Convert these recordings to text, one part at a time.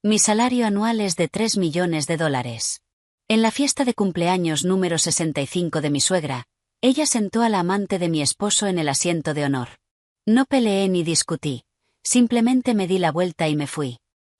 Mi salario anual es de $3 millones. En la fiesta de cumpleaños número 65 de mi suegra, ella sentó a la amante de mi esposo en el asiento de honor. No peleé ni discutí, simplemente me di la vuelta y me fui.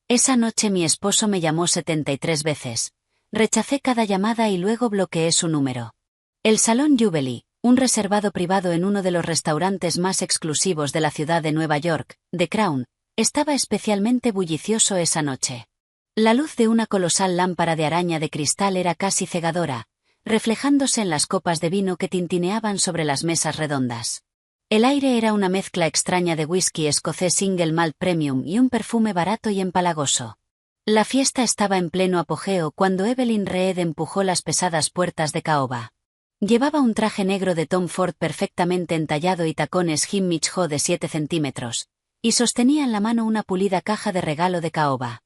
Esa noche mi esposo me llamó 73 veces. Rechacé cada llamada y luego bloqueé su número. El Salón Jubilee, un reservado privado en uno de los restaurantes más exclusivos de la ciudad de Nueva York, The Crown, estaba especialmente bullicioso esa noche. La luz de una colosal lámpara de araña de cristal era casi cegadora, reflejándose en las copas de vino que tintineaban sobre las mesas redondas. El aire era una mezcla extraña de whisky escocés Single Malt Premium y un perfume barato y empalagoso. La fiesta estaba en pleno apogeo cuando Evelyn Reed empujó las pesadas puertas de caoba. Llevaba un traje negro de Tom Ford perfectamente entallado y tacones Himmicho de 7 centímetros, y sostenía en la mano una pulida caja de regalo de caoba.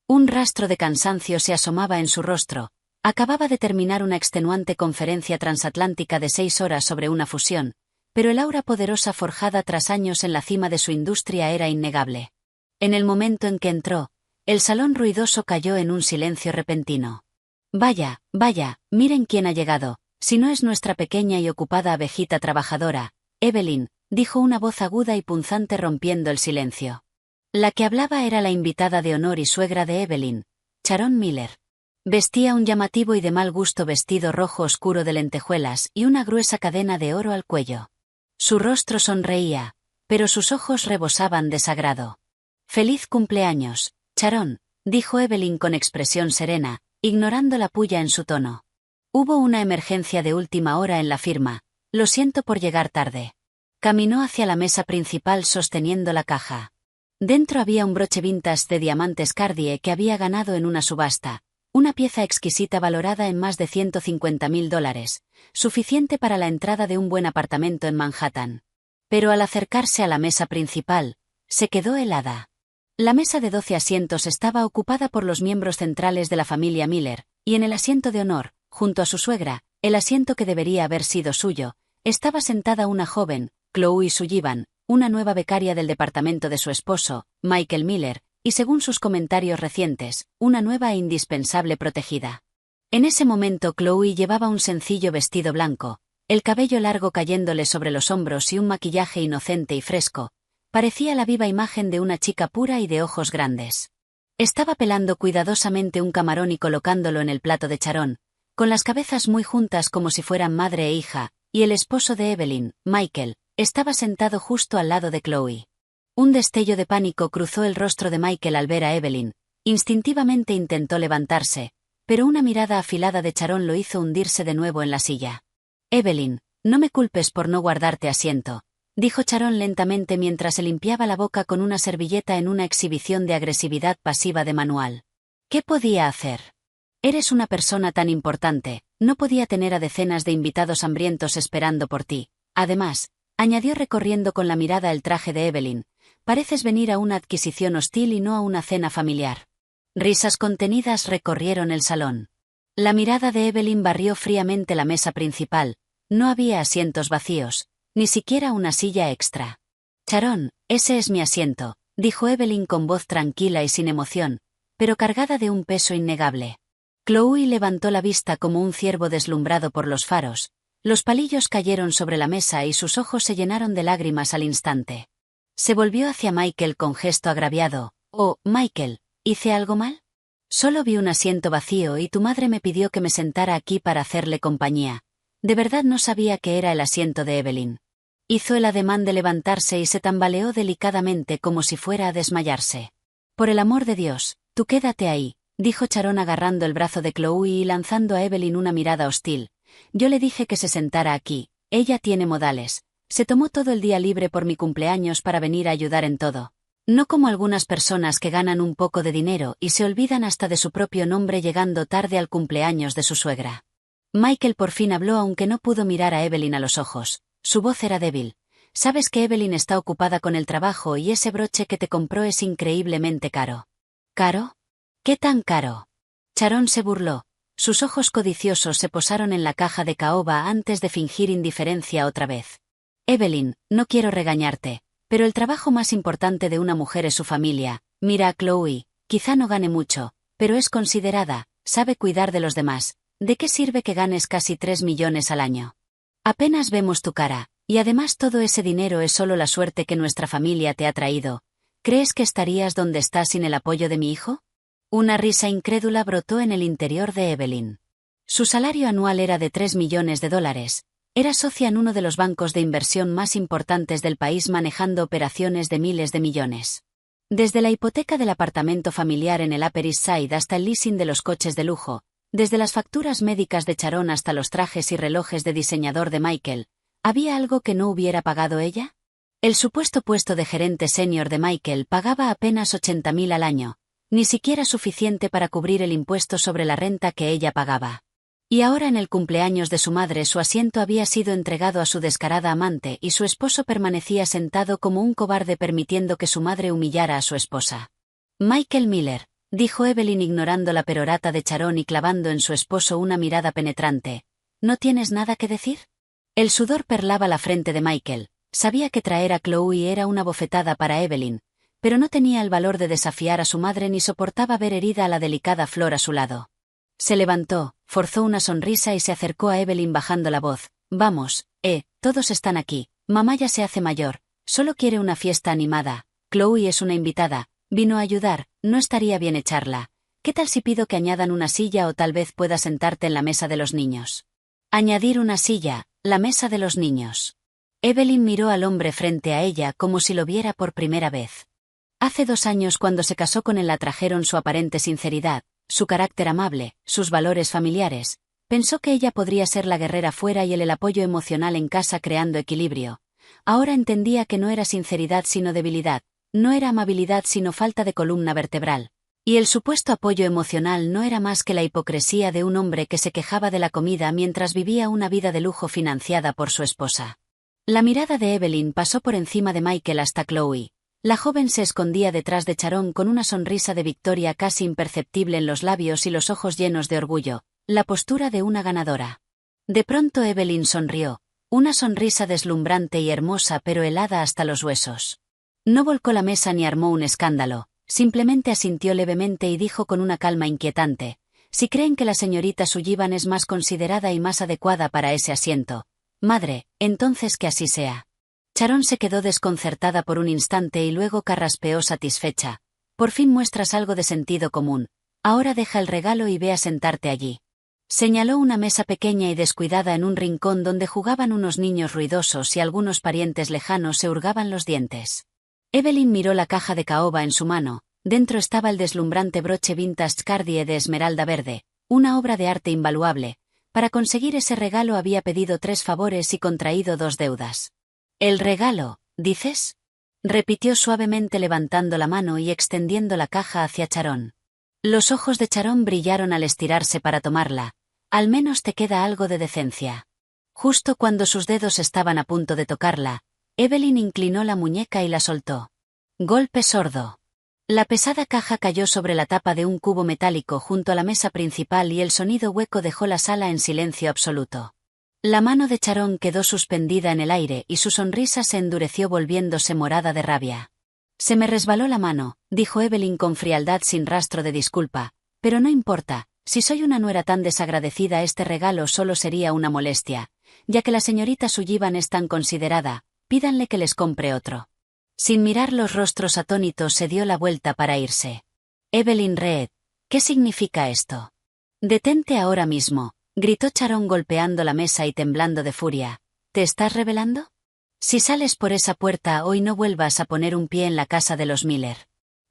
Un rastro de cansancio se asomaba en su rostro. Acababa de terminar una extenuante conferencia transatlántica de 6 horas sobre una fusión, pero el aura poderosa forjada tras años en la cima de su industria era innegable. En el momento en que entró, el salón ruidoso cayó en un silencio repentino. Vaya, miren quién ha llegado, si no es nuestra pequeña y ocupada abejita trabajadora, Evelyn, dijo una voz aguda y punzante rompiendo el silencio. La que hablaba era la invitada de honor y suegra de Evelyn, Sharon Miller. Vestía un llamativo y de mal gusto vestido rojo oscuro de lentejuelas y una gruesa cadena de oro al cuello. Su rostro sonreía, pero sus ojos rebosaban de sagrado. «Feliz cumpleaños, Sharon», dijo Evelyn con expresión serena, ignorando la pulla en su tono. «Hubo una emergencia de última hora en la firma, lo siento por llegar tarde». Caminó hacia la mesa principal sosteniendo la caja. Dentro había un broche vintage de diamantes Cartier que había ganado en una subasta, una pieza exquisita valorada en más de $150.000, suficiente para la entrada de un buen apartamento en Manhattan. Pero al acercarse a la mesa principal, se quedó helada. La mesa de 12 asientos estaba ocupada por los miembros centrales de la familia Miller, y en el asiento de honor, junto a su suegra, el asiento que debería haber sido suyo, estaba sentada una joven, Chloe Sullivan, una nueva becaria del departamento de su esposo, Michael Miller, y según sus comentarios recientes, una nueva e indispensable protegida. En ese momento Chloe llevaba un sencillo vestido blanco, el cabello largo cayéndole sobre los hombros y un maquillaje inocente y fresco. Parecía la viva imagen de una chica pura y de ojos grandes. Estaba pelando cuidadosamente un camarón y colocándolo en el plato de Sharon, con las cabezas muy juntas como si fueran madre e hija, y el esposo de Evelyn, Michael, estaba sentado justo al lado de Chloe. Un destello de pánico cruzó el rostro de Michael al ver a Evelyn. Instintivamente intentó levantarse, pero una mirada afilada de Sharon lo hizo hundirse de nuevo en la silla. «Evelyn, no me culpes por no guardarte asiento», dijo Sharon lentamente mientras se limpiaba la boca con una servilleta en una exhibición de agresividad pasiva de manual. «¿Qué podía hacer? Eres una persona tan importante, no podía tener a decenas de invitados hambrientos esperando por ti. Además», añadió recorriendo con la mirada el traje de Evelyn, «pareces venir a una adquisición hostil y no a una cena familiar». Risas contenidas recorrieron el salón. La mirada de Evelyn barrió fríamente la mesa principal. No había asientos vacíos, ni siquiera una silla extra. «Sharon, ese es mi asiento», dijo Evelyn con voz tranquila y sin emoción, pero cargada de un peso innegable. Chloe levantó la vista como un ciervo deslumbrado por los faros. Los palillos cayeron sobre la mesa y sus ojos se llenaron de lágrimas al instante. Se volvió hacia Michael con gesto agraviado. «Oh, Michael, ¿hice algo mal? Solo vi un asiento vacío y tu madre me pidió que me sentara aquí para hacerle compañía. De verdad no sabía que era el asiento de Evelyn». Hizo el ademán de levantarse y se tambaleó delicadamente como si fuera a desmayarse. «Por el amor de Dios, tú quédate ahí», dijo Sharon agarrando el brazo de Chloe y lanzando a Evelyn una mirada hostil. «Yo le dije que se sentara aquí, ella tiene modales. Se tomó todo el día libre por mi cumpleaños para venir a ayudar en todo. No como algunas personas que ganan un poco de dinero y se olvidan hasta de su propio nombre llegando tarde al cumpleaños de su suegra». Michael por fin habló aunque no pudo mirar a Evelyn a los ojos. Su voz era débil. «Sabes que Evelyn está ocupada con el trabajo y ese broche que te compró es increíblemente caro». «¿Caro? ¿Qué tan caro?». Sharon se burló. Sus ojos codiciosos se posaron en la caja de caoba antes de fingir indiferencia otra vez. «Evelyn, no quiero regañarte, pero el trabajo más importante de una mujer es su familia. Mira a Chloe, quizá no gane mucho, pero es considerada, sabe cuidar de los demás. ¿De qué sirve que ganes casi 3 millones al año? Apenas vemos tu cara, y además todo ese dinero es solo la suerte que nuestra familia te ha traído. ¿Crees que estarías donde estás sin el apoyo de mi hijo? Una risa incrédula brotó en el interior de Evelyn. Su salario anual era de 3 millones de dólares. Era socia en uno de los bancos de inversión más importantes del país manejando operaciones de miles de millones. Desde la hipoteca del apartamento familiar en el Upper East Side hasta el leasing de los coches de lujo, desde las facturas médicas de Sharon hasta los trajes y relojes de diseñador de Michael, ¿había algo que no hubiera pagado ella? El supuesto puesto de gerente senior de Michael pagaba apenas 80.000 al año, ni siquiera suficiente para cubrir el impuesto sobre la renta que ella pagaba. Y ahora en el cumpleaños de su madre su asiento había sido entregado a su descarada amante y su esposo permanecía sentado como un cobarde permitiendo que su madre humillara a su esposa. Michael Miller, dijo Evelyn ignorando la perorata de Sharon y clavando en su esposo una mirada penetrante. ¿No tienes nada que decir? El sudor perlaba la frente de Michael. Sabía que traer a Chloe era una bofetada para Evelyn, pero no tenía el valor de desafiar a su madre ni soportaba ver herida a la delicada flor a su lado. Se levantó, forzó una sonrisa y se acercó a Evelyn bajando la voz. Vamos, todos están aquí, mamá ya se hace mayor, solo quiere una fiesta animada, Chloe es una invitada, vino a ayudar, no estaría bien echarla. ¿Qué tal si pido que añadan una silla o tal vez pueda sentarte en la mesa de los niños? Añadir una silla, la mesa de los niños. Evelyn miró al hombre frente a ella como si lo viera por primera vez. Hace 2 años cuando se casó con él la atrajeron su aparente sinceridad, su carácter amable, sus valores familiares. Pensó que ella podría ser la guerrera fuera y él el apoyo emocional en casa creando equilibrio. Ahora entendía que no era sinceridad sino debilidad, no era amabilidad sino falta de columna vertebral. Y el supuesto apoyo emocional no era más que la hipocresía de un hombre que se quejaba de la comida mientras vivía una vida de lujo financiada por su esposa. La mirada de Evelyn pasó por encima de Michael hasta Chloe. La joven se escondía detrás de Sharon con una sonrisa de victoria casi imperceptible en los labios y los ojos llenos de orgullo, la postura de una ganadora. De pronto Evelyn sonrió, una sonrisa deslumbrante y hermosa pero helada hasta los huesos. No volcó la mesa ni armó un escándalo, simplemente asintió levemente y dijo con una calma inquietante, si creen que la señorita Sullivan es más considerada y más adecuada para ese asiento, madre, entonces que así sea. Sharon se quedó desconcertada por un instante y luego carraspeó satisfecha. Por fin muestras algo de sentido común. Ahora deja el regalo y ve a sentarte allí. Señaló una mesa pequeña y descuidada en un rincón donde jugaban unos niños ruidosos y algunos parientes lejanos se hurgaban los dientes. Evelyn miró la caja de caoba en su mano. Dentro estaba el deslumbrante broche vintage Cartier de esmeralda verde, una obra de arte invaluable. Para conseguir ese regalo había pedido 3 favores y contraído 2 deudas. ¿El regalo, dices? Repitió suavemente levantando la mano y extendiendo la caja hacia Sharon. Los ojos de Sharon brillaron al estirarse para tomarla. Al menos te queda algo de decencia. Justo cuando sus dedos estaban a punto de tocarla, Evelyn inclinó la muñeca y la soltó. Golpe sordo. La pesada caja cayó sobre la tapa de un cubo metálico junto a la mesa principal y el sonido hueco dejó la sala en silencio absoluto. La mano de Sharon quedó suspendida en el aire y su sonrisa se endureció volviéndose morada de rabia. Se me resbaló la mano, dijo Evelyn con frialdad sin rastro de disculpa, pero no importa, si soy una nuera tan desagradecida este regalo solo sería una molestia, ya que la señorita Sullivan es tan considerada, pídanle que les compre otro. Sin mirar los rostros atónitos se dio la vuelta para irse. Evelyn Reed, ¿qué significa esto? Detente ahora mismo. Gritó Sharon golpeando la mesa y temblando de furia. ¿Te estás rebelando? Si sales por esa puerta hoy no vuelvas a poner un pie en la casa de los Miller.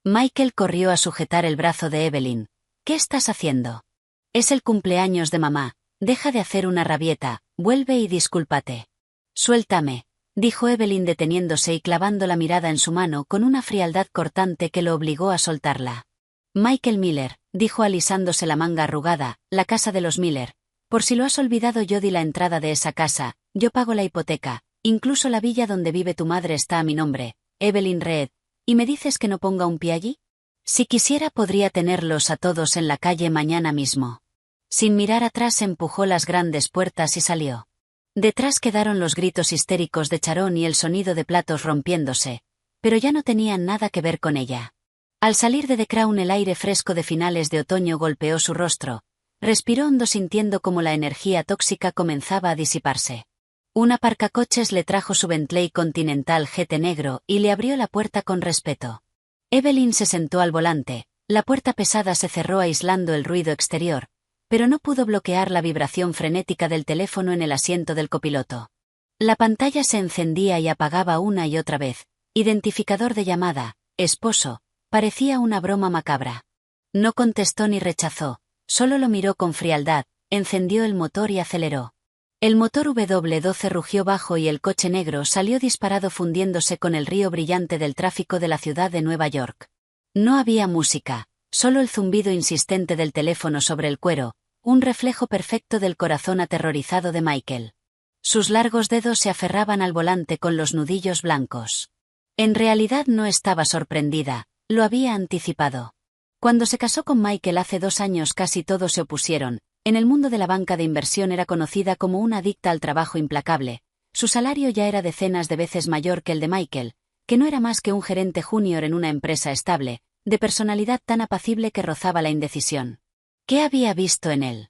Michael corrió a sujetar el brazo de Evelyn. ¿Qué estás haciendo? Es el cumpleaños de mamá. Deja de hacer una rabieta, vuelve y discúlpate. Suéltame, dijo Evelyn deteniéndose y clavando la mirada en su mano con una frialdad cortante que lo obligó a soltarla. Michael Miller, dijo alisándose la manga arrugada, la casa de los Miller. Por si lo has olvidado yo di la entrada de esa casa, yo pago la hipoteca, incluso la villa donde vive tu madre está a mi nombre, Evelyn Reed, ¿y me dices que no ponga un pie allí? Si quisiera podría tenerlos a todos en la calle mañana mismo. Sin mirar atrás empujó las grandes puertas y salió. Detrás quedaron los gritos histéricos de Sharon y el sonido de platos rompiéndose, pero ya no tenían nada que ver con ella. Al salir de The Crown el aire fresco de finales de otoño golpeó su rostro. Respiró hondo sintiendo como la energía tóxica comenzaba a disiparse. Un aparcacoches le trajo su Bentley Continental GT negro y le abrió la puerta con respeto. Evelyn se sentó al volante, la puerta pesada se cerró aislando el ruido exterior, pero no pudo bloquear la vibración frenética del teléfono en el asiento del copiloto. La pantalla se encendía y apagaba una y otra vez. Identificador de llamada, esposo, parecía una broma macabra. No contestó ni rechazó, solo lo miró con frialdad, encendió el motor y aceleró. El motor W12 rugió bajo y el coche negro salió disparado fundiéndose con el río brillante del tráfico de la ciudad de Nueva York. No había música, solo el zumbido insistente del teléfono sobre el cuero, un reflejo perfecto del corazón aterrorizado de Michael. Sus largos dedos se aferraban al volante con los nudillos blancos. En realidad no estaba sorprendida, lo había anticipado. Cuando se casó con Michael hace 2 años casi todos se opusieron. En el mundo de la banca de inversión era conocida como una adicta al trabajo implacable. Su salario ya era decenas de veces mayor que el de Michael, que no era más que un gerente junior en una empresa estable, de personalidad tan apacible que rozaba la indecisión. ¿Qué había visto en él?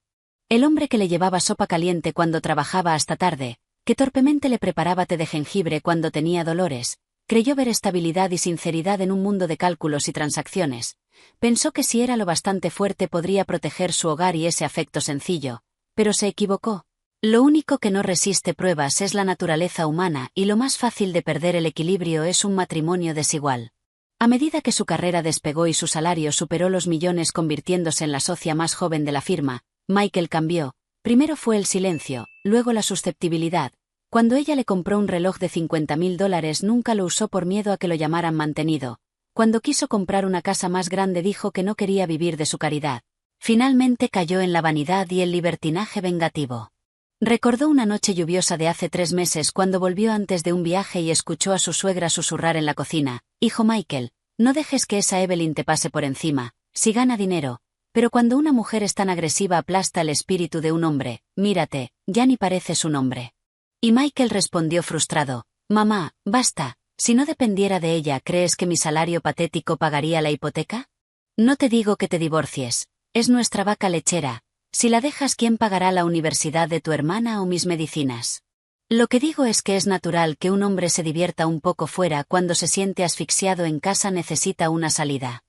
El hombre que le llevaba sopa caliente cuando trabajaba hasta tarde, que torpemente le preparaba té de jengibre cuando tenía dolores, creyó ver estabilidad y sinceridad en un mundo de cálculos y transacciones. Pensó que si era lo bastante fuerte podría proteger su hogar y ese afecto sencillo, pero se equivocó. Lo único que no resiste pruebas es la naturaleza humana y lo más fácil de perder el equilibrio es un matrimonio desigual. A medida que su carrera despegó y su salario superó los millones convirtiéndose en la socia más joven de la firma, Michael cambió. Primero fue el silencio, luego la susceptibilidad. Cuando ella le compró un reloj de $50.000 nunca lo usó por miedo a que lo llamaran mantenido. Cuando quiso comprar una casa más grande dijo que no quería vivir de su caridad. Finalmente cayó en la vanidad y el libertinaje vengativo. Recordó una noche lluviosa de hace 3 meses cuando volvió antes de un viaje y escuchó a su suegra susurrar en la cocina: «Hijo Michael, no dejes que esa Evelyn te pase por encima, si gana dinero». Pero cuando una mujer es tan agresiva aplasta el espíritu de un hombre, mírate, ya ni pareces un hombre. Y Michael respondió frustrado: «Mamá, basta. Si no dependiera de ella, ¿crees que mi salario patético pagaría la hipoteca? No te digo que te divorcies. Es nuestra vaca lechera. Si la dejas, ¿quién pagará la universidad de tu hermana o mis medicinas? Lo que digo es que es natural que un hombre se divierta un poco fuera cuando se siente asfixiado en casa, necesita una salida».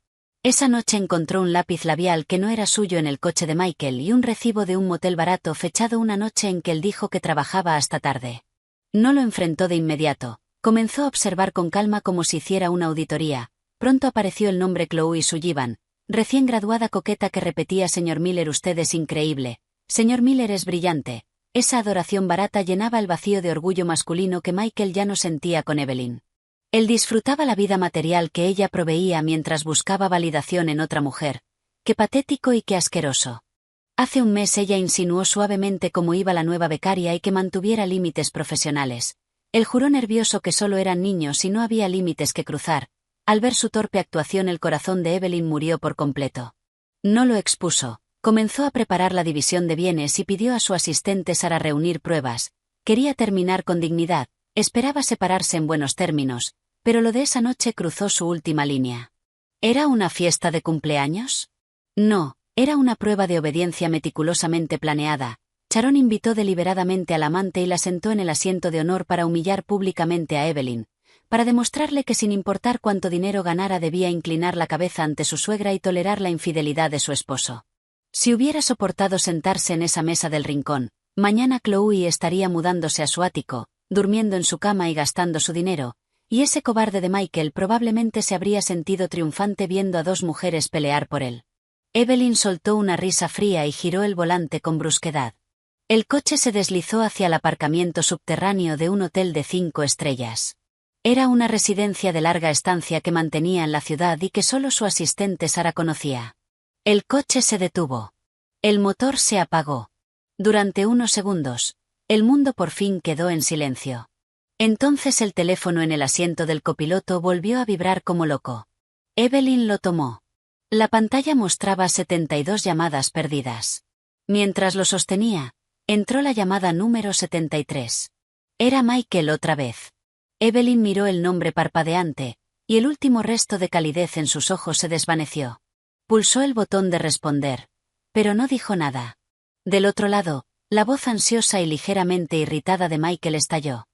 Esa noche encontró un lápiz labial que no era suyo en el coche de Michael y un recibo de un motel barato fechado una noche en que él dijo que trabajaba hasta tarde. No lo enfrentó de inmediato. Comenzó a observar con calma como si hiciera una auditoría. Pronto apareció el nombre Chloe Sullivan, recién graduada coqueta que repetía: «Señor Miller, usted es increíble. Señor Miller es brillante». Esa adoración barata llenaba el vacío de orgullo masculino que Michael ya no sentía con Evelyn. Él disfrutaba la vida material que ella proveía mientras buscaba validación en otra mujer. Qué patético y qué asqueroso. Hace un mes ella insinuó suavemente cómo iba la nueva becaria y que mantuviera límites profesionales. Él juró nervioso que solo eran niños y no había límites que cruzar. Al ver su torpe actuación el corazón de Evelyn murió por completo. No lo expuso. Comenzó a preparar la división de bienes y pidió a su asistente Sara reunir pruebas. Quería terminar con dignidad, esperaba separarse en buenos términos, pero lo de esa noche cruzó su última línea. ¿Era una fiesta de cumpleaños? No, era una prueba de obediencia meticulosamente planeada. Sharon invitó deliberadamente al amante y la sentó en el asiento de honor para humillar públicamente a Evelyn, para demostrarle que sin importar cuánto dinero ganara debía inclinar la cabeza ante su suegra y tolerar la infidelidad de su esposo. Si hubiera soportado sentarse en esa mesa del rincón, mañana Chloe estaría mudándose a su ático, durmiendo en su cama y gastando su dinero, y ese cobarde de Michael probablemente se habría sentido triunfante viendo a 2 mujeres pelear por él. Evelyn soltó una risa fría y giró el volante con brusquedad. El coche se deslizó hacia el aparcamiento subterráneo de un hotel de 5 estrellas. Era una residencia de larga estancia que mantenía en la ciudad y que solo su asistente Sara conocía. El coche se detuvo. El motor se apagó. Durante unos segundos, el mundo por fin quedó en silencio. Entonces el teléfono en el asiento del copiloto volvió a vibrar como loco. Evelyn lo tomó. La pantalla mostraba 72 llamadas perdidas. Mientras lo sostenía, entró la llamada número 73. Era Michael otra vez. Evelyn miró el nombre parpadeante, y el último resto de calidez en sus ojos se desvaneció. Pulsó el botón de responder, pero no dijo nada. Del otro lado, la voz ansiosa y ligeramente irritada de Michael estalló.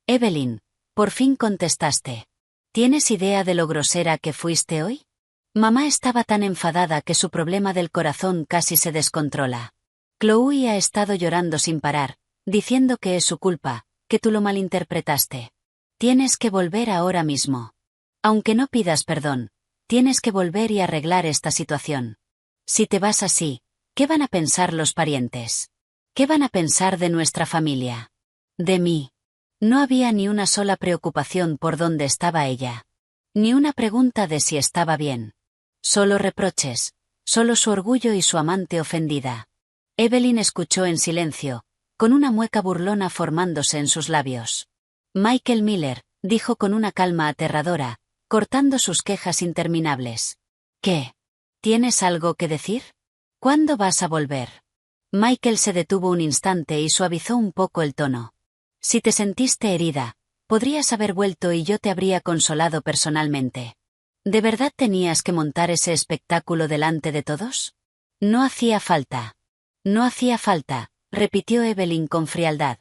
Evelyn, por fin contestaste. ¿Tienes idea de lo grosera que fuiste hoy? Mamá estaba tan enfadada que su problema del corazón casi se descontrola. Chloe ha estado llorando sin parar, diciendo que es su culpa, que tú lo malinterpretaste. Tienes que volver ahora mismo. Aunque no pidas perdón, tienes que volver y arreglar esta situación. Si te vas así, ¿qué van a pensar los parientes? ¿Qué van a pensar de nuestra familia? De mí. No había ni una sola preocupación por dónde estaba ella. Ni una pregunta de si estaba bien. Solo reproches, solo su orgullo y su amante ofendida. Evelyn escuchó en silencio, con una mueca burlona formándose en sus labios. Michael Miller, dijo con una calma aterradora, cortando sus quejas interminables. ¿Qué? ¿Tienes algo que decir? ¿Cuándo vas a volver? Michael se detuvo un instante y suavizó un poco el tono. Si te sentiste herida, podrías haber vuelto y yo te habría consolado personalmente. ¿De verdad tenías que montar ese espectáculo delante de todos? No hacía falta. No hacía falta, repitió Evelyn con frialdad.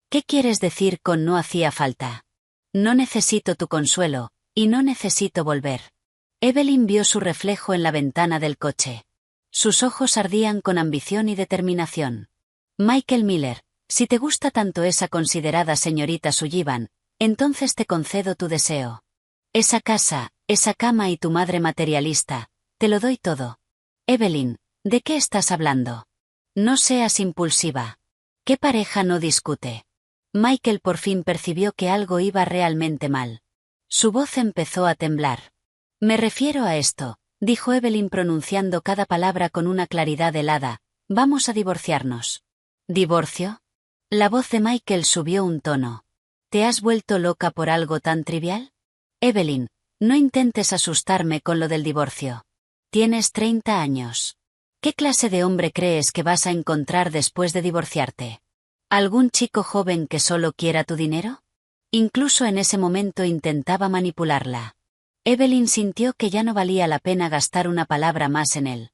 ¿Qué quieres decir con no hacía falta? No necesito tu consuelo, y no necesito volver. Evelyn vio su reflejo en la ventana del coche. Sus ojos ardían con ambición y determinación. Michael Miller, si te gusta tanto esa considerada señorita Sullivan, entonces te concedo tu deseo. Esa casa, esa cama y tu madre materialista, te lo doy todo. Evelyn, ¿de qué estás hablando? No seas impulsiva. ¿Qué pareja no discute? Michael por fin percibió que algo iba realmente mal. Su voz empezó a temblar. Me refiero a esto, dijo Evelyn pronunciando cada palabra con una claridad helada. Vamos a divorciarnos. ¿Divorcio? La voz de Michael subió un tono. ¿Te has vuelto loca por algo tan trivial? Evelyn, no intentes asustarme con lo del divorcio. Tienes 30 años. ¿Qué clase de hombre crees que vas a encontrar después de divorciarte? ¿Algún chico joven que solo quiera tu dinero? Incluso en ese momento intentaba manipularla. Evelyn sintió que ya no valía la pena gastar una palabra más en él.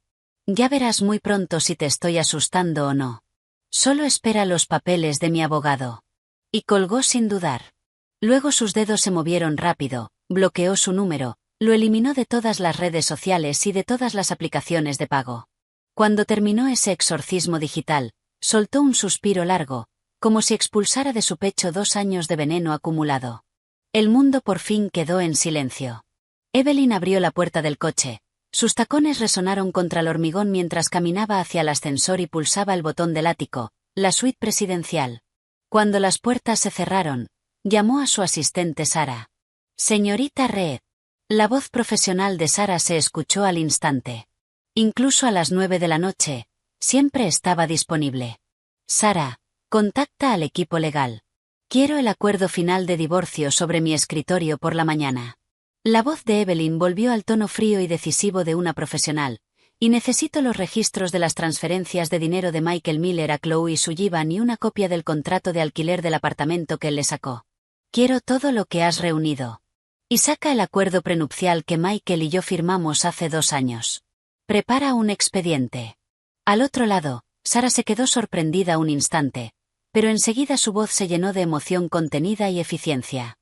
Ya verás muy pronto si te estoy asustando o no. Solo espera los papeles de mi abogado. Y colgó sin dudar. Luego sus dedos se movieron rápido, bloqueó su número, lo eliminó de todas las redes sociales y de todas las aplicaciones de pago. Cuando terminó ese exorcismo digital, soltó un suspiro largo, como si expulsara de su pecho 2 años de veneno acumulado. El mundo por fin quedó en silencio. Evelyn abrió la puerta del coche. Sus tacones resonaron contra el hormigón mientras caminaba hacia el ascensor y pulsaba el botón del ático, la suite presidencial. Cuando las puertas se cerraron, llamó a su asistente Sara. Señorita Reed. La voz profesional de Sara se escuchó al instante. Incluso a las 9 de la noche, siempre estaba disponible. Sara, contacta al equipo legal. Quiero el acuerdo final de divorcio sobre mi escritorio por la mañana. La voz de Evelyn volvió al tono frío y decisivo de una profesional, y necesito los registros de las transferencias de dinero de Michael Miller a Chloe Sullivan y una copia del contrato de alquiler del apartamento que él le sacó. Quiero todo lo que has reunido. Y saca el acuerdo prenupcial que Michael y yo firmamos hace 2 años. Prepara un expediente. Al otro lado, Sara se quedó sorprendida un instante, pero enseguida su voz se llenó de emoción contenida y eficiencia.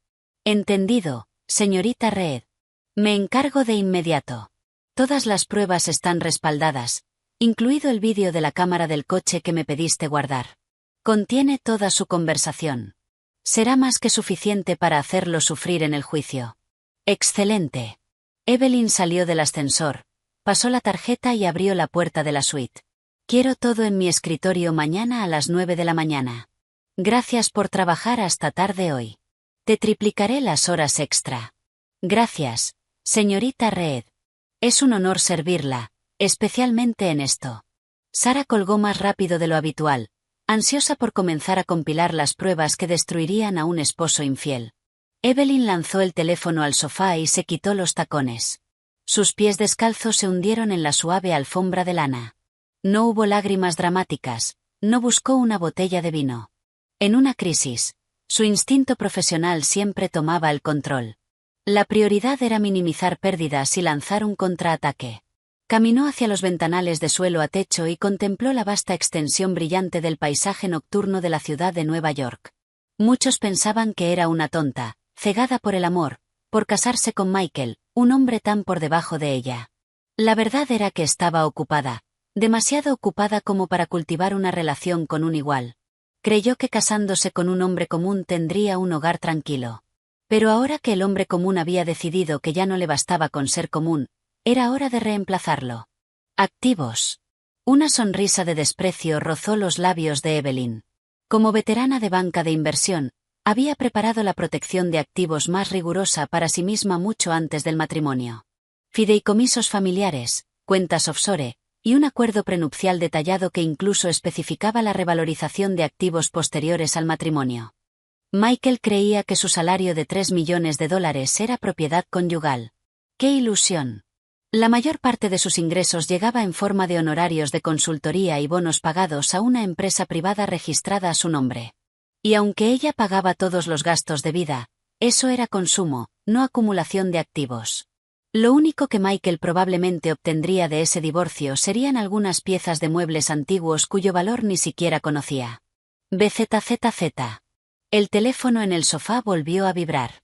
Entendido, señorita Reed. Me encargo de inmediato. Todas las pruebas están respaldadas, incluido el vídeo de la cámara del coche que me pediste guardar. Contiene toda su conversación. Será más que suficiente para hacerlo sufrir en el juicio. Excelente. Evelyn salió del ascensor, pasó la tarjeta y abrió la puerta de la suite. Quiero todo en mi escritorio mañana a las 9 de la mañana. Gracias por trabajar hasta tarde hoy. Te triplicaré las horas extra. Gracias, señorita Reed. Es un honor servirla, especialmente en esto. Sara colgó más rápido de lo habitual, ansiosa por comenzar a compilar las pruebas que destruirían a un esposo infiel. Evelyn lanzó el teléfono al sofá y se quitó los tacones. Sus pies descalzos se hundieron en la suave alfombra de lana. No hubo lágrimas dramáticas, no buscó una botella de vino. En una crisis, su instinto profesional siempre tomaba el control. La prioridad era minimizar pérdidas y lanzar un contraataque. Caminó hacia los ventanales de suelo a techo y contempló la vasta extensión brillante del paisaje nocturno de la ciudad de Nueva York. Muchos pensaban que era una tonta, cegada por el amor, por casarse con Michael, un hombre tan por debajo de ella. La verdad era que estaba ocupada, demasiado ocupada como para cultivar una relación con un igual. Creyó que casándose con un hombre común tendría un hogar tranquilo. Pero ahora que el hombre común había decidido que ya no le bastaba con ser común, era hora de reemplazarlo. Activos. Una sonrisa de desprecio rozó los labios de Evelyn. Como veterana de banca de inversión, había preparado la protección de activos más rigurosa para sí misma mucho antes del matrimonio. Fideicomisos familiares, cuentas offshore, y un acuerdo prenupcial detallado que incluso especificaba la revalorización de activos posteriores al matrimonio. Michael creía que su salario de $3 millones era propiedad conyugal. ¡Qué ilusión! La mayor parte de sus ingresos llegaba en forma de honorarios de consultoría y bonos pagados a una empresa privada registrada a su nombre. Y aunque ella pagaba todos los gastos de vida, eso era consumo, no acumulación de activos. Lo único que Michael probablemente obtendría de ese divorcio serían algunas piezas de muebles antiguos cuyo valor ni siquiera conocía. BZZZ. El teléfono en el sofá volvió a vibrar.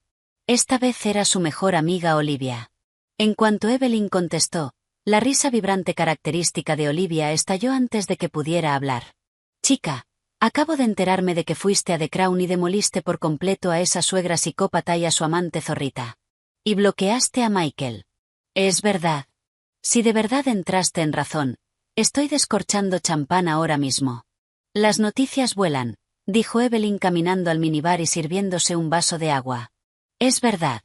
Esta vez era su mejor amiga Olivia. En cuanto Evelyn contestó, la risa vibrante característica de Olivia estalló antes de que pudiera hablar. Chica, acabo de enterarme de que fuiste a The Crown y demoliste por completo a esa suegra psicópata y a su amante zorrita. Y bloqueaste a Michael. Es verdad. Si de verdad entraste en razón, estoy descorchando champán ahora mismo. Las noticias vuelan, dijo Evelyn caminando al minibar y sirviéndose un vaso de agua. Es verdad.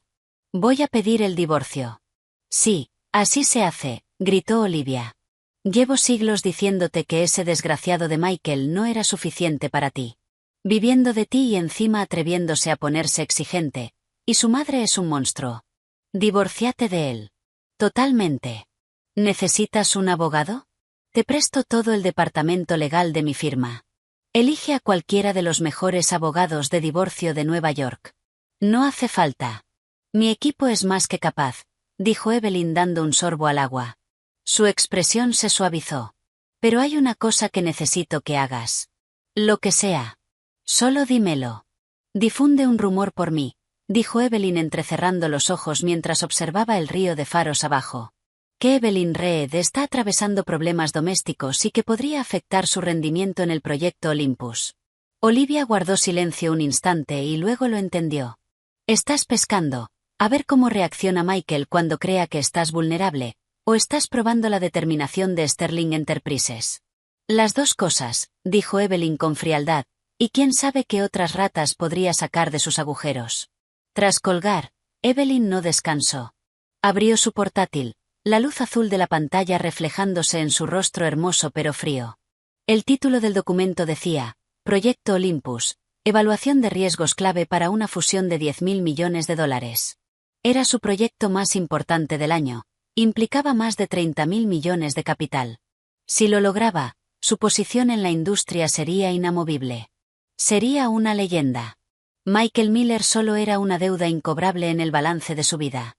Voy a pedir el divorcio. Sí, así se hace, gritó Olivia. Llevo siglos diciéndote que ese desgraciado de Michael no era suficiente para ti. Viviendo de ti y encima atreviéndose a ponerse exigente, y su madre es un monstruo. Divorciate de él. Totalmente. ¿Necesitas un abogado? Te presto todo el departamento legal de mi firma. Elige a cualquiera de los mejores abogados de divorcio de Nueva York. No hace falta. Mi equipo es más que capaz, dijo Evelyn dando un sorbo al agua. Su expresión se suavizó. Pero hay una cosa que necesito que hagas. Lo que sea. Solo dímelo. Difunde un rumor por mí, dijo Evelyn entrecerrando los ojos mientras observaba el río de faros abajo. Que Evelyn Reed está atravesando problemas domésticos y que podría afectar su rendimiento en el proyecto Olympus. Olivia guardó silencio un instante y luego lo entendió. Estás pescando. A ver cómo reacciona Michael cuando crea que estás vulnerable, o estás probando la determinación de Sterling Enterprises. Las dos cosas, dijo Evelyn con frialdad, y quién sabe qué otras ratas podría sacar de sus agujeros. Tras colgar, Evelyn no descansó. Abrió su portátil, la luz azul de la pantalla reflejándose en su rostro hermoso pero frío. El título del documento decía, Proyecto Olympus, evaluación de riesgos clave para una fusión de $10.000 millones. Era su proyecto más importante del año, implicaba más de $30.000 millones de capital. Si lo lograba, su posición en la industria sería inamovible. Sería una leyenda. Michael Miller solo era una deuda incobrable en el balance de su vida.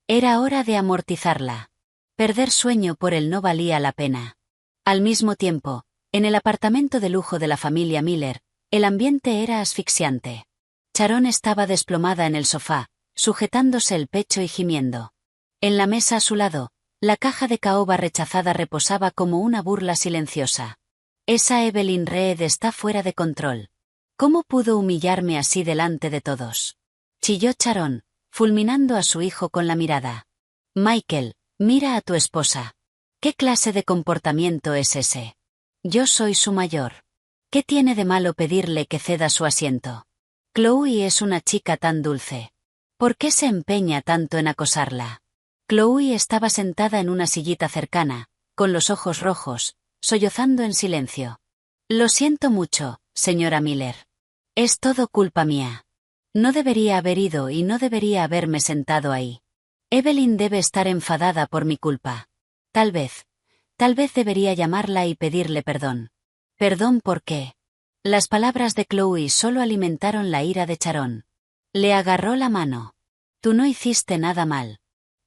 Era hora de amortizarla. Perder sueño por él no valía la pena. Al mismo tiempo, en el apartamento de lujo de la familia Miller, el ambiente era asfixiante. Sharon estaba desplomada en el sofá, sujetándose el pecho y gimiendo. En la mesa a su lado, la caja de caoba rechazada reposaba como una burla silenciosa. Esa Evelyn Reed está fuera de control. ¿Cómo pudo humillarme así delante de todos? Chilló Sharon, fulminando a su hijo con la mirada. Michael, mira a tu esposa. ¿Qué clase de comportamiento es ese? Yo soy su mayor. ¿Qué tiene de malo pedirle que ceda su asiento? Chloe es una chica tan dulce. ¿Por qué se empeña tanto en acosarla? Chloe estaba sentada en una sillita cercana, con los ojos rojos, sollozando en silencio. Lo siento mucho, señora Miller. Es todo culpa mía. No debería haber ido y no debería haberme sentado ahí. Evelyn debe estar enfadada por mi culpa. Tal vez debería llamarla y pedirle perdón. ¿Perdón por qué? Las palabras de Chloe solo alimentaron la ira de Sharon. Le agarró la mano. Tú no hiciste nada mal.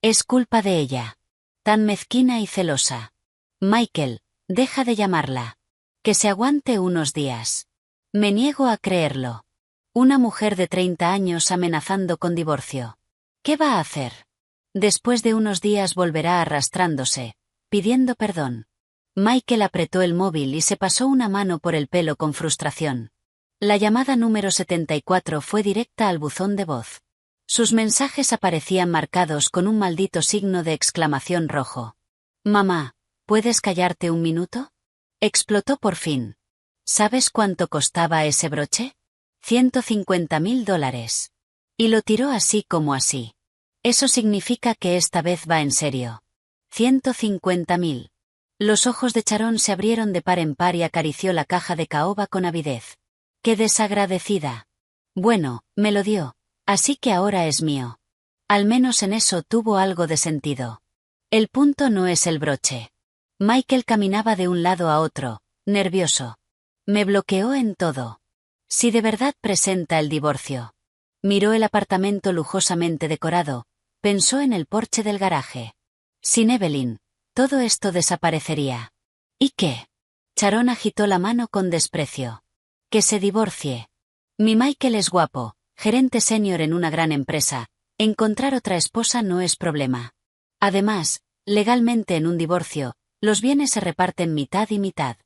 Es culpa de ella. Tan mezquina y celosa. Michael, deja de llamarla. Que se aguante unos días. Me niego a creerlo. Una mujer de 30 años amenazando con divorcio. ¿Qué va a hacer? Después de unos días volverá arrastrándose, pidiendo perdón. Michael apretó el móvil y se pasó una mano por el pelo con frustración. La llamada número 74 fue directa al buzón de voz. Sus mensajes aparecían marcados con un maldito signo de exclamación rojo. Mamá, ¿puedes callarte un minuto? Explotó por fin. ¿Sabes cuánto costaba ese broche? $150.000. Y lo tiró así como así. Eso significa que esta vez va en serio. 150.000. Los ojos de Sharon se abrieron de par en par y acarició la caja de caoba con avidez. ¡Qué desagradecida! Bueno, me lo dio, así que ahora es mío. Al menos en eso tuvo algo de sentido. El punto no es el broche. Michael caminaba de un lado a otro, nervioso. Me bloqueó en todo. Si de verdad presenta el divorcio. Miró el apartamento lujosamente decorado, pensó en el porche del garaje. Sin Evelyn, todo esto desaparecería. ¿Y qué? Sharon agitó la mano con desprecio. Que se divorcie. Mi Michael es guapo, gerente senior en una gran empresa. Encontrar otra esposa no es problema. Además, legalmente en un divorcio, los bienes se reparten mitad y mitad.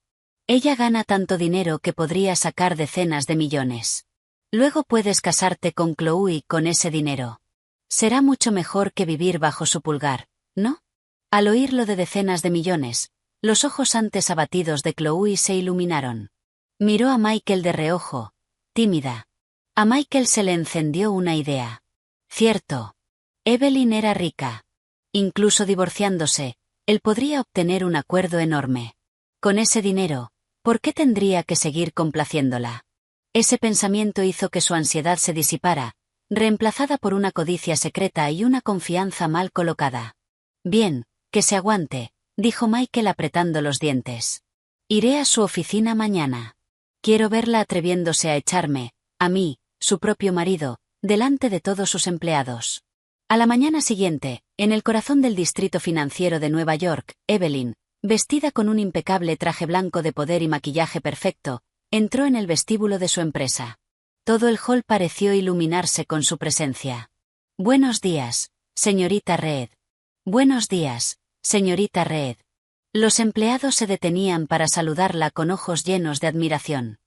Ella gana tanto dinero que podría sacar decenas de millones. Luego puedes casarte con Chloe con ese dinero. Será mucho mejor que vivir bajo su pulgar, ¿no? Al oír lo de decenas de millones, los ojos antes abatidos de Chloe se iluminaron. Miró a Michael de reojo, tímida. A Michael se le encendió una idea. Cierto. Evelyn era rica. Incluso divorciándose, él podría obtener un acuerdo enorme. Con ese dinero, ¿por qué tendría que seguir complaciéndola? Ese pensamiento hizo que su ansiedad se disipara, reemplazada por una codicia secreta y una confianza mal colocada. Bien, que se aguante, dijo Michael apretando los dientes. Iré a su oficina mañana. Quiero verla atreviéndose a echarme, a mí, su propio marido, delante de todos sus empleados. A la mañana siguiente, en el corazón del distrito financiero de Nueva York, Evelyn, vestida con un impecable traje blanco de poder y maquillaje perfecto, entró en el vestíbulo de su empresa. Todo el hall pareció iluminarse con su presencia. Buenos días, señorita Reed. Buenos días, señorita Reed. Los empleados se detenían para saludarla con ojos llenos de admiración.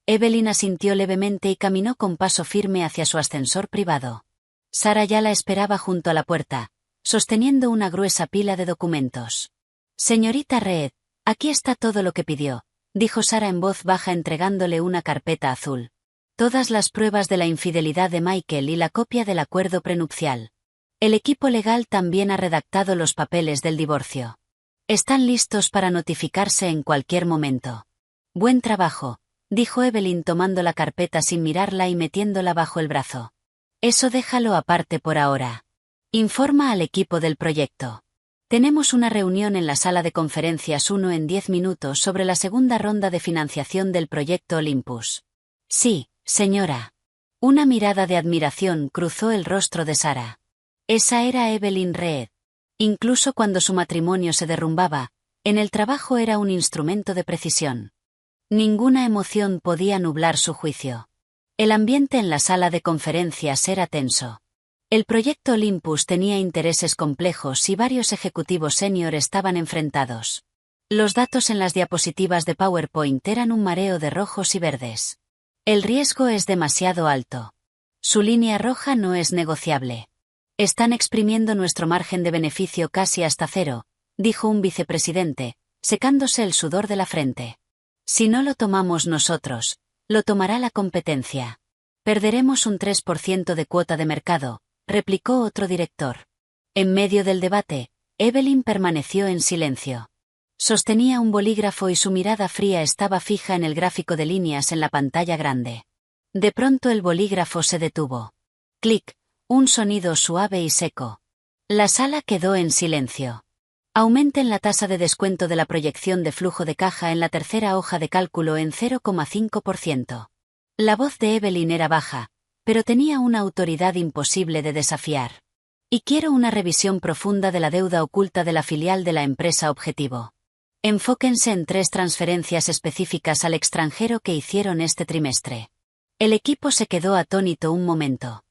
Evelyn asintió levemente y caminó con paso firme hacia su ascensor privado. Sara ya la esperaba junto a la puerta, sosteniendo una gruesa pila de documentos. Señorita Reed, aquí está todo lo que pidió, dijo Sara en voz baja entregándole una carpeta azul. Todas las pruebas de la infidelidad de Michael y la copia del acuerdo prenupcial. El equipo legal también ha redactado los papeles del divorcio. Están listos para notificarse en cualquier momento. Buen trabajo, dijo Evelyn tomando la carpeta sin mirarla y metiéndola bajo el brazo. Eso déjalo aparte por ahora. Informa al equipo del proyecto. Tenemos una reunión en la sala de conferencias 1 en 10 minutos sobre la segunda ronda de financiación del proyecto Olympus. Sí, señora. Una mirada de admiración cruzó el rostro de Sara. Esa era Evelyn Reed. Incluso cuando su matrimonio se derrumbaba, en el trabajo era un instrumento de precisión. Ninguna emoción podía nublar su juicio. El ambiente en la sala de conferencias era tenso. El proyecto Olympus tenía intereses complejos y varios ejecutivos senior estaban enfrentados. Los datos en las diapositivas de PowerPoint eran un mareo de rojos y verdes. El riesgo es demasiado alto. Su línea roja no es negociable. Están exprimiendo nuestro margen de beneficio casi hasta cero, dijo un vicepresidente, secándose el sudor de la frente. Si no lo tomamos nosotros, lo tomará la competencia. Perderemos un 3% de cuota de mercado, replicó otro director. En medio del debate, Evelyn permaneció en silencio. Sostenía un bolígrafo y su mirada fría estaba fija en el gráfico de líneas en la pantalla grande. De pronto el bolígrafo se detuvo. Clic. Un sonido suave y seco. La sala quedó en silencio. Aumenten la tasa de descuento de la proyección de flujo de caja en la tercera hoja de cálculo en 0,5%. La voz de Evelyn era baja, pero tenía una autoridad imposible de desafiar. Y quiero una revisión profunda de la deuda oculta de la filial de la empresa objetivo. Enfóquense en 3 transferencias específicas al extranjero que hicieron este trimestre. El equipo se quedó atónito un momento.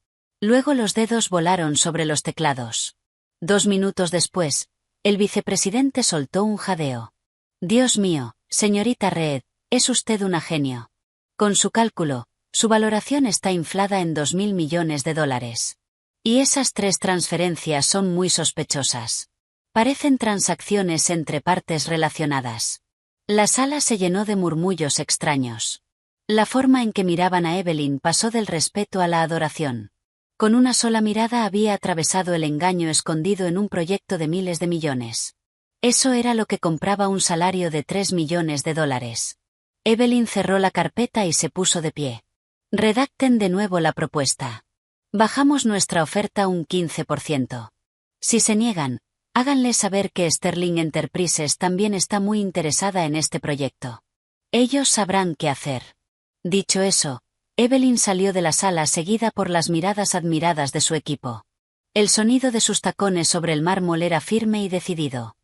Luego los dedos volaron sobre los teclados. 2 minutos después, el vicepresidente soltó un jadeo. Dios mío, señorita Reed, es usted una genio. Con su cálculo, su valoración está inflada en $2.000 millones. Y esas 3 transferencias son muy sospechosas. Parecen transacciones entre partes relacionadas. La sala se llenó de murmullos extraños. La forma en que miraban a Evelyn pasó del respeto a la adoración. Con una sola mirada había atravesado el engaño escondido en un proyecto de miles de millones. Eso era lo que compraba un salario de $3 millones. Evelyn cerró la carpeta y se puso de pie. Redacten de nuevo la propuesta. Bajamos nuestra oferta un 15%. Si se niegan, háganle saber que Sterling Enterprises también está muy interesada en este proyecto. Ellos sabrán qué hacer. Dicho eso, Evelyn salió de la sala seguida por las miradas admiradas de su equipo. El sonido de sus tacones sobre el mármol era firme y decidido.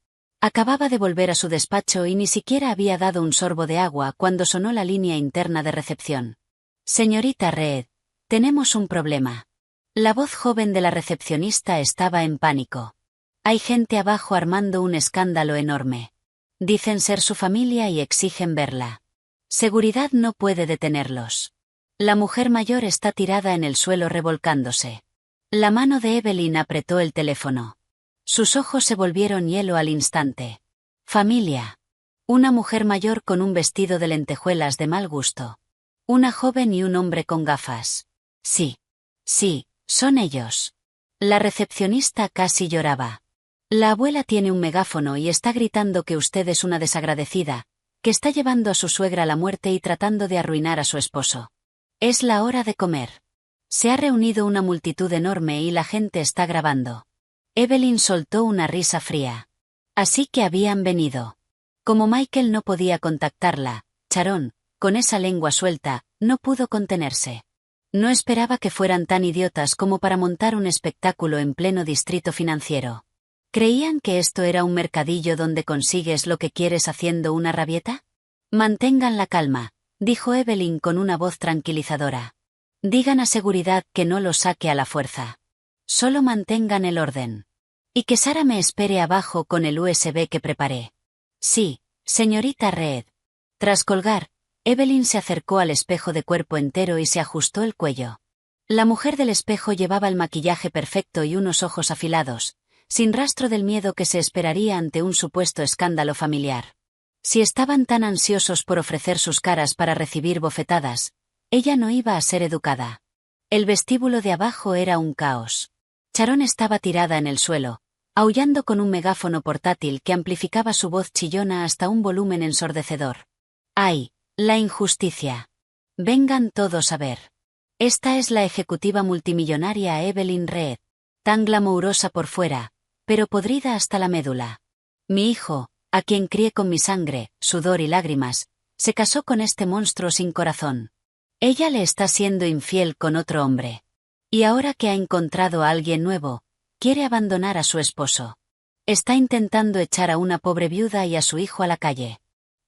Acababa de volver a su despacho y ni siquiera había dado un sorbo de agua cuando sonó la línea interna de recepción. Señorita Reed, tenemos un problema. La voz joven de la recepcionista estaba en pánico. Hay gente abajo armando un escándalo enorme. Dicen ser su familia y exigen verla. Seguridad no puede detenerlos. La mujer mayor está tirada en el suelo revolcándose. La mano de Evelyn apretó el teléfono. Sus ojos se volvieron hielo al instante. Familia. Una mujer mayor con un vestido de lentejuelas de mal gusto. Una joven y un hombre con gafas. Sí. Sí, son ellos. La recepcionista casi lloraba. La abuela tiene un megáfono y está gritando que usted es una desagradecida, que está llevando a su suegra a la muerte y tratando de arruinar a su esposo. Es la hora de comer. Se ha reunido una multitud enorme y la gente está grabando. Evelyn soltó una risa fría. Así que habían venido. Como Michael no podía contactarla, Sharon, con esa lengua suelta, no pudo contenerse. No esperaba que fueran tan idiotas como para montar un espectáculo en pleno distrito financiero. ¿Creían que esto era un mercadillo donde consigues lo que quieres haciendo una rabieta? Mantengan la calma, dijo Evelyn con una voz tranquilizadora. Digan a seguridad que no lo saque a la fuerza. Solo mantengan el orden. Y que Sara me espere abajo con el USB que preparé. Sí, señorita Reed. Tras colgar, Evelyn se acercó al espejo de cuerpo entero y se ajustó el cuello. La mujer del espejo llevaba el maquillaje perfecto y unos ojos afilados, sin rastro del miedo que se esperaría ante un supuesto escándalo familiar. Si estaban tan ansiosos por ofrecer sus caras para recibir bofetadas, ella no iba a ser educada. El vestíbulo de abajo era un caos. Sharon estaba tirada en el suelo, aullando con un megáfono portátil que amplificaba su voz chillona hasta un volumen ensordecedor. ¡Ay, la injusticia! Vengan todos a ver. Esta es la ejecutiva multimillonaria Evelyn Reed, tan glamourosa por fuera, pero podrida hasta la médula. Mi hijo, a quien crié con mi sangre, sudor y lágrimas, se casó con este monstruo sin corazón. Ella le está siendo infiel con otro hombre. Y ahora que ha encontrado a alguien nuevo, quiere abandonar a su esposo. Está intentando echar a una pobre viuda y a su hijo a la calle.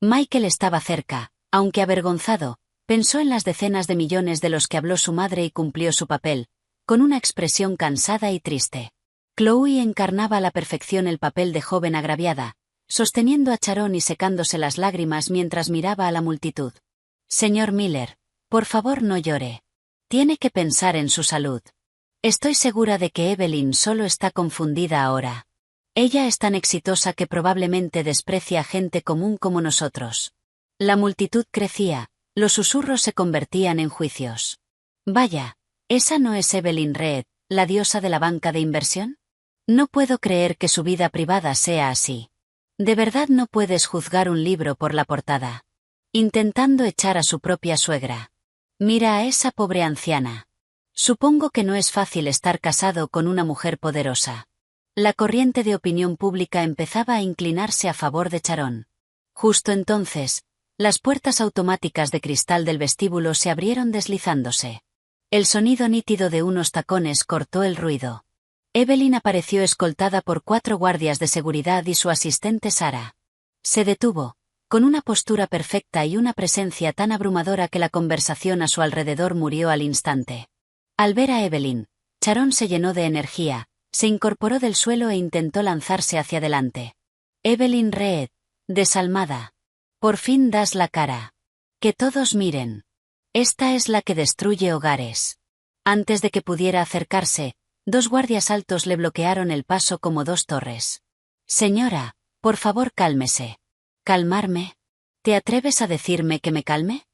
Michael estaba cerca, aunque avergonzado, pensó en las decenas de millones de los que habló su madre y cumplió su papel, con una expresión cansada y triste. Chloe encarnaba a la perfección el papel de joven agraviada, sosteniendo a Sharon y secándose las lágrimas mientras miraba a la multitud. Señor Miller, por favor no llore. Tiene que pensar en su salud. Estoy segura de que Evelyn solo está confundida ahora. Ella es tan exitosa que probablemente desprecia a gente común como nosotros. La multitud crecía, los susurros se convertían en juicios. Vaya, ¿esa no es Evelyn Reed, la diosa de la banca de inversión? No puedo creer que su vida privada sea así. De verdad no puedes juzgar un libro por la portada. Intentando echar a su propia suegra. Mira a esa pobre anciana. Supongo que no es fácil estar casado con una mujer poderosa. La corriente de opinión pública empezaba a inclinarse a favor de Sharon. Justo entonces, las puertas automáticas de cristal del vestíbulo se abrieron deslizándose. El sonido nítido de unos tacones cortó el ruido. Evelyn apareció escoltada por 4 guardias de seguridad y su asistente Sarah. Se detuvo, con una postura perfecta y una presencia tan abrumadora que la conversación a su alrededor murió al instante. Al ver a Evelyn, Sharon se llenó de energía, se incorporó del suelo e intentó lanzarse hacia adelante. Evelyn Reed, desalmada. Por fin das la cara. Que todos miren. Esta es la que destruye hogares. Antes de que pudiera acercarse, 2 guardias altos le bloquearon el paso como 2 torres. Señora, por favor cálmese. ¿Calmarme? ¿Te atreves a decirme que me calme?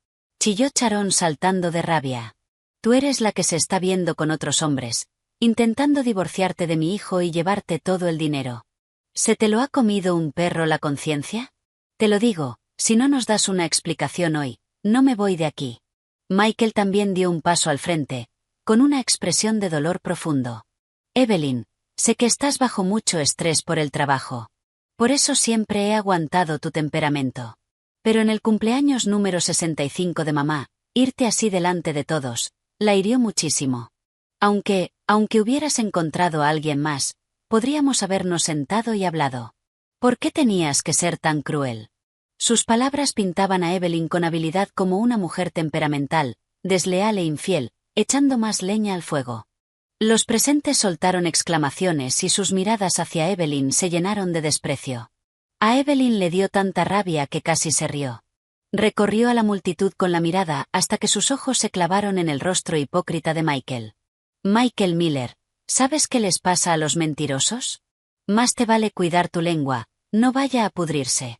Chilló Sharon saltando de rabia. Tú eres la que se está viendo con otros hombres, intentando divorciarte de mi hijo y llevarte todo el dinero. ¿Se te lo ha comido un perro la conciencia? Te lo digo, si no nos das una explicación hoy, no me voy de aquí. Michael también dio un paso al frente, con una expresión de dolor profundo. Evelyn, sé que estás bajo mucho estrés por el trabajo. Por eso siempre he aguantado tu temperamento. Pero en el cumpleaños número 65 de mamá, irte así delante de todos, la hirió muchísimo. Aunque hubieras encontrado a alguien más, podríamos habernos sentado y hablado. ¿Por qué tenías que ser tan cruel? Sus palabras pintaban a Evelyn con habilidad como una mujer temperamental, desleal e infiel, echando más leña al fuego. Los presentes soltaron exclamaciones y sus miradas hacia Evelyn se llenaron de desprecio. A Evelyn le dio tanta rabia que casi se rió. Recorrió a la multitud con la mirada hasta que sus ojos se clavaron en el rostro hipócrita de Michael. Michael Miller, ¿sabes qué les pasa a los mentirosos? Más te vale cuidar tu lengua, no vaya a pudrirse.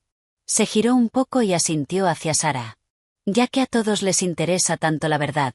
Se giró un poco y asintió hacia Sarah. Ya que a todos les interesa tanto la verdad,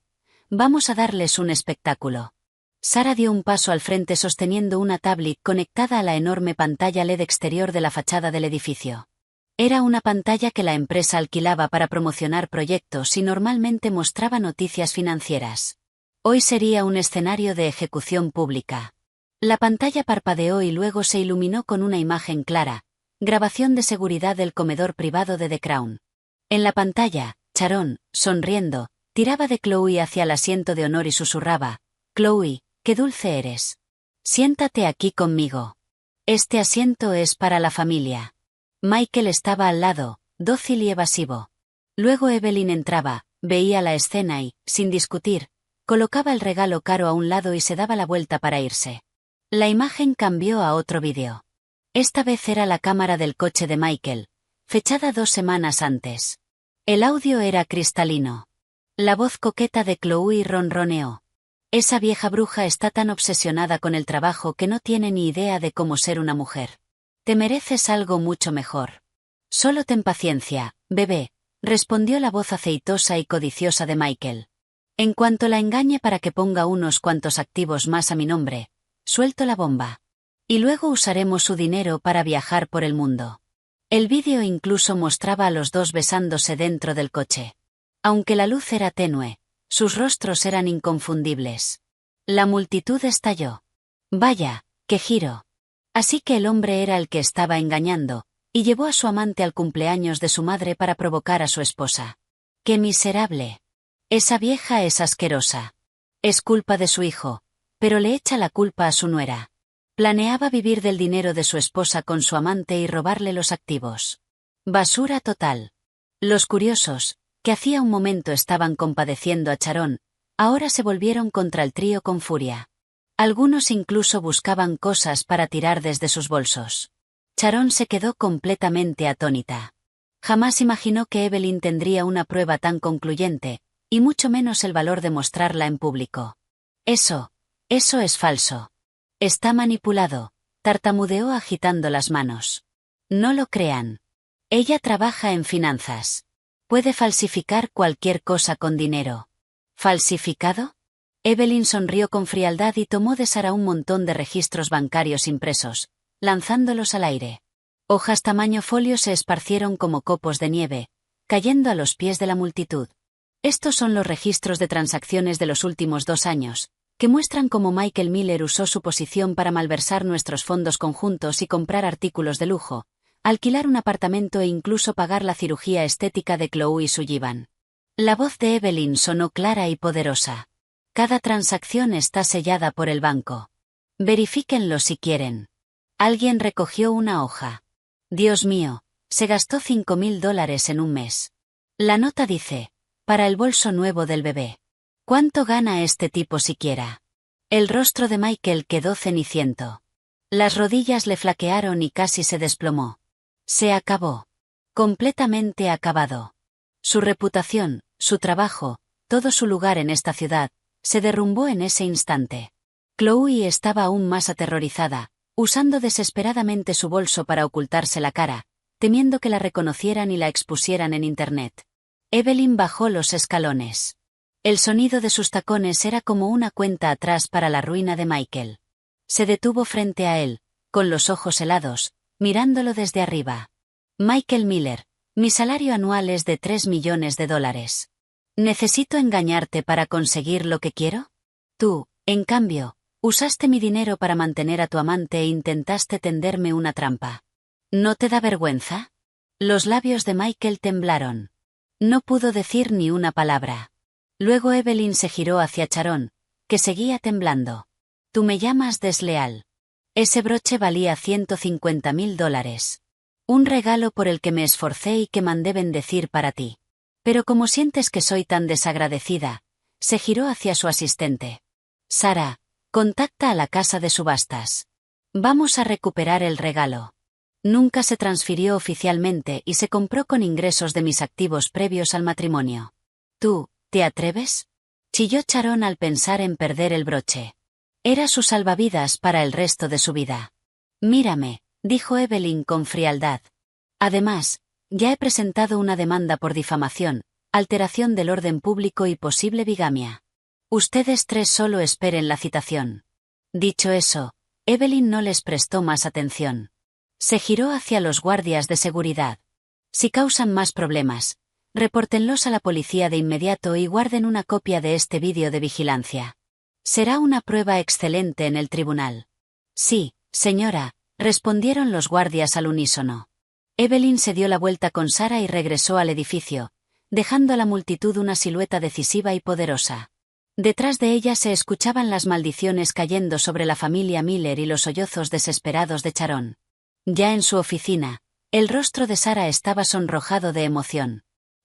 vamos a darles un espectáculo. Sarah dio un paso al frente sosteniendo una tablet conectada a la enorme pantalla LED exterior de la fachada del edificio. Era una pantalla que la empresa alquilaba para promocionar proyectos y normalmente mostraba noticias financieras. Hoy sería un escenario de ejecución pública. La pantalla parpadeó y luego se iluminó con una imagen clara, grabación de seguridad del comedor privado de The Crown. En la pantalla, Sharon, sonriendo, tiraba de Chloe hacia el asiento de honor y susurraba: «Chloe, qué dulce eres. Siéntate aquí conmigo. Este asiento es para la familia». Michael estaba al lado, dócil y evasivo. Luego Evelyn entraba, veía la escena y, sin discutir, colocaba el regalo caro a un lado y se daba la vuelta para irse. La imagen cambió a otro vídeo. Esta vez era la cámara del coche de Michael, fechada 2 semanas antes. El audio era cristalino. La voz coqueta de Chloe ronroneó: «Esa vieja bruja está tan obsesionada con el trabajo que no tiene ni idea de cómo ser una mujer. Te mereces algo mucho mejor. Solo ten paciencia, bebé», respondió la voz aceitosa y codiciosa de Michael. «En cuanto la engañe para que ponga unos cuantos activos más a mi nombre, suelto la bomba. Y luego usaremos su dinero para viajar por el mundo». El vídeo incluso mostraba a los dos besándose dentro del coche. Aunque la luz era tenue, sus rostros eran inconfundibles. La multitud estalló. «Vaya, qué giro». Así que el hombre era el que estaba engañando, y llevó a su amante al cumpleaños de su madre para provocar a su esposa. ¡Qué miserable! Esa vieja es asquerosa. Es culpa de su hijo, pero le echa la culpa a su nuera. Planeaba vivir del dinero de su esposa con su amante y robarle los activos. Basura total. Los curiosos, que hacía un momento estaban compadeciendo a Sharon, ahora se volvieron contra el trío con furia. Algunos incluso buscaban cosas para tirar desde sus bolsos. Sharon se quedó completamente atónita. Jamás imaginó que Evelyn tendría una prueba tan concluyente, y mucho menos el valor de mostrarla en público. Eso es falso. Está manipulado», tartamudeó agitando las manos. «No lo crean. Ella trabaja en finanzas. Puede falsificar cualquier cosa con dinero». «¿Falsificado?». Evelyn sonrió con frialdad y tomó de Sarah un montón de registros bancarios impresos, lanzándolos al aire. Hojas tamaño folio se esparcieron como copos de nieve, cayendo a los pies de la multitud. Estos son los registros de transacciones de los últimos 2 años, que muestran cómo Michael Miller usó su posición para malversar nuestros fondos conjuntos y comprar artículos de lujo, alquilar un apartamento e incluso pagar la cirugía estética de Chloe Sullivan. La voz de Evelyn sonó clara y poderosa. Cada transacción está sellada por el banco. Verifíquenlo si quieren. Alguien recogió una hoja. Dios mío, se gastó $5.000 en un mes. La nota dice, para el bolso nuevo del bebé. ¿Cuánto gana este tipo siquiera? El rostro de Michael quedó ceniciento. Las rodillas le flaquearon y casi se desplomó. Se acabó. Completamente acabado. Su reputación, su trabajo, todo su lugar en esta ciudad, se derrumbó en ese instante. Chloe estaba aún más aterrorizada, usando desesperadamente su bolso para ocultarse la cara, temiendo que la reconocieran y la expusieran en Internet. Evelyn bajó los escalones. El sonido de sus tacones era como una cuenta atrás para la ruina de Michael. Se detuvo frente a él, con los ojos helados, mirándolo desde arriba. Michael Miller, mi salario anual es de $3 millones. ¿Necesito engañarte para conseguir lo que quiero? Tú, en cambio, usaste mi dinero para mantener a tu amante e intentaste tenderme una trampa. ¿No te da vergüenza? Los labios de Michael temblaron. No pudo decir ni una palabra. Luego Evelyn se giró hacia Sharon, que seguía temblando. Tú me llamas desleal. Ese broche valía $150.000. Un regalo por el que me esforcé y que mandé bendecir para ti. Pero como sientes que soy tan desagradecida, se giró hacia su asistente. Sara, contacta a la casa de subastas. Vamos a recuperar el regalo. Nunca se transfirió oficialmente y se compró con ingresos de mis activos previos al matrimonio. ¿Tú, te atreves? Chilló Sharon al pensar en perder el broche. Era su salvavidas para el resto de su vida. Mírame, dijo Evelyn con frialdad. Además, ya he presentado una demanda por difamación, alteración del orden público y posible bigamia. Ustedes tres solo esperen la citación. Dicho eso, Evelyn no les prestó más atención. Se giró hacia los guardias de seguridad. Si causan más problemas, repórtenlos a la policía de inmediato y guarden una copia de este vídeo de vigilancia. Será una prueba excelente en el tribunal. Sí, señora, respondieron los guardias al unísono. Evelyn se dio la vuelta con Sara y regresó al edificio, dejando a la multitud una silueta decisiva y poderosa. Detrás de ella se escuchaban las maldiciones cayendo sobre la familia Miller y los sollozos desesperados de Sharon. Ya en su oficina, el rostro de Sara estaba sonrojado de emoción.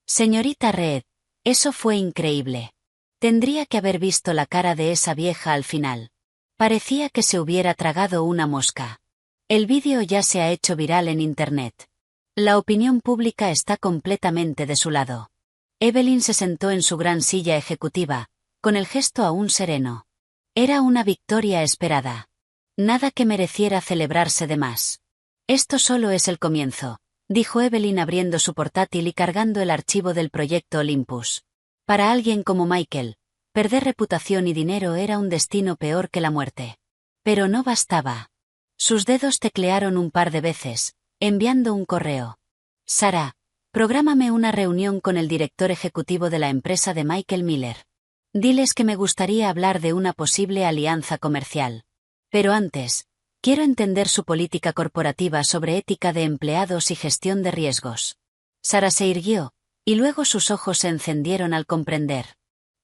Señorita Reed, eso fue increíble. Tendría que haber visto la cara de esa vieja al final. Parecía que se hubiera tragado una mosca. El vídeo ya se ha hecho viral en Internet. La opinión pública está completamente de su lado. Evelyn se sentó en su gran silla ejecutiva, con el gesto aún sereno. Era una victoria esperada. Nada que mereciera celebrarse de más. Esto solo es el comienzo, dijo Evelyn abriendo su portátil y cargando el archivo del proyecto Olympus. Para alguien como Michael, perder reputación y dinero era un destino peor que la muerte. Pero no bastaba. Sus dedos teclearon un par de veces, enviando un correo. Sara, prográmame una reunión con el director ejecutivo de la empresa de Michael Miller. Diles que me gustaría hablar de una posible alianza comercial. Pero antes, quiero entender su política corporativa sobre ética de empleados y gestión de riesgos. Sara se irguió, y luego sus ojos se encendieron al comprender.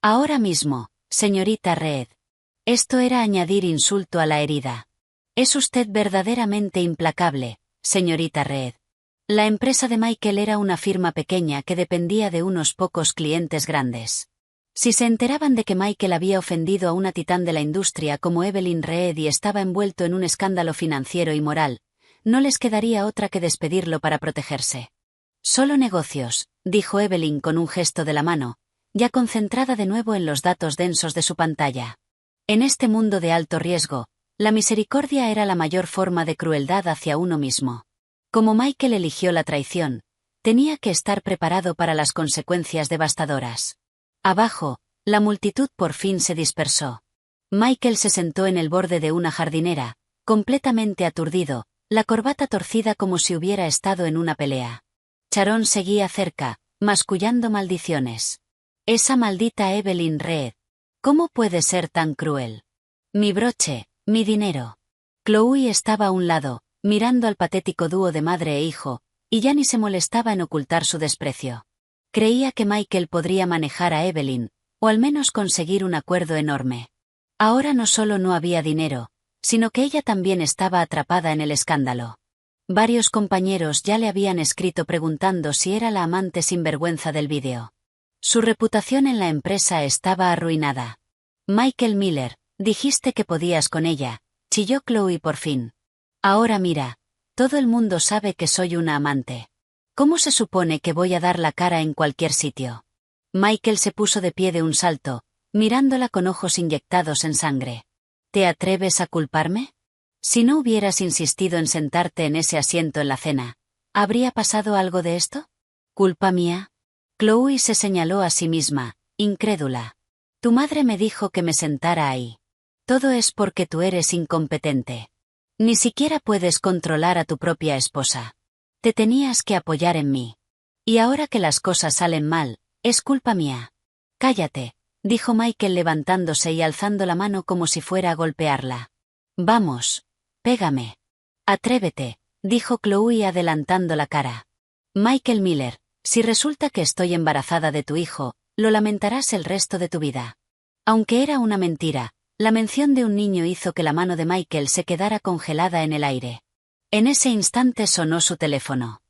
Ahora mismo, señorita Reed. Esto era añadir insulto a la herida. Es usted verdaderamente implacable, señorita Reed. La empresa de Michael era una firma pequeña que dependía de unos pocos clientes grandes. Si se enteraban de que Michael había ofendido a una titán de la industria como Evelyn Reed y estaba envuelto en un escándalo financiero y moral, no les quedaría otra que despedirlo para protegerse. Solo negocios, dijo Evelyn con un gesto de la mano, ya concentrada de nuevo en los datos densos de su pantalla. En este mundo de alto riesgo, la misericordia era la mayor forma de crueldad hacia uno mismo. Como Michael eligió la traición, tenía que estar preparado para las consecuencias devastadoras. Abajo, la multitud por fin se dispersó. Michael se sentó en el borde de una jardinera, completamente aturdido, la corbata torcida como si hubiera estado en una pelea. Sharon seguía cerca, mascullando maldiciones. Esa maldita Evelyn Reed. ¿Cómo puede ser tan cruel? Mi broche, mi dinero. Chloe estaba a un lado, mirando al patético dúo de madre e hijo, y ya ni se molestaba en ocultar su desprecio. Creía que Michael podría manejar a Evelyn, O al menos conseguir un acuerdo enorme. Ahora no solo no había dinero, sino que ella también estaba atrapada en el escándalo. Varios compañeros ya le habían escrito preguntando si era la amante sinvergüenza del vídeo. Su reputación en la empresa estaba arruinada. Michael Miller, dijiste que podías con ella, chilló Chloe por fin. Ahora mira, todo el mundo sabe que soy una amante. ¿Cómo se supone que voy a dar la cara en cualquier sitio? Michael se puso de pie de un salto, mirándola con ojos inyectados en sangre. ¿Te atreves a culparme? Si no hubieras insistido en sentarte en ese asiento en la cena, ¿habría pasado algo de esto? ¿Culpa mía? Chloe se señaló a sí misma, incrédula. Tu madre me dijo que me sentara ahí. Todo es porque tú eres incompetente. Ni siquiera puedes controlar a tu propia esposa. Te tenías que apoyar en mí. Y ahora que las cosas salen mal, es culpa mía. Cállate, dijo Michael levantándose y alzando la mano como si fuera a golpearla. Vamos. Pégame. Atrévete, dijo Chloe adelantando la cara. Michael Miller, si resulta que estoy embarazada de tu hijo, lo lamentarás el resto de tu vida. Aunque era una mentira, la mención de un niño hizo que la mano de Michael se quedara congelada en el aire. En ese instante sonó su teléfono.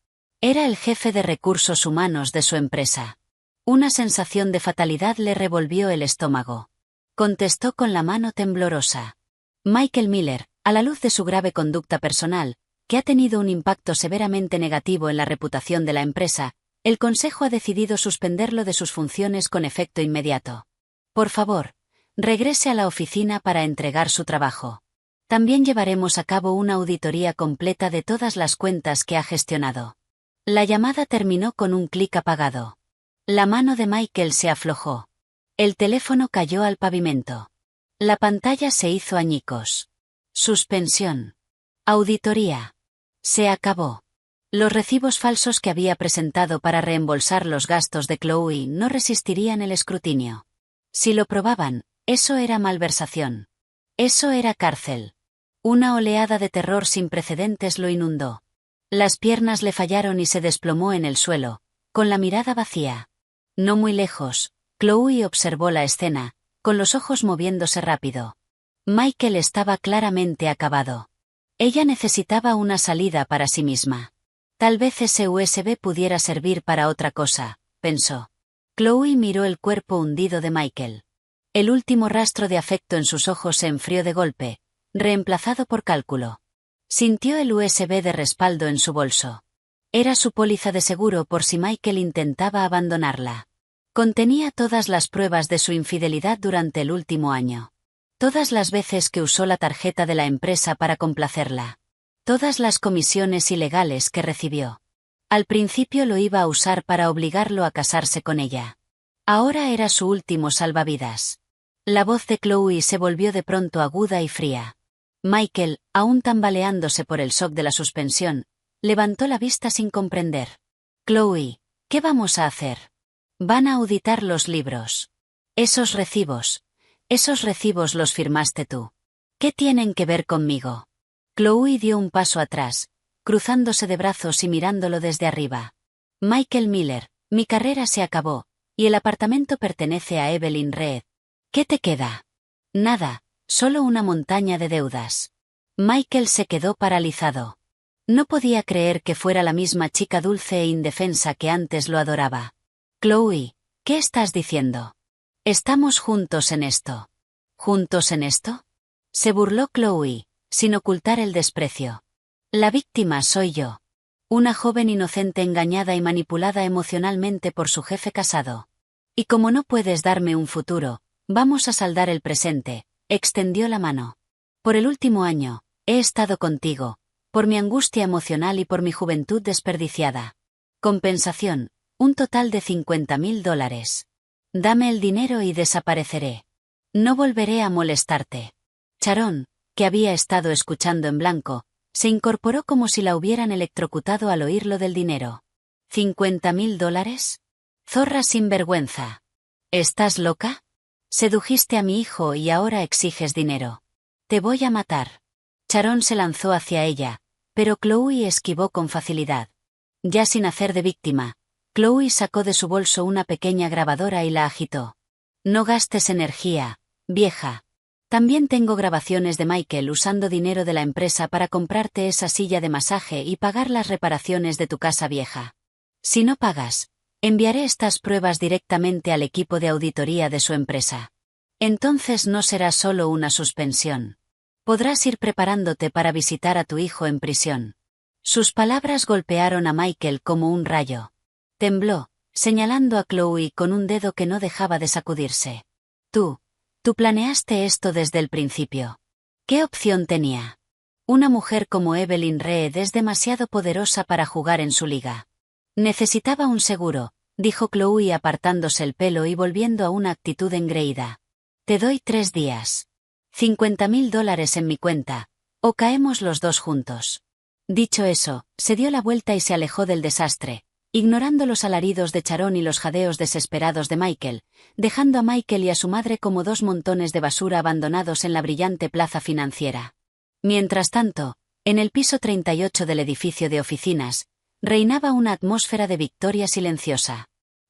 Era el jefe de recursos humanos de su empresa. Una sensación de fatalidad le revolvió el estómago. Contestó con la mano temblorosa. Michael Miller, a la luz de su grave conducta personal, que ha tenido un impacto severamente negativo en la reputación de la empresa, el Consejo ha decidido suspenderlo de sus funciones con efecto inmediato. Por favor, regrese a la oficina para entregar su trabajo. También llevaremos a cabo una auditoría completa de todas las cuentas que ha gestionado. La llamada terminó con un clic apagado. La mano de Michael se aflojó. El teléfono cayó al pavimento. La pantalla se hizo añicos. Suspensión. Auditoría. Se acabó. Los recibos falsos que había presentado para reembolsar los gastos de Chloe no resistirían el escrutinio. Si lo probaban, eso era malversación. Eso era cárcel. Una oleada de terror sin precedentes lo inundó. Las piernas le fallaron y se desplomó en el suelo, con la mirada vacía. No muy lejos, Chloe observó la escena, con los ojos moviéndose rápido. Michael estaba claramente acabado. Ella necesitaba una salida para sí misma. Tal vez ese USB pudiera servir para otra cosa, pensó. Chloe miró el cuerpo hundido de Michael. El último rastro de afecto en sus ojos se enfrió de golpe, reemplazado por cálculo. Sintió el USB de respaldo en su bolso. Era su póliza de seguro por si Michael intentaba abandonarla. Contenía todas las pruebas de su infidelidad durante el último año. Todas las veces que usó la tarjeta de la empresa para complacerla. Todas las comisiones ilegales que recibió. Al principio lo iba a usar para obligarlo a casarse con ella. Ahora era su último salvavidas. La voz de Chloe se volvió de pronto aguda y fría. Michael, aún tambaleándose por el shock de la suspensión, levantó la vista sin comprender. Chloe, ¿qué vamos a hacer? Van a auditar los libros. Esos recibos los firmaste tú. ¿Qué tienen que ver conmigo? Chloe dio un paso atrás, cruzándose de brazos y mirándolo desde arriba. Michael Miller, mi carrera se acabó, y el apartamento pertenece a Evelyn Reed. ¿Qué te queda? Nada, solo una montaña de deudas. Michael se quedó paralizado. No podía creer que fuera la misma chica dulce e indefensa que antes lo adoraba. Chloe, ¿qué estás diciendo? Estamos juntos en esto. ¿Juntos en esto? Se burló Chloe, sin ocultar el desprecio. La víctima soy yo. Una joven inocente engañada y manipulada emocionalmente por su jefe casado. Y como no puedes darme un futuro, vamos a saldar el presente, extendió la mano. Por el último año, he estado contigo, por mi angustia emocional y por mi juventud desperdiciada. Compensación, un total de $50,000. Dame el dinero y desapareceré. No volveré a molestarte. Sharon, que había estado escuchando en blanco, se incorporó como si la hubieran electrocutado al oír lo del dinero. ¿$50,000? Zorra sinvergüenza. ¿Estás loca? Sedujiste a mi hijo y ahora exiges dinero. Te voy a matar. Sharon se lanzó hacia ella, pero Chloe esquivó con facilidad. Ya sin hacer de víctima, Chloe sacó de su bolso una pequeña grabadora y la agitó. No gastes energía, vieja. También tengo grabaciones de Michael usando dinero de la empresa para comprarte esa silla de masaje y pagar las reparaciones de tu casa vieja. Si no pagas, enviaré estas pruebas directamente al equipo de auditoría de su empresa. Entonces no será solo una suspensión. Podrás ir preparándote para visitar a tu hijo en prisión. Sus palabras golpearon a Michael como un rayo. Tembló, señalando a Chloe con un dedo que no dejaba de sacudirse. Tú planeaste esto desde el principio. ¿Qué opción tenía? Una mujer como Evelyn Reed es demasiado poderosa para jugar en su liga. Necesitaba un seguro, dijo Chloe apartándose el pelo y volviendo a una actitud engreída. Te doy 3 días. $50,000 en mi cuenta, o caemos los dos juntos. Dicho eso, se dio la vuelta y se alejó del desastre, ignorando los alaridos de Sharon y los jadeos desesperados de Michael, dejando a Michael y a su madre como 2 montones de basura abandonados en la brillante plaza financiera. Mientras tanto, en el piso 38 del edificio de oficinas, reinaba una atmósfera de victoria silenciosa.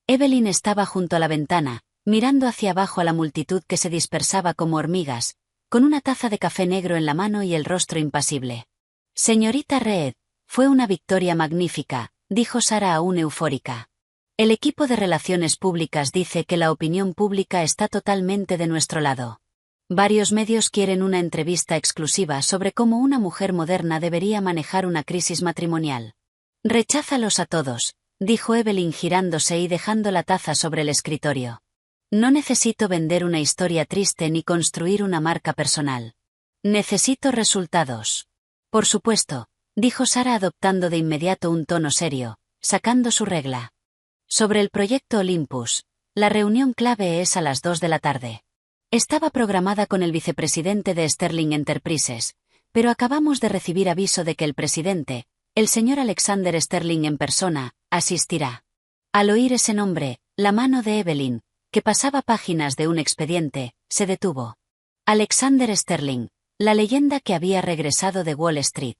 Evelyn estaba junto a la ventana, mirando hacia abajo a la multitud que se dispersaba como hormigas, con una taza de café negro en la mano y el rostro impasible. Señorita Reed, fue una victoria magnífica, dijo Sarah aún eufórica. El equipo de relaciones públicas dice que la opinión pública está totalmente de nuestro lado. Varios medios quieren una entrevista exclusiva sobre cómo una mujer moderna debería manejar una crisis matrimonial. Recházalos a todos, dijo Evelyn girándose y dejando la taza sobre el escritorio. No necesito vender una historia triste ni construir una marca personal. Necesito resultados. Por supuesto, dijo Sarah adoptando de inmediato un tono serio, sacando su regla. Sobre el proyecto Olympus, la reunión clave es a las 2 de la tarde. Estaba programada con el vicepresidente de Sterling Enterprises, pero acabamos de recibir aviso de que el presidente, el señor Alexander Sterling en persona, asistirá. Al oír ese nombre, la mano de Evelyn, que pasaba páginas de un expediente, se detuvo. Alexander Sterling, la leyenda que había regresado de Wall Street.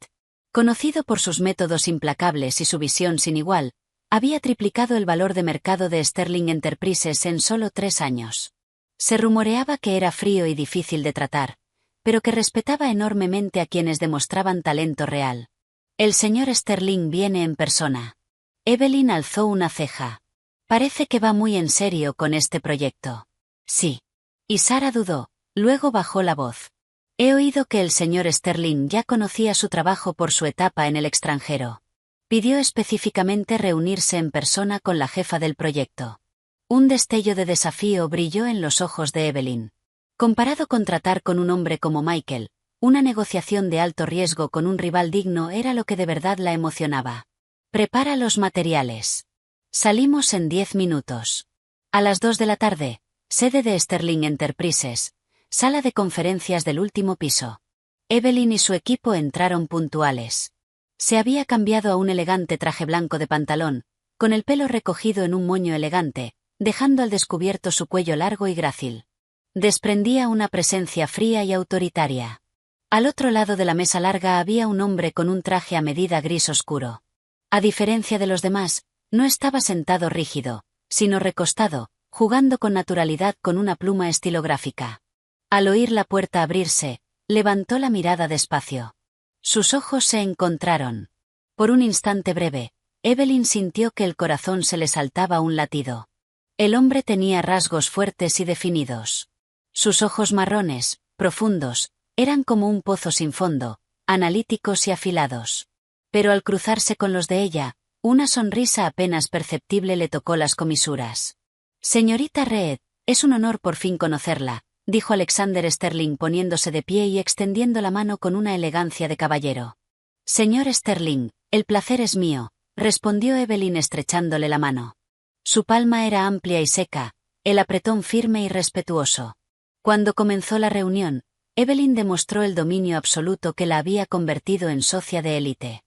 Conocido por sus métodos implacables y su visión sin igual, había triplicado el valor de mercado de Sterling Enterprises en solo 3 años. Se rumoreaba que era frío y difícil de tratar, pero que respetaba enormemente a quienes demostraban talento real. El señor Sterling viene en persona. Evelyn alzó una ceja. Parece que va muy en serio con este proyecto. Sí. Y Sarah dudó, luego bajó la voz. He oído que el señor Sterling ya conocía su trabajo por su etapa en el extranjero. Pidió específicamente reunirse en persona con la jefa del proyecto. Un destello de desafío brilló en los ojos de Evelyn. Comparado con tratar con un hombre como Michael, una negociación de alto riesgo con un rival digno era lo que de verdad la emocionaba. Prepara los materiales. Salimos en 10 minutos. A las 2 de la tarde, sede de Sterling Enterprises, sala de conferencias del último piso. Evelyn y su equipo entraron puntuales. Se había cambiado a un elegante traje blanco de pantalón, con el pelo recogido en un moño elegante, dejando al descubierto su cuello largo y grácil. Desprendía una presencia fría y autoritaria. Al otro lado de la mesa larga había un hombre con un traje a medida gris oscuro. A diferencia de los demás, no estaba sentado rígido, sino recostado, jugando con naturalidad con una pluma estilográfica. Al oír la puerta abrirse, levantó la mirada despacio. Sus ojos se encontraron. Por un instante breve, Evelyn sintió que el corazón se le saltaba un latido. El hombre tenía rasgos fuertes y definidos. Sus ojos marrones, profundos, eran como un pozo sin fondo, analíticos y afilados. Pero al cruzarse con los de ella, una sonrisa apenas perceptible le tocó las comisuras. Señorita Reed, es un honor por fin conocerla, dijo Alexander Sterling poniéndose de pie y extendiendo la mano con una elegancia de caballero. Señor Sterling, el placer es mío, respondió Evelyn estrechándole la mano. Su palma era amplia y seca, el apretón firme y respetuoso. Cuando comenzó la reunión, Evelyn demostró el dominio absoluto que la había convertido en socia de élite.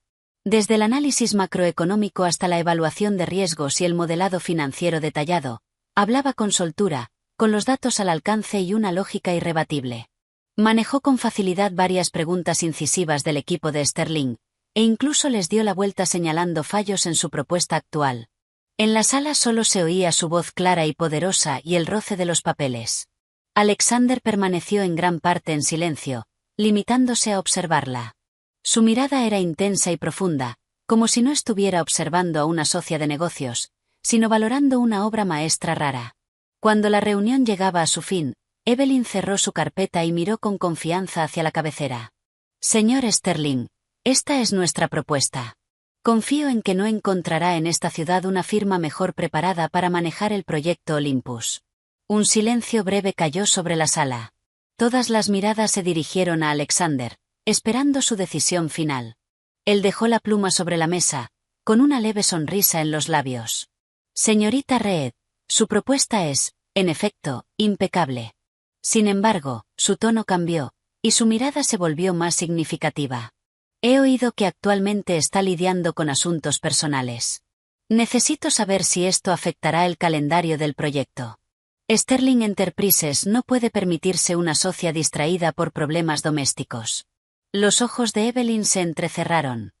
Desde el análisis macroeconómico hasta la evaluación de riesgos y el modelado financiero detallado, hablaba con soltura, con los datos al alcance y una lógica irrebatible. Manejó con facilidad varias preguntas incisivas del equipo de Sterling, e incluso les dio la vuelta señalando fallos en su propuesta actual. En la sala solo se oía su voz clara y poderosa y el roce de los papeles. Alexander permaneció en gran parte en silencio, limitándose a observarla. Su mirada era intensa y profunda, como si no estuviera observando a una socia de negocios, sino valorando una obra maestra rara. Cuando la reunión llegaba a su fin, Evelyn cerró su carpeta y miró con confianza hacia la cabecera. Señor Sterling, esta es nuestra propuesta. Confío en que no encontrará en esta ciudad una firma mejor preparada para manejar el proyecto Olympus. Un silencio breve cayó sobre la sala. Todas las miradas se dirigieron a Alexander, esperando su decisión final. Él dejó la pluma sobre la mesa, con una leve sonrisa en los labios. Señorita Reed, su propuesta es, en efecto, impecable. Sin embargo, su tono cambió, y su mirada se volvió más significativa. He oído que actualmente está lidiando con asuntos personales. Necesito saber si esto afectará el calendario del proyecto. Sterling Enterprises no puede permitirse una socia distraída por problemas domésticos. Los ojos de Evelyn se entrecerraron.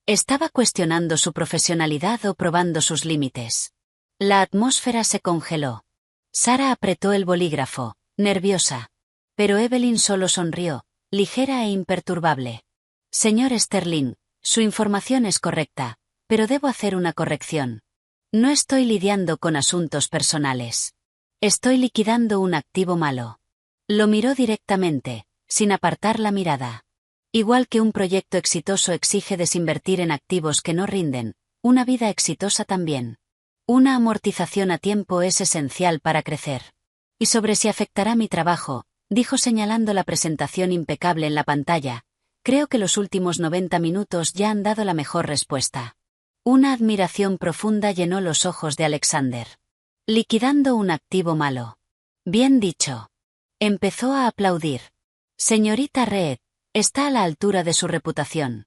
¿Estaba cuestionando su profesionalidad o probando sus límites? La atmósfera se congeló. Sara apretó el bolígrafo, nerviosa. Pero Evelyn solo sonrió, ligera e imperturbable. Señor Sterling, su información es correcta, pero debo hacer una corrección. No estoy lidiando con asuntos personales. Estoy liquidando un activo malo. Lo miró directamente, sin apartar la mirada. Igual que un proyecto exitoso exige desinvertir en activos que no rinden, una vida exitosa también. Una amortización a tiempo es esencial para crecer. Y sobre si afectará mi trabajo, dijo señalando la presentación impecable en la pantalla, creo que los últimos 90 minutos ya han dado la mejor respuesta. Una admiración profunda llenó los ojos de Alexander. Liquidando un activo malo. Bien dicho. Empezó a aplaudir. Señorita Reed, está a la altura de su reputación.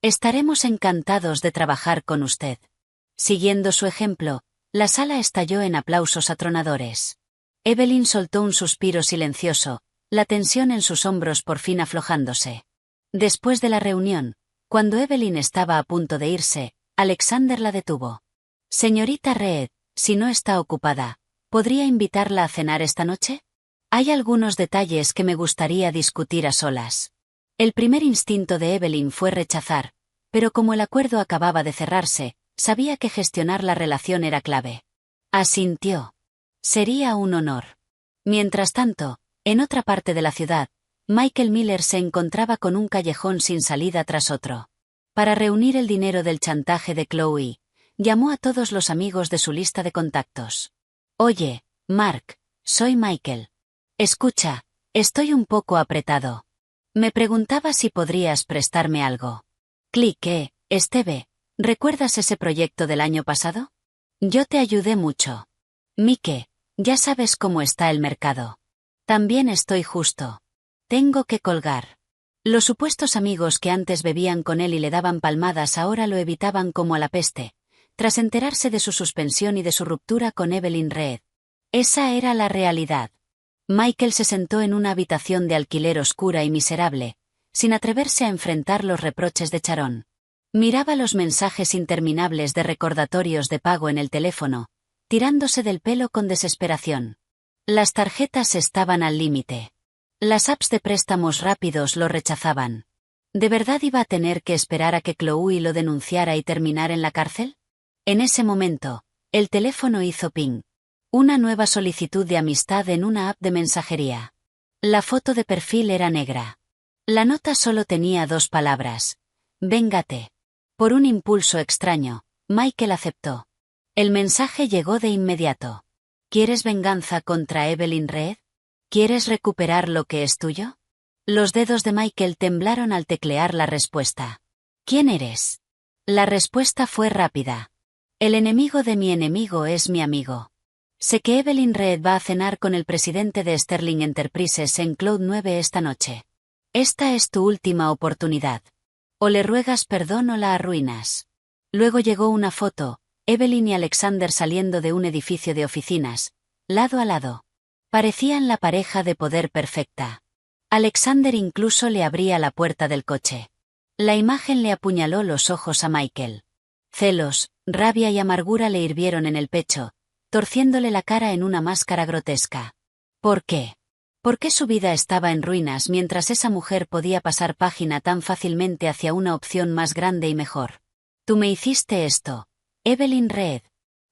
Estaremos encantados de trabajar con usted. Siguiendo su ejemplo, la sala estalló en aplausos atronadores. Evelyn soltó un suspiro silencioso, la tensión en sus hombros por fin aflojándose. Después de la reunión, cuando Evelyn estaba a punto de irse, Alexander la detuvo. Señorita Reed, si no está ocupada, ¿podría invitarla a cenar esta noche? Hay algunos detalles que me gustaría discutir a solas. El primer instinto de Evelyn fue rechazar, pero como el acuerdo acababa de cerrarse, sabía que gestionar la relación era clave. Asintió. Sería un honor. Mientras tanto, en otra parte de la ciudad, Michael Miller se encontraba con un callejón sin salida tras otro. Para reunir el dinero del chantaje de Chloe, llamó a todos los amigos de su lista de contactos. Oye, Mark, soy Michael. Escucha, estoy un poco apretado. Me preguntaba si podrías prestarme algo. Clique, Esteve, ¿recuerdas ese proyecto del año pasado? Yo te ayudé mucho. Mike, ya sabes cómo está el mercado. También estoy justo. Tengo que colgar. Los supuestos amigos que antes bebían con él y le daban palmadas ahora lo evitaban como a la peste, tras enterarse de su suspensión y de su ruptura con Evelyn Reed. Esa era la realidad. Michael se sentó en una habitación de alquiler oscura y miserable, sin atreverse a enfrentar los reproches de Sharon. Miraba los mensajes interminables de recordatorios de pago en el teléfono, tirándose del pelo con desesperación. Las tarjetas estaban al límite. Las apps de préstamos rápidos lo rechazaban. ¿De verdad iba a tener que esperar a que Chloe lo denunciara y terminar en la cárcel? En ese momento, el teléfono hizo ping. Una nueva solicitud de amistad en una app de mensajería. La foto de perfil era negra. La nota solo tenía 2 palabras. Véngate. Por un impulso extraño, Michael aceptó. El mensaje llegó de inmediato. ¿Quieres venganza contra Evelyn Reed? ¿Quieres recuperar lo que es tuyo? Los dedos de Michael temblaron al teclear la respuesta. ¿Quién eres? La respuesta fue rápida. El enemigo de mi enemigo es mi amigo. Sé que Evelyn Reed va a cenar con el presidente de Sterling Enterprises en Cloud 9 esta noche. Esta es tu última oportunidad. O le ruegas perdón o la arruinas. Luego llegó una foto, Evelyn y Alexander saliendo de un edificio de oficinas, lado a lado. Parecían la pareja de poder perfecta. Alexander incluso le abría la puerta del coche. La imagen le apuñaló los ojos a Michael. Celos, Rabia y amargura le hirvieron en el pecho, torciéndole la cara en una máscara grotesca. ¿Por qué? ¿Por qué su vida estaba en ruinas mientras esa mujer podía pasar página tan fácilmente hacia una opción más grande y mejor? Tú me hiciste esto, Evelyn Reed.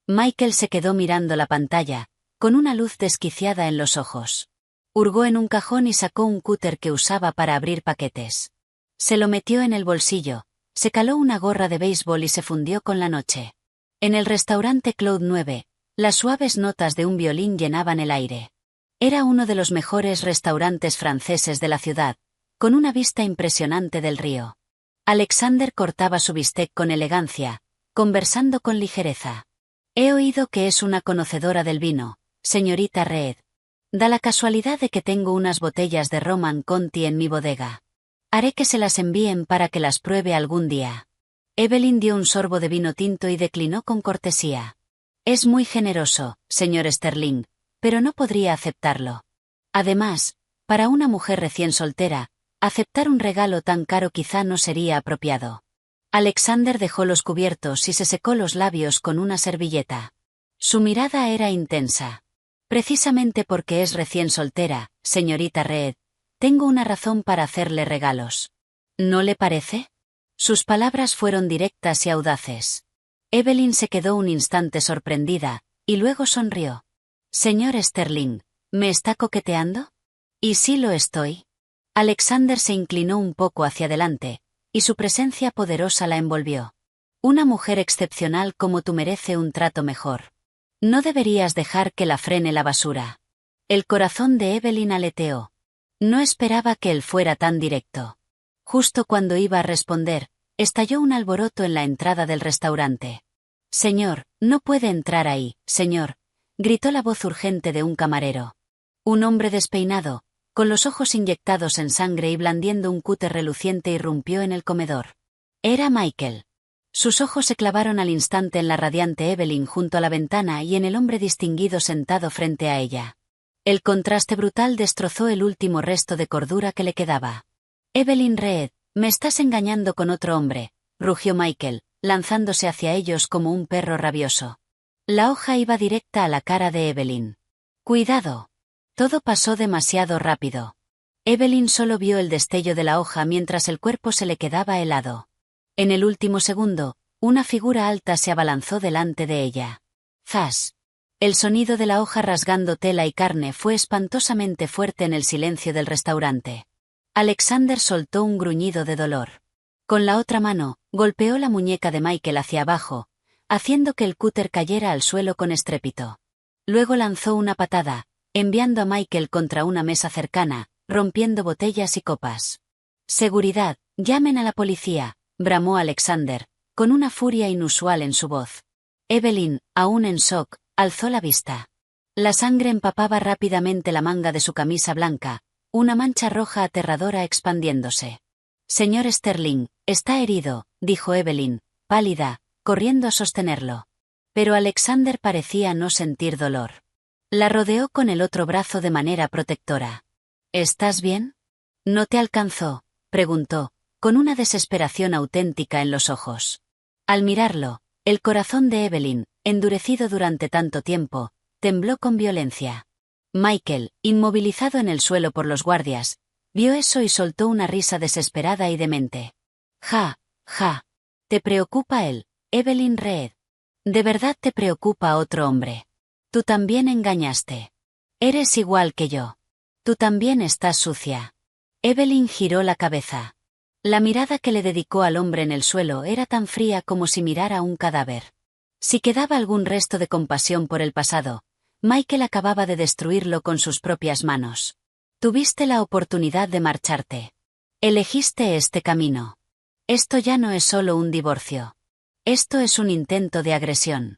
Michael se quedó mirando la pantalla, con una luz desquiciada en los ojos. Hurgó en un cajón y sacó un cúter que usaba para abrir paquetes. Se lo metió en el bolsillo, se caló una gorra de béisbol y se fundió con la noche. En el restaurante Cloud 9, las suaves notas de un violín llenaban el aire. Era uno de los mejores restaurantes franceses de la ciudad, con una vista impresionante del río. Alexander cortaba su bistec con elegancia, conversando con ligereza. He oído que es una conocedora del vino, señorita Reed. Da la casualidad de que tengo unas botellas de Roman Conti en mi bodega. Haré que se las envíen para que las pruebe algún día. Evelyn dio un sorbo de vino tinto y declinó con cortesía. Es muy generoso, señor Sterling, pero no podría aceptarlo. Además, para una mujer recién soltera, aceptar un regalo tan caro quizá no sería apropiado. Alexander dejó los cubiertos y se secó los labios con una servilleta. Su mirada era intensa. Precisamente porque es recién soltera, señorita Reed, tengo una razón para hacerle regalos. ¿No le parece? Sus palabras fueron directas y audaces. Evelyn se quedó un instante sorprendida, y luego sonrió. Señor Sterling, ¿me está coqueteando? ¿Y sí lo estoy? Alexander se inclinó un poco hacia adelante, y su presencia poderosa la envolvió. Una mujer excepcional como tú merece un trato mejor. No deberías dejar que la frene la basura. El corazón de Evelyn aleteó. No esperaba que él fuera tan directo. Justo cuando iba a responder, estalló un alboroto en la entrada del restaurante. Señor, no puede entrar ahí, señor, gritó la voz urgente de un camarero. Un hombre despeinado, con los ojos inyectados en sangre y blandiendo un cúter reluciente irrumpió en el comedor. Era Michael. Sus ojos se clavaron al instante en la radiante Evelyn junto a la ventana y en el hombre distinguido sentado frente a ella. El contraste brutal destrozó el último resto de cordura que le quedaba. Evelyn Reed, me estás engañando con otro hombre, rugió Michael, lanzándose hacia ellos como un perro rabioso. La hoja iba directa a la cara de Evelyn. Cuidado. Todo pasó demasiado rápido. Evelyn solo vio el destello de la hoja mientras el cuerpo se le quedaba helado. En el último segundo, una figura alta se abalanzó delante de ella. ¡Zas! El sonido de la hoja rasgando tela y carne fue espantosamente fuerte en el silencio del restaurante. Alexander soltó un gruñido de dolor. Con la otra mano, golpeó la muñeca de Michael hacia abajo, haciendo que el cúter cayera al suelo con estrépito. Luego lanzó una patada, enviando a Michael contra una mesa cercana, rompiendo botellas y copas. «Seguridad, llamen a la policía», bramó Alexander, con una furia inusual en su voz. Evelyn, aún en shock, alzó la vista. La sangre empapaba rápidamente la manga de su camisa blanca, una mancha roja aterradora expandiéndose. «Señor Sterling, está herido», dijo Evelyn, pálida, corriendo a sostenerlo. Pero Alexander parecía no sentir dolor. La rodeó con el otro brazo de manera protectora. «¿Estás bien?» «¿No te alcanzó?», preguntó, con una desesperación auténtica en los ojos. Al mirarlo, el corazón de Evelyn, endurecido durante tanto tiempo, tembló con violencia. Michael, inmovilizado en el suelo por los guardias, vio eso y soltó una risa desesperada y demente. «Ja, ja. ¿Te preocupa él, Evelyn Reed? ¿De verdad te preocupa otro hombre? Tú también engañaste. Eres igual que yo. Tú también estás sucia». Evelyn giró la cabeza. La mirada que le dedicó al hombre en el suelo era tan fría como si mirara un cadáver. Si quedaba algún resto de compasión por el pasado, Michael acababa de destruirlo con sus propias manos. Tuviste la oportunidad de marcharte. Elegiste este camino. Esto ya no es solo un divorcio. Esto es un intento de agresión.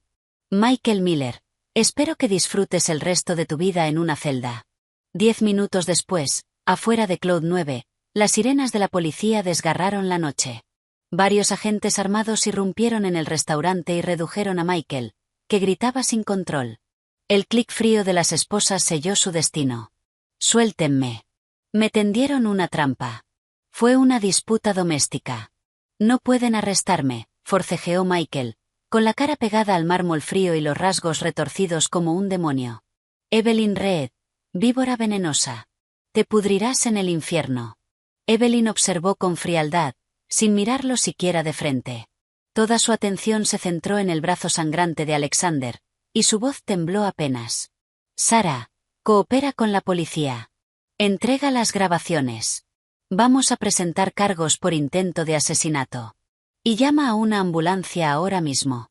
Michael Miller, espero que disfrutes el resto de tu vida en una celda. 10 minutos después, afuera de Cloud 9, las sirenas de la policía desgarraron la noche. Varios agentes armados irrumpieron en el restaurante y redujeron a Michael, que gritaba sin control. El clic frío de las esposas selló su destino. «Suéltenme. Me tendieron una trampa. Fue una disputa doméstica. No pueden arrestarme», forcejeó Michael, con la cara pegada al mármol frío y los rasgos retorcidos como un demonio. Evelyn Reed, víbora venenosa. Te pudrirás en el infierno. Evelyn observó con frialdad, sin mirarlo siquiera de frente. Toda su atención se centró en el brazo sangrante de Alexander, y su voz tembló apenas. Sarah, coopera con la policía. Entrega las grabaciones. Vamos a presentar cargos por intento de asesinato. Y llama a una ambulancia ahora mismo.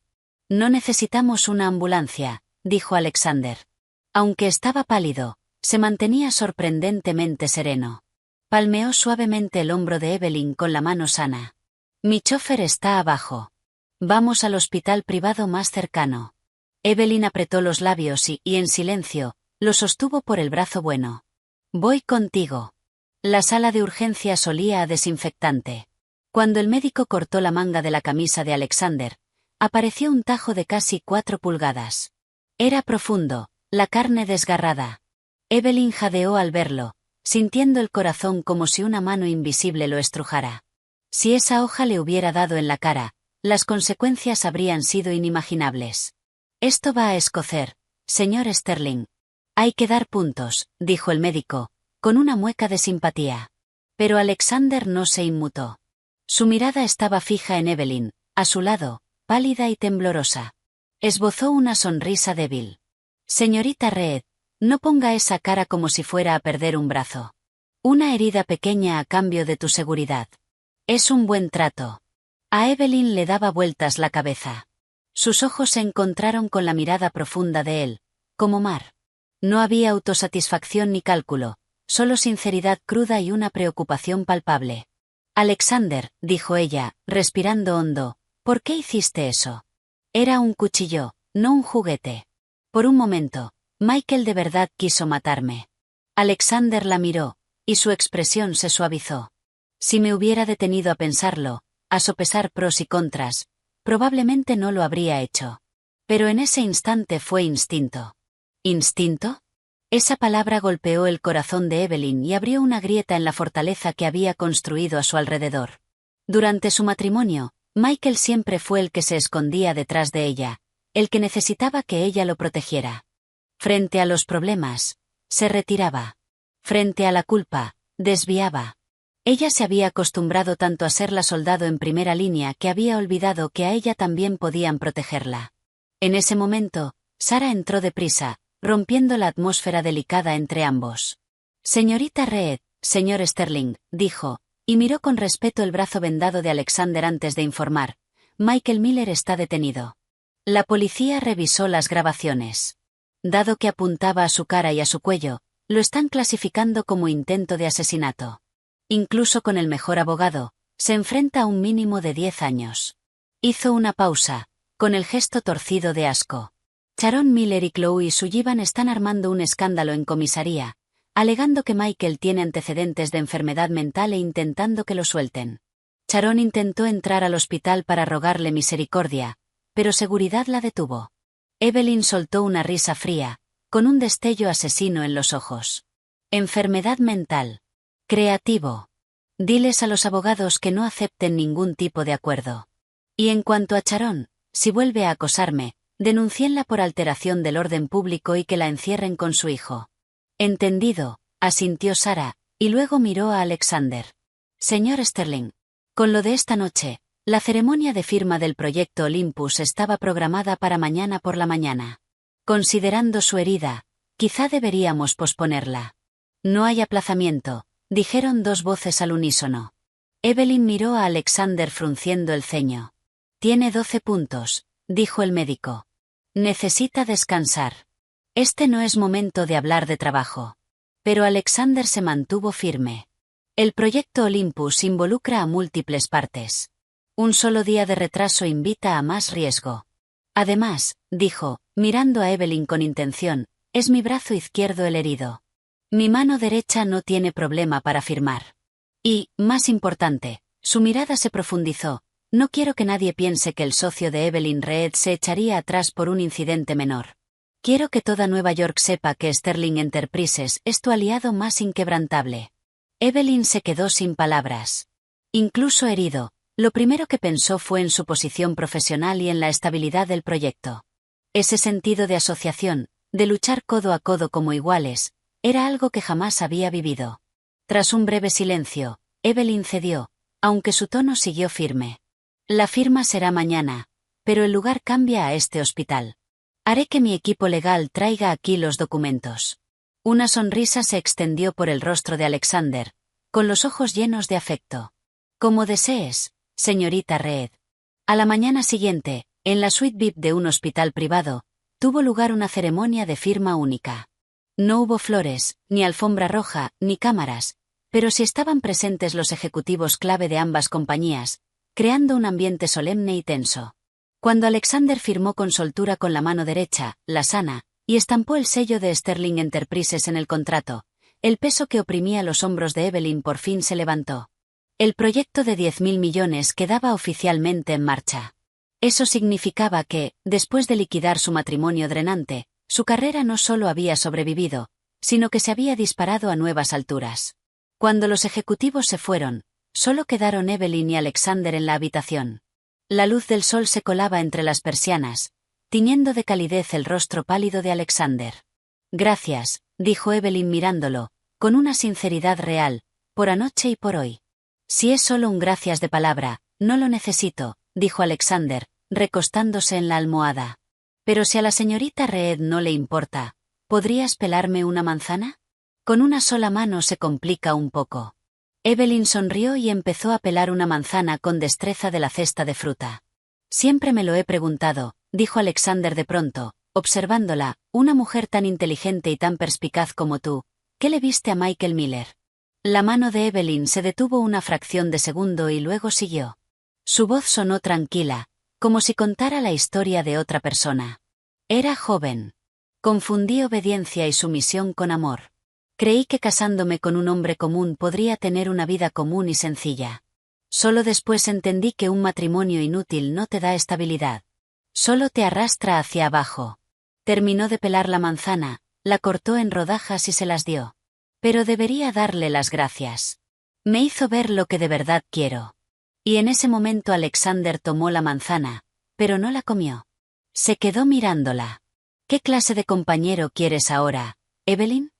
No necesitamos una ambulancia, dijo Alexander. Aunque estaba pálido, se mantenía sorprendentemente sereno. Palmeó suavemente el hombro de Evelyn con la mano sana. Mi chofer está abajo. Vamos al hospital privado más cercano. Evelyn apretó los labios y, en silencio, lo sostuvo por el brazo bueno. Voy contigo. La sala de urgencias olía a desinfectante. Cuando el médico cortó la manga de la camisa de Alexander, apareció un tajo de casi 4 pulgadas. Era profundo, la carne desgarrada. Evelyn jadeó al verlo, sintiendo el corazón como si una mano invisible lo estrujara. Si esa hoja le hubiera dado en la cara, las consecuencias habrían sido inimaginables. Esto va a escocer, señor Sterling. Hay que dar puntos, dijo el médico, con una mueca de simpatía. Pero Alexander no se inmutó. Su mirada estaba fija en Evelyn, a su lado, pálida y temblorosa. Esbozó una sonrisa débil. Señorita Reed, no ponga esa cara como si fuera a perder un brazo. Una herida pequeña a cambio de tu seguridad. Es un buen trato. A Evelyn le daba vueltas la cabeza. Sus ojos se encontraron con la mirada profunda de él, como mar. No había autosatisfacción ni cálculo, solo sinceridad cruda y una preocupación palpable. Alexander, dijo ella, respirando hondo, ¿por qué hiciste eso? Era un cuchillo, no un juguete. Por un momento, Michael de verdad quiso matarme. Alexander la miró, y su expresión se suavizó. Si me hubiera detenido a pensarlo, a sopesar pros y contras, probablemente no lo habría hecho. Pero en ese instante fue instinto. ¿Instinto? Esa palabra golpeó el corazón de Evelyn y abrió una grieta en la fortaleza que había construido a su alrededor. Durante su matrimonio, Michael siempre fue el que se escondía detrás de ella, el que necesitaba que ella lo protegiera. Frente a los problemas, se retiraba. Frente a la culpa, desviaba. Ella se había acostumbrado tanto a ser la soldado en primera línea que había olvidado que a ella también podían protegerla. En ese momento, Sarah entró deprisa, rompiendo la atmósfera delicada entre ambos. Señorita Reed, señor Sterling, dijo, y miró con respeto el brazo vendado de Alexander antes de informar. Michael Miller está detenido. La policía revisó las grabaciones. Dado que apuntaba a su cara y a su cuello, lo están clasificando como intento de asesinato. Incluso con el mejor abogado, se enfrenta a un mínimo de 10 años. Hizo una pausa, con el gesto torcido de asco. Sharon Miller y Chloe Sullivan están armando un escándalo en comisaría, alegando que Michael tiene antecedentes de enfermedad mental e intentando que lo suelten. Sharon intentó entrar al hospital para rogarle misericordia, pero seguridad la detuvo. Evelyn soltó una risa fría, con un destello asesino en los ojos. Enfermedad mental. Creativo. Diles a los abogados que no acepten ningún tipo de acuerdo. Y en cuanto a Sharon, si vuelve a acosarme, denúncienla por alteración del orden público y que la encierren con su hijo. Entendido, asintió Sarah, y luego miró a Alexander. Señor Sterling, con lo de esta noche, la ceremonia de firma del proyecto Olympus estaba programada para mañana por la mañana. Considerando su herida, quizá deberíamos posponerla. No hay aplazamiento, dijeron 2 voces al unísono. Evelyn miró a Alexander frunciendo el ceño. Tiene 12 puntos, dijo el médico. Necesita descansar. Este no es momento de hablar de trabajo. Pero Alexander se mantuvo firme. El proyecto Olympus involucra a múltiples partes. Un solo día de retraso invita a más riesgo. Además, dijo, mirando a Evelyn con intención, es mi brazo izquierdo el herido. Mi mano derecha no tiene problema para firmar. Y, más importante, su mirada se profundizó. No quiero que nadie piense que el socio de Evelyn Reed se echaría atrás por un incidente menor. Quiero que toda Nueva York sepa que Sterling Enterprises es tu aliado más inquebrantable. Evelyn se quedó sin palabras. Incluso herido, Lo primero que pensó fue en su posición profesional y en la estabilidad del proyecto. Ese sentido de asociación, de luchar codo a codo como iguales, era algo que jamás había vivido. Tras un breve silencio, Evelyn cedió, aunque su tono siguió firme. La firma será mañana, pero el lugar cambia a este hospital. Haré que mi equipo legal traiga aquí los documentos. Una sonrisa se extendió por el rostro de Alexander, con los ojos llenos de afecto. Como desees, señorita Reed. A la mañana siguiente, en la suite VIP de un hospital privado, tuvo lugar una ceremonia de firma única. No hubo flores, ni alfombra roja, ni cámaras, pero sí estaban presentes los ejecutivos clave de ambas compañías, creando un ambiente solemne y tenso. Cuando Alexander firmó con soltura con la mano derecha, la sana, y estampó el sello de Sterling Enterprises en el contrato, el peso que oprimía los hombros de Evelyn por fin se levantó. El proyecto de 10.000 millones quedaba oficialmente en marcha. Eso significaba que, después de liquidar su matrimonio drenante, su carrera no solo había sobrevivido, sino que se había disparado a nuevas alturas. Cuando los ejecutivos se fueron, solo quedaron Evelyn y Alexander en la habitación. La luz del sol se colaba entre las persianas, tiñendo de calidez el rostro pálido de Alexander. Gracias, dijo Evelyn mirándolo, con una sinceridad real, por anoche y por hoy. Si es solo un gracias de palabra, no lo necesito, dijo Alexander, recostándose en la almohada. Pero si a la señorita Reed no le importa, ¿podrías pelarme una manzana? Con una sola mano se complica un poco. Evelyn sonrió y empezó a pelar una manzana con destreza de la cesta de fruta. Siempre me lo he preguntado, dijo Alexander de pronto, observándola, una mujer tan inteligente y tan perspicaz como tú, ¿qué le viste a Michael Miller? La mano de Evelyn se detuvo una fracción de segundo y luego siguió. Su voz sonó tranquila, como si contara la historia de otra persona. Era joven. Confundí obediencia y sumisión con amor. Creí que casándome con un hombre común podría tener una vida común y sencilla. Solo después entendí que un matrimonio inútil no te da estabilidad. Solo te arrastra hacia abajo. Terminó de pelar la manzana, la cortó en rodajas y se las dio. Pero debería darle las gracias. Me hizo ver lo que de verdad quiero. Y en ese momento Alexander tomó la manzana, pero no la comió. Se quedó mirándola. ¿Qué clase de compañero quieres ahora, Evelyn?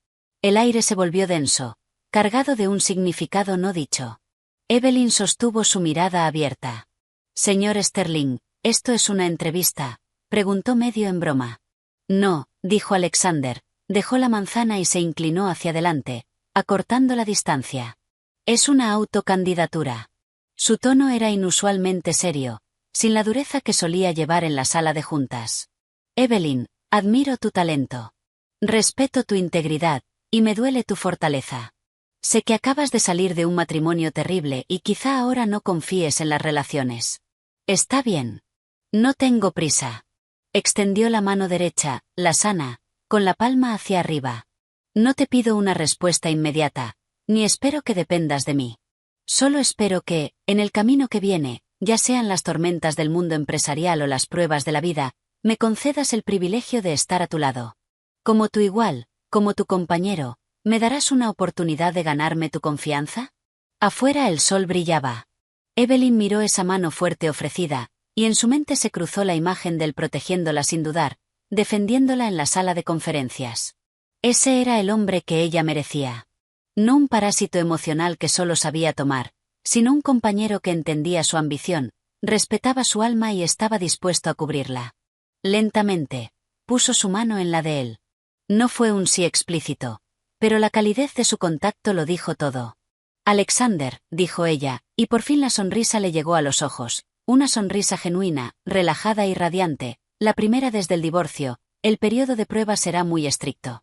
El aire se volvió denso, cargado de un significado no dicho. Evelyn sostuvo su mirada abierta. Señor Sterling, ¿esto es una entrevista?, preguntó medio en broma. No, dijo Alexander, dejó la manzana y se inclinó hacia adelante, acortando la distancia. Es una autocandidatura. Su tono era inusualmente serio, sin la dureza que solía llevar en la sala de juntas. Evelyn, admiro tu talento. Respeto tu integridad, y me duele tu fortaleza. Sé que acabas de salir de un matrimonio terrible y quizá ahora no confíes en las relaciones. Está bien. No tengo prisa. Extendió la mano derecha, la sana, con la palma hacia arriba. No te pido una respuesta inmediata, ni espero que dependas de mí. Solo espero que, en el camino que viene, ya sean las tormentas del mundo empresarial o las pruebas de la vida, me concedas el privilegio de estar a tu lado. Como tu igual, como tu compañero, ¿me darás una oportunidad de ganarme tu confianza? Afuera el sol brillaba. Evelyn miró esa mano fuerte ofrecida, y en su mente se cruzó la imagen del protegiéndola sin dudar, defendiéndola en la sala de conferencias. Ese era el hombre que ella merecía. No un parásito emocional que solo sabía tomar, sino un compañero que entendía su ambición, respetaba su alma y estaba dispuesto a cubrirla. Lentamente, puso su mano en la de él. No fue un sí explícito, pero la calidez de su contacto lo dijo todo. Alexander, dijo ella, y por fin la sonrisa le llegó a los ojos, una sonrisa genuina, relajada y radiante, la primera desde el divorcio. El periodo de prueba será muy estricto.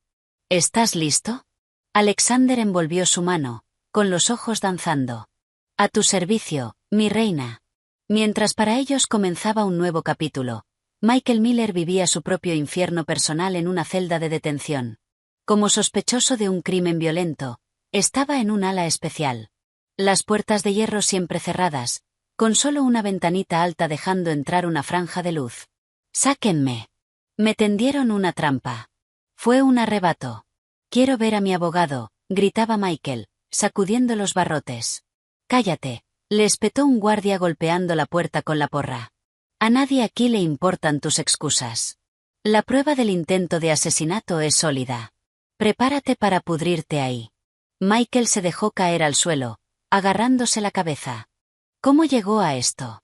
¿Estás listo? Alexander envolvió su mano, con los ojos danzando. A tu servicio, mi reina. Mientras para ellos comenzaba un nuevo capítulo, Michael Miller vivía su propio infierno personal en una celda de detención. Como sospechoso de un crimen violento, estaba en un ala especial. Las puertas de hierro siempre cerradas, con solo una ventanita alta dejando entrar una franja de luz. ¡Sáquenme! Me tendieron una trampa. Fue un arrebato. Quiero ver a mi abogado, gritaba Michael, sacudiendo los barrotes. Cállate, Le espetó un guardia golpeando la puerta con la porra. A nadie aquí le importan tus excusas. La prueba del intento de asesinato es sólida. Prepárate para pudrirte ahí. Michael se dejó caer al suelo, agarrándose la cabeza. ¿Cómo llegó a esto?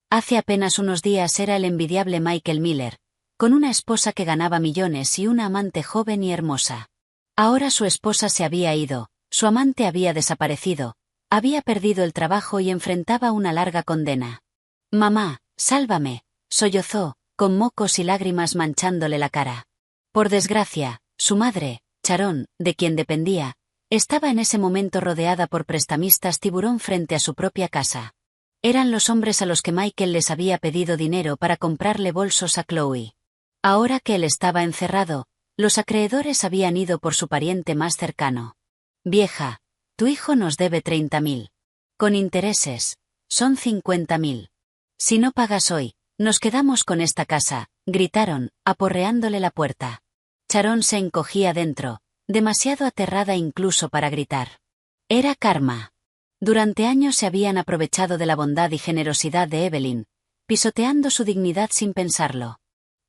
Hace apenas unos días era el envidiable Michael Miller, con una esposa que ganaba millones y una amante joven y hermosa. Ahora su esposa se había ido, su amante había desaparecido, había perdido el trabajo y enfrentaba una larga condena. «Mamá, sálvame», sollozó, con mocos y lágrimas manchándole la cara. Por desgracia, su madre, Sharon, de quien dependía, estaba en ese momento rodeada por prestamistas tiburón frente a su propia casa. Eran los hombres a los que Michael les había pedido dinero para comprarle bolsos a Chloe. Ahora que él estaba encerrado, los acreedores habían ido por su pariente más cercano. «Vieja, tu hijo nos debe 30.000. Con intereses, son 50.000. Si no pagas hoy, nos quedamos con esta casa», gritaron, aporreándole la puerta. Sharon se encogía dentro, demasiado aterrada incluso para gritar. Era karma. Durante años se habían aprovechado de la bondad y generosidad de Evelyn, pisoteando su dignidad sin pensarlo.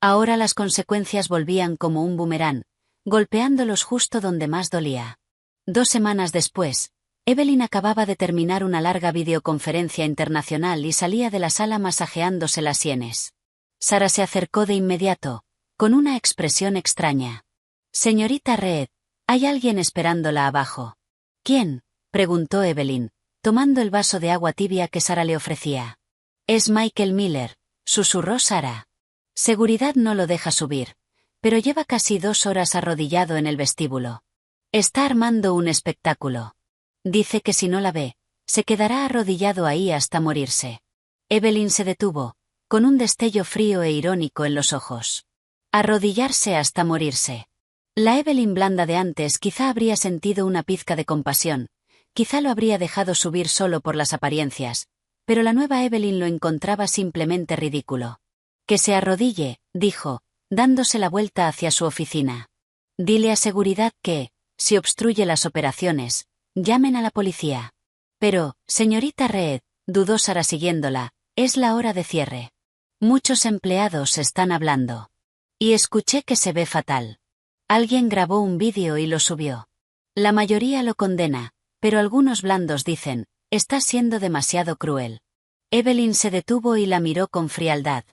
Ahora las consecuencias volvían como un boomerang, golpeándolos justo donde más dolía. 2 semanas después, Evelyn acababa de terminar una larga videoconferencia internacional y salía de la sala masajeándose las sienes. Sara se acercó de inmediato, con una expresión extraña. «Señorita Reed, hay alguien esperándola abajo». «¿Quién?», preguntó Evelyn, tomando el vaso de agua tibia que Sara le ofrecía. «Es Michael Miller», susurró Sara. Seguridad no lo deja subir, pero lleva casi 2 horas arrodillado en el vestíbulo. Está armando un espectáculo. Dice que si no la ve, se quedará arrodillado ahí hasta morirse. Evelyn se detuvo, con un destello frío e irónico en los ojos. Arrodillarse hasta morirse. La Evelyn blanda de antes quizá habría sentido una pizca de compasión, quizá lo habría dejado subir solo por las apariencias, pero la nueva Evelyn lo encontraba simplemente ridículo. «Que se arrodille», dijo, dándose la vuelta hacia su oficina. «Dile a seguridad que, si obstruye las operaciones, llamen a la policía». «Pero, señorita Reed», dudó Sara siguiéndola, «es la hora de cierre. Muchos empleados están hablando. Y escuché que se ve fatal. Alguien grabó un vídeo y lo subió. La mayoría lo condena, pero algunos blandos dicen, está siendo demasiado cruel». Evelyn se detuvo y la miró con frialdad.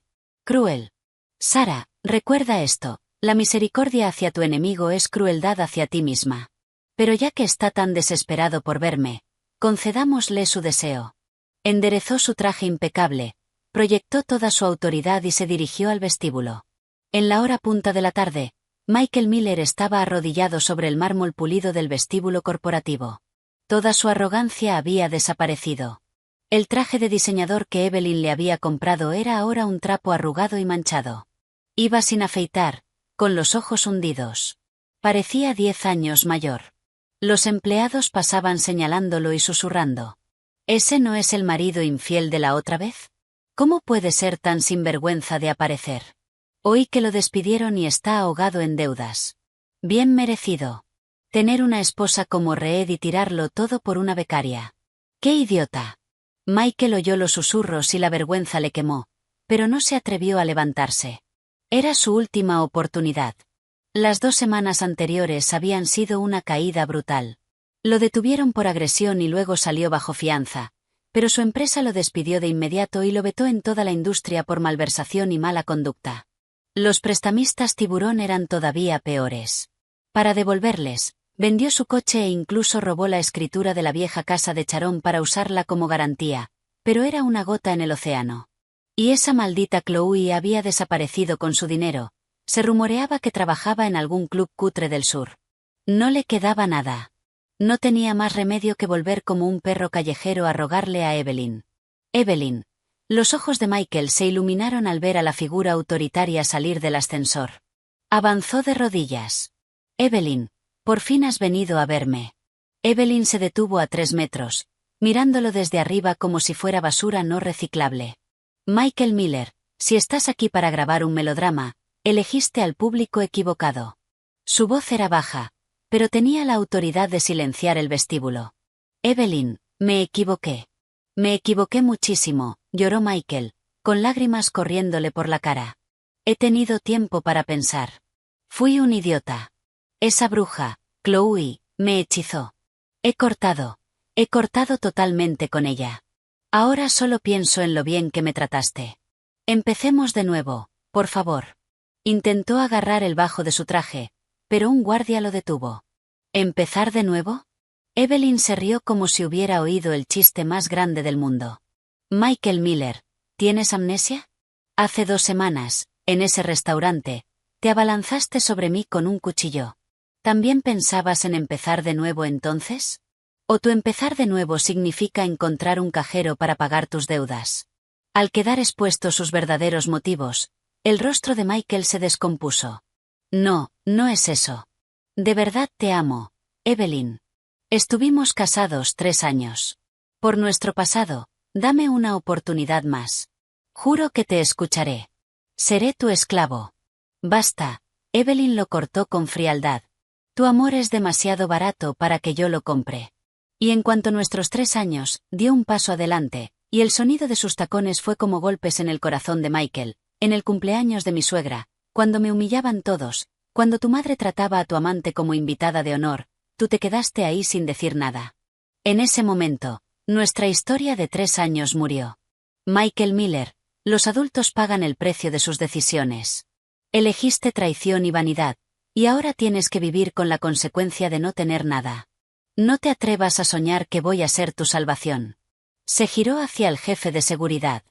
«Cruel. Sara, recuerda esto, la misericordia hacia tu enemigo es crueldad hacia ti misma. Pero ya que está tan desesperado por verme, concedámosle su deseo». Enderezó su traje impecable, proyectó toda su autoridad y se dirigió al vestíbulo. En la hora punta de la tarde, Michael Miller estaba arrodillado sobre el mármol pulido del vestíbulo corporativo. Toda su arrogancia había desaparecido. El traje de diseñador que Evelyn le había comprado era ahora un trapo arrugado y manchado. Iba sin afeitar, con los ojos hundidos. Parecía 10 años mayor. Los empleados pasaban señalándolo y susurrando. ¿Ese no es el marido infiel de la otra vez? ¿Cómo puede ser tan sinvergüenza de aparecer? Oí que lo despidieron y está ahogado en deudas. Bien merecido. Tener una esposa como Reed y tirarlo todo por una becaria. ¡Qué idiota! Michael oyó los susurros y la vergüenza le quemó, pero no se atrevió a levantarse. Era su última oportunidad. Las 2 semanas anteriores habían sido una caída brutal. Lo detuvieron por agresión y luego salió bajo fianza, pero su empresa lo despidió de inmediato y lo vetó en toda la industria por malversación y mala conducta. Los prestamistas tiburón eran todavía peores. Para devolverles, vendió su coche e incluso robó la escritura de la vieja casa de Sharon para usarla como garantía, pero era una gota en el océano. Y esa maldita Chloe había desaparecido con su dinero. Se rumoreaba que trabajaba en algún club cutre del sur. No le quedaba nada. No tenía más remedio que volver como un perro callejero a rogarle a Evelyn. Evelyn. Los ojos de Michael se iluminaron al ver a la figura autoritaria salir del ascensor. Avanzó de rodillas. Evelyn. Por fin has venido a verme. Evelyn se detuvo a 3 metros, mirándolo desde arriba como si fuera basura no reciclable. Michael Miller, si estás aquí para grabar un melodrama, elegiste al público equivocado. Su voz era baja, pero tenía la autoridad de silenciar el vestíbulo. Evelyn, me equivoqué. Me equivoqué muchísimo, lloró Michael, con lágrimas corriéndole por la cara. He tenido tiempo para pensar. Fui un idiota. Esa bruja, Chloe, me hechizó. He cortado totalmente con ella. Ahora solo pienso en lo bien que me trataste. Empecemos de nuevo, por favor. Intentó agarrar el bajo de su traje, pero un guardia lo detuvo. ¿Empezar de nuevo? Evelyn se rió como si hubiera oído el chiste más grande del mundo. Michael Miller, ¿tienes amnesia? Hace 2 semanas, en ese restaurante, te abalanzaste sobre mí con un cuchillo. ¿También pensabas en empezar de nuevo entonces? ¿O tu empezar de nuevo significa encontrar un cajero para pagar tus deudas? Al quedar expuestos sus verdaderos motivos, el rostro de Michael se descompuso. No, no es eso. De verdad te amo, Evelyn. Estuvimos casados 3 años. Por nuestro pasado, dame una oportunidad más. Juro que te escucharé. Seré tu esclavo. Basta, Evelyn lo cortó con frialdad. Tu amor es demasiado barato para que yo lo compre. Y en cuanto a nuestros 3 años, dio un paso adelante, y el sonido de sus tacones fue como golpes en el corazón de Michael, en el cumpleaños de mi suegra, cuando me humillaban todos, cuando tu madre trataba a tu amante como invitada de honor, tú te quedaste ahí sin decir nada. En ese momento, nuestra historia de 3 años murió. Michael Miller, los adultos pagan el precio de sus decisiones. Elegiste traición y vanidad, y ahora tienes que vivir con la consecuencia de no tener nada. No te atrevas a soñar que voy a ser tu salvación. Se giró hacia el jefe de seguridad.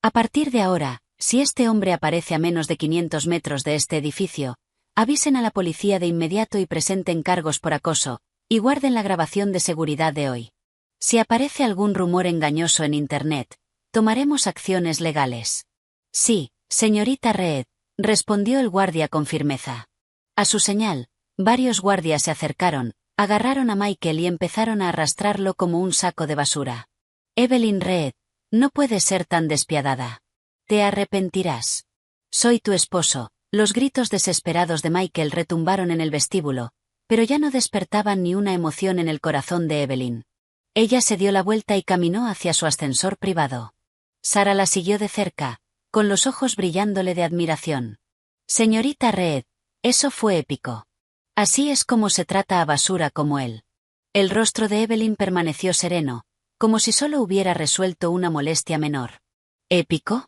A partir de ahora, si este hombre aparece a menos de 500 metros de este edificio, avisen a la policía de inmediato y presenten cargos por acoso, y guarden la grabación de seguridad de hoy. Si aparece algún rumor engañoso en Internet, tomaremos acciones legales. Sí, señorita Reed, respondió el guardia con firmeza. A su señal, varios guardias se acercaron, agarraron a Michael y empezaron a arrastrarlo como un saco de basura. Evelyn Reed, no puedes ser tan despiadada. Te arrepentirás. Soy tu esposo. Los gritos desesperados de Michael retumbaron en el vestíbulo, pero ya no despertaban ni una emoción en el corazón de Evelyn. Ella se dio la vuelta y caminó hacia su ascensor privado. Sara la siguió de cerca, con los ojos brillándole de admiración. Señorita Reed, eso fue épico. Así es como se trata a basura como él. El rostro de Evelyn permaneció sereno, como si solo hubiera resuelto una molestia menor. ¿Épico?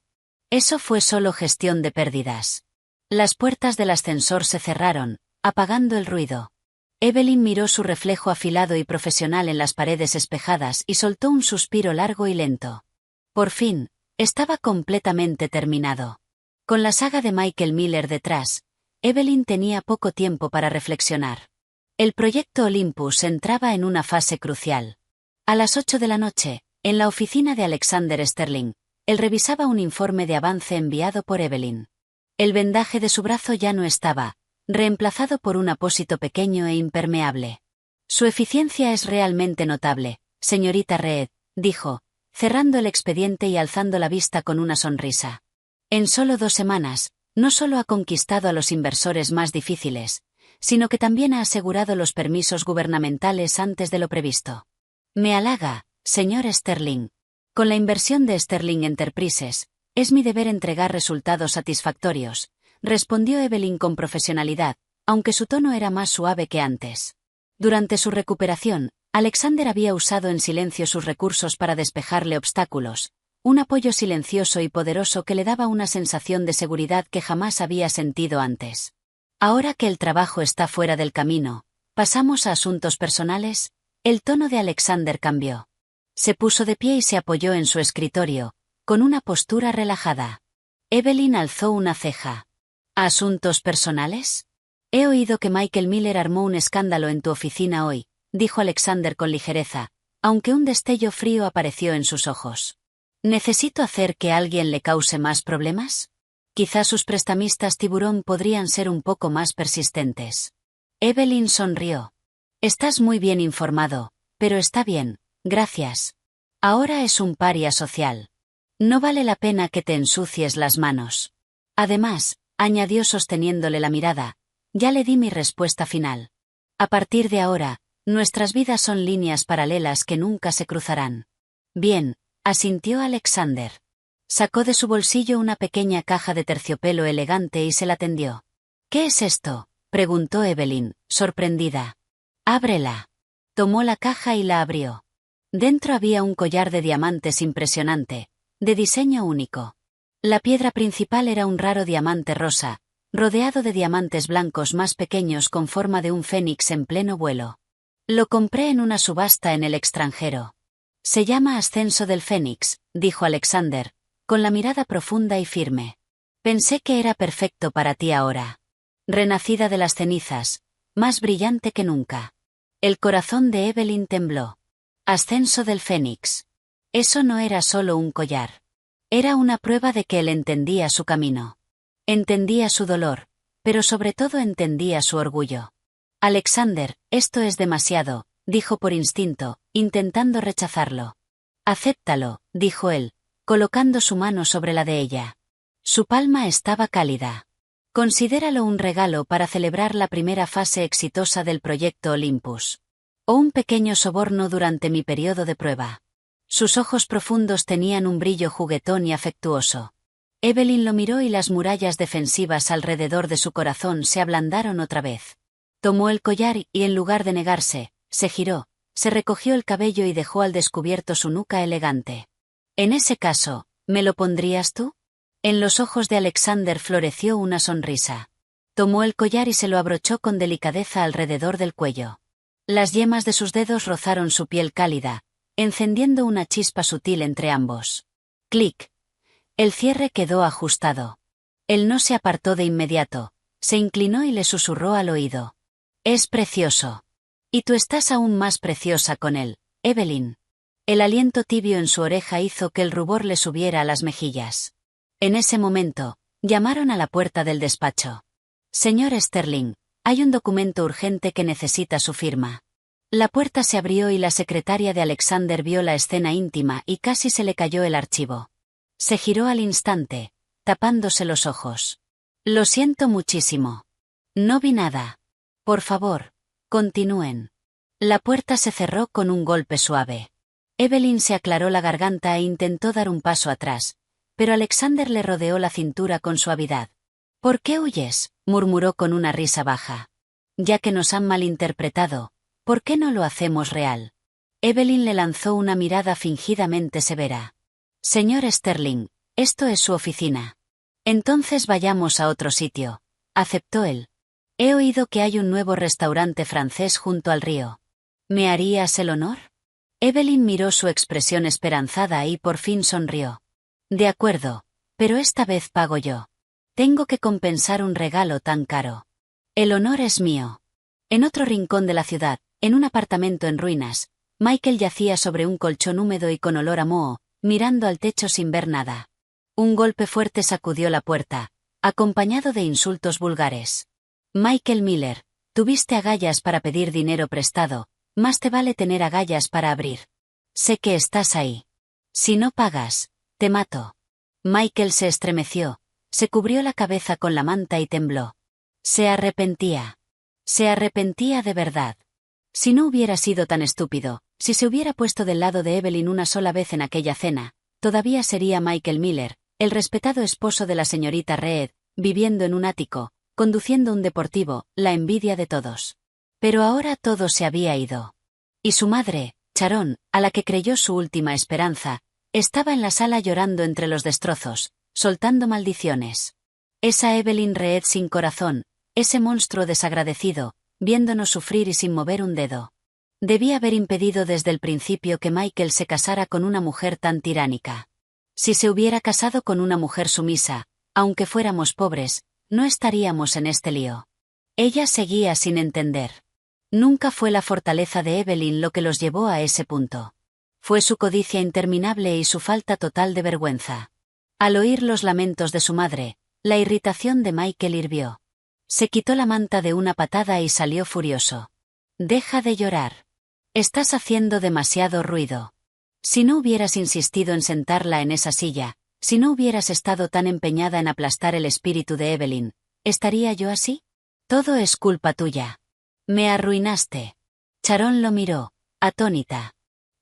Eso fue solo gestión de pérdidas. Las puertas del ascensor se cerraron, apagando el ruido. Evelyn miró su reflejo afilado y profesional en las paredes espejadas y soltó un suspiro largo y lento. Por fin, estaba completamente terminado. Con la saga de Michael Miller detrás, Evelyn tenía poco tiempo para reflexionar. El proyecto Olympus entraba en una fase crucial. A las 8 de la noche, en la oficina de Alexander Sterling, él revisaba un informe de avance enviado por Evelyn. El vendaje de su brazo ya no estaba, reemplazado por un apósito pequeño e impermeable. Su eficiencia es realmente notable, señorita Reed, dijo, cerrando el expediente y alzando la vista con una sonrisa. En solo 2 semanas, no solo ha conquistado a los inversores más difíciles, sino que también ha asegurado los permisos gubernamentales antes de lo previsto. Me halaga, señor Sterling. Con la inversión de Sterling Enterprises, es mi deber entregar resultados satisfactorios, respondió Evelyn con profesionalidad, aunque su tono era más suave que antes. Durante su recuperación, Alexander había usado en silencio sus recursos para despejarle obstáculos, un apoyo silencioso y poderoso que le daba una sensación de seguridad que jamás había sentido antes. Ahora que el trabajo está fuera del camino, ¿pasamos a asuntos personales? El tono de Alexander cambió. Se puso de pie y se apoyó en su escritorio, con una postura relajada. Evelyn alzó una ceja. ¿Asuntos personales? He oído que Michael Miller armó un escándalo en tu oficina hoy, dijo Alexander con ligereza, aunque un destello frío apareció en sus ojos. ¿Necesito hacer que alguien le cause más problemas? Quizá sus prestamistas tiburón podrían ser un poco más persistentes. Evelyn sonrió. Estás muy bien informado, pero está bien, gracias. Ahora es un paria social. No vale la pena que te ensucies las manos. Además, añadió sosteniéndole la mirada, ya le di mi respuesta final. A partir de ahora, nuestras vidas son líneas paralelas que nunca se cruzarán. Bien, asintió Alexander. Sacó de su bolsillo una pequeña caja de terciopelo elegante y se la tendió. ¿Qué es esto?, preguntó Evelyn, sorprendida. Ábrela. Tomó la caja y la abrió. Dentro había un collar de diamantes impresionante, de diseño único. La piedra principal era un raro diamante rosa, rodeado de diamantes blancos más pequeños con forma de un fénix en pleno vuelo. Lo compré en una subasta en el extranjero. Se llama Ascenso del Fénix, dijo Alexander, con la mirada profunda y firme. Pensé que era perfecto para ti ahora. Renacida de las cenizas, más brillante que nunca. El corazón de Evelyn tembló. Ascenso del Fénix. Eso no era solo un collar. Era una prueba de que él entendía su camino. Entendía su dolor, pero sobre todo entendía su orgullo. Alexander, esto es demasiado, dijo por instinto, intentando rechazarlo. Acéptalo, dijo él, colocando su mano sobre la de ella. Su palma estaba cálida. Considéralo un regalo para celebrar la primera fase exitosa del proyecto Olympus. O un pequeño soborno durante mi periodo de prueba. Sus ojos profundos tenían un brillo juguetón y afectuoso. Evelyn lo miró y las murallas defensivas alrededor de su corazón se ablandaron otra vez. Tomó el collar y, en lugar de negarse, se giró, se recogió el cabello y dejó al descubierto su nuca elegante. En ese caso, ¿me lo pondrías tú? En los ojos de Alexander floreció una sonrisa. Tomó el collar y se lo abrochó con delicadeza alrededor del cuello. Las yemas de sus dedos rozaron su piel cálida, encendiendo una chispa sutil entre ambos. Clic. El cierre quedó ajustado. Él no se apartó de inmediato, se inclinó y le susurró al oído. Es precioso. Y tú estás aún más preciosa con él, Evelyn. El aliento tibio en su oreja hizo que el rubor le subiera a las mejillas. En ese momento, llamaron a la puerta del despacho. Señor Sterling, hay un documento urgente que necesita su firma. La puerta se abrió y la secretaria de Alexander vio la escena íntima y casi se le cayó el archivo. Se giró al instante, tapándose los ojos. Lo siento muchísimo. No vi nada. Por favor, continúen. La puerta se cerró con un golpe suave. Evelyn se aclaró la garganta e intentó dar un paso atrás, pero Alexander le rodeó la cintura con suavidad. ¿Por qué huyes?, murmuró con una risa baja. Ya que nos han malinterpretado, ¿por qué no lo hacemos real? Evelyn le lanzó una mirada fingidamente severa. Señor Sterling, esto es su oficina. Entonces vayamos a otro sitio, aceptó él. He oído que hay un nuevo restaurante francés junto al río. ¿Me harías el honor? Evelyn miró su expresión esperanzada y por fin sonrió. De acuerdo, pero esta vez pago yo. Tengo que compensar un regalo tan caro. El honor es mío. En otro rincón de la ciudad, en un apartamento en ruinas, Michael yacía sobre un colchón húmedo y con olor a moho, mirando al techo sin ver nada. Un golpe fuerte sacudió la puerta, acompañado de insultos vulgares. Michael Miller, tuviste agallas para pedir dinero prestado, más te vale tener agallas para abrir. Sé que estás ahí. Si no pagas, te mato. Michael se estremeció, se cubrió la cabeza con la manta y tembló. Se arrepentía. Se arrepentía de verdad. Si no hubiera sido tan estúpido, si se hubiera puesto del lado de Evelyn una sola vez en aquella cena, todavía sería Michael Miller, el respetado esposo de la señorita Reed, viviendo en un ático, conduciendo un deportivo, la envidia de todos. Pero ahora todo se había ido. Y su madre, Sharon, a la que creyó su última esperanza, estaba en la sala llorando entre los destrozos, soltando maldiciones. Esa Evelyn Reed sin corazón, ese monstruo desagradecido, viéndonos sufrir y sin mover un dedo. Debía haber impedido desde el principio que Michael se casara con una mujer tan tiránica. Si se hubiera casado con una mujer sumisa, aunque fuéramos pobres, no estaríamos en este lío. Ella seguía sin entender. Nunca fue la fortaleza de Evelyn lo que los llevó a ese punto. Fue su codicia interminable y su falta total de vergüenza. Al oír los lamentos de su madre, la irritación de Michael hirvió. Se quitó la manta de una patada y salió furioso. Deja de llorar. Estás haciendo demasiado ruido. Si no hubieras insistido en sentarla en esa silla, si no hubieras estado tan empeñada en aplastar el espíritu de Evelyn, ¿estaría yo así? Todo es culpa tuya. Me arruinaste. Sharon lo miró, atónita.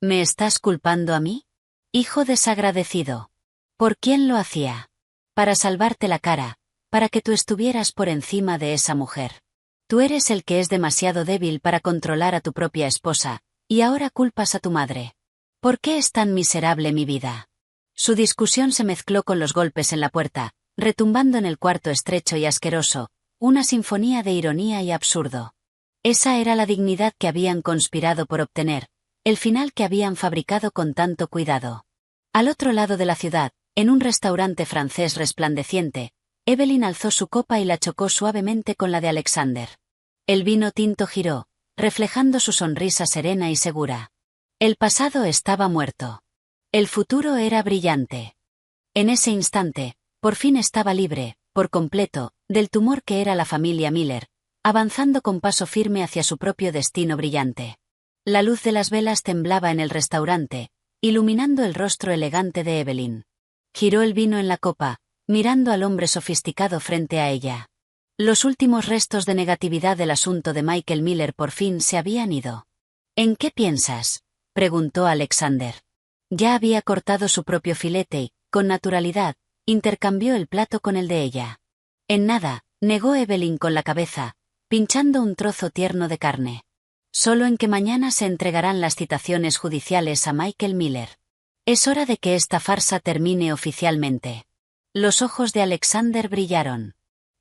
¿Me estás culpando a mí? Hijo desagradecido. ¿Por quién lo hacía? Para salvarte la cara, para que tú estuvieras por encima de esa mujer. Tú eres el que es demasiado débil para controlar a tu propia esposa, y ahora culpas a tu madre. ¿Por qué es tan miserable mi vida? Su discusión se mezcló con los golpes en la puerta, retumbando en el cuarto estrecho y asqueroso, una sinfonía de ironía y absurdo. Esa era la dignidad que habían conspirado por obtener, el final que habían fabricado con tanto cuidado. Al otro lado de la ciudad, en un restaurante francés resplandeciente, Evelyn alzó su copa y la chocó suavemente con la de Alexander. El vino tinto giró, reflejando su sonrisa serena y segura. El pasado estaba muerto. El futuro era brillante. En ese instante, por fin estaba libre, por completo, del tumor que era la familia Miller, avanzando con paso firme hacia su propio destino brillante. La luz de las velas temblaba en el restaurante, iluminando el rostro elegante de Evelyn. Giró el vino en la copa, mirando al hombre sofisticado frente a ella. Los últimos restos de negatividad del asunto de Michael Miller por fin se habían ido. ¿En qué piensas?, preguntó Alexander. Ya había cortado su propio filete y, con naturalidad, intercambió el plato con el de ella. En nada, negó Evelyn con la cabeza, pinchando un trozo tierno de carne. Solo en que mañana se entregarán las citaciones judiciales a Michael Miller. Es hora de que esta farsa termine oficialmente. Los ojos de Alexander brillaron.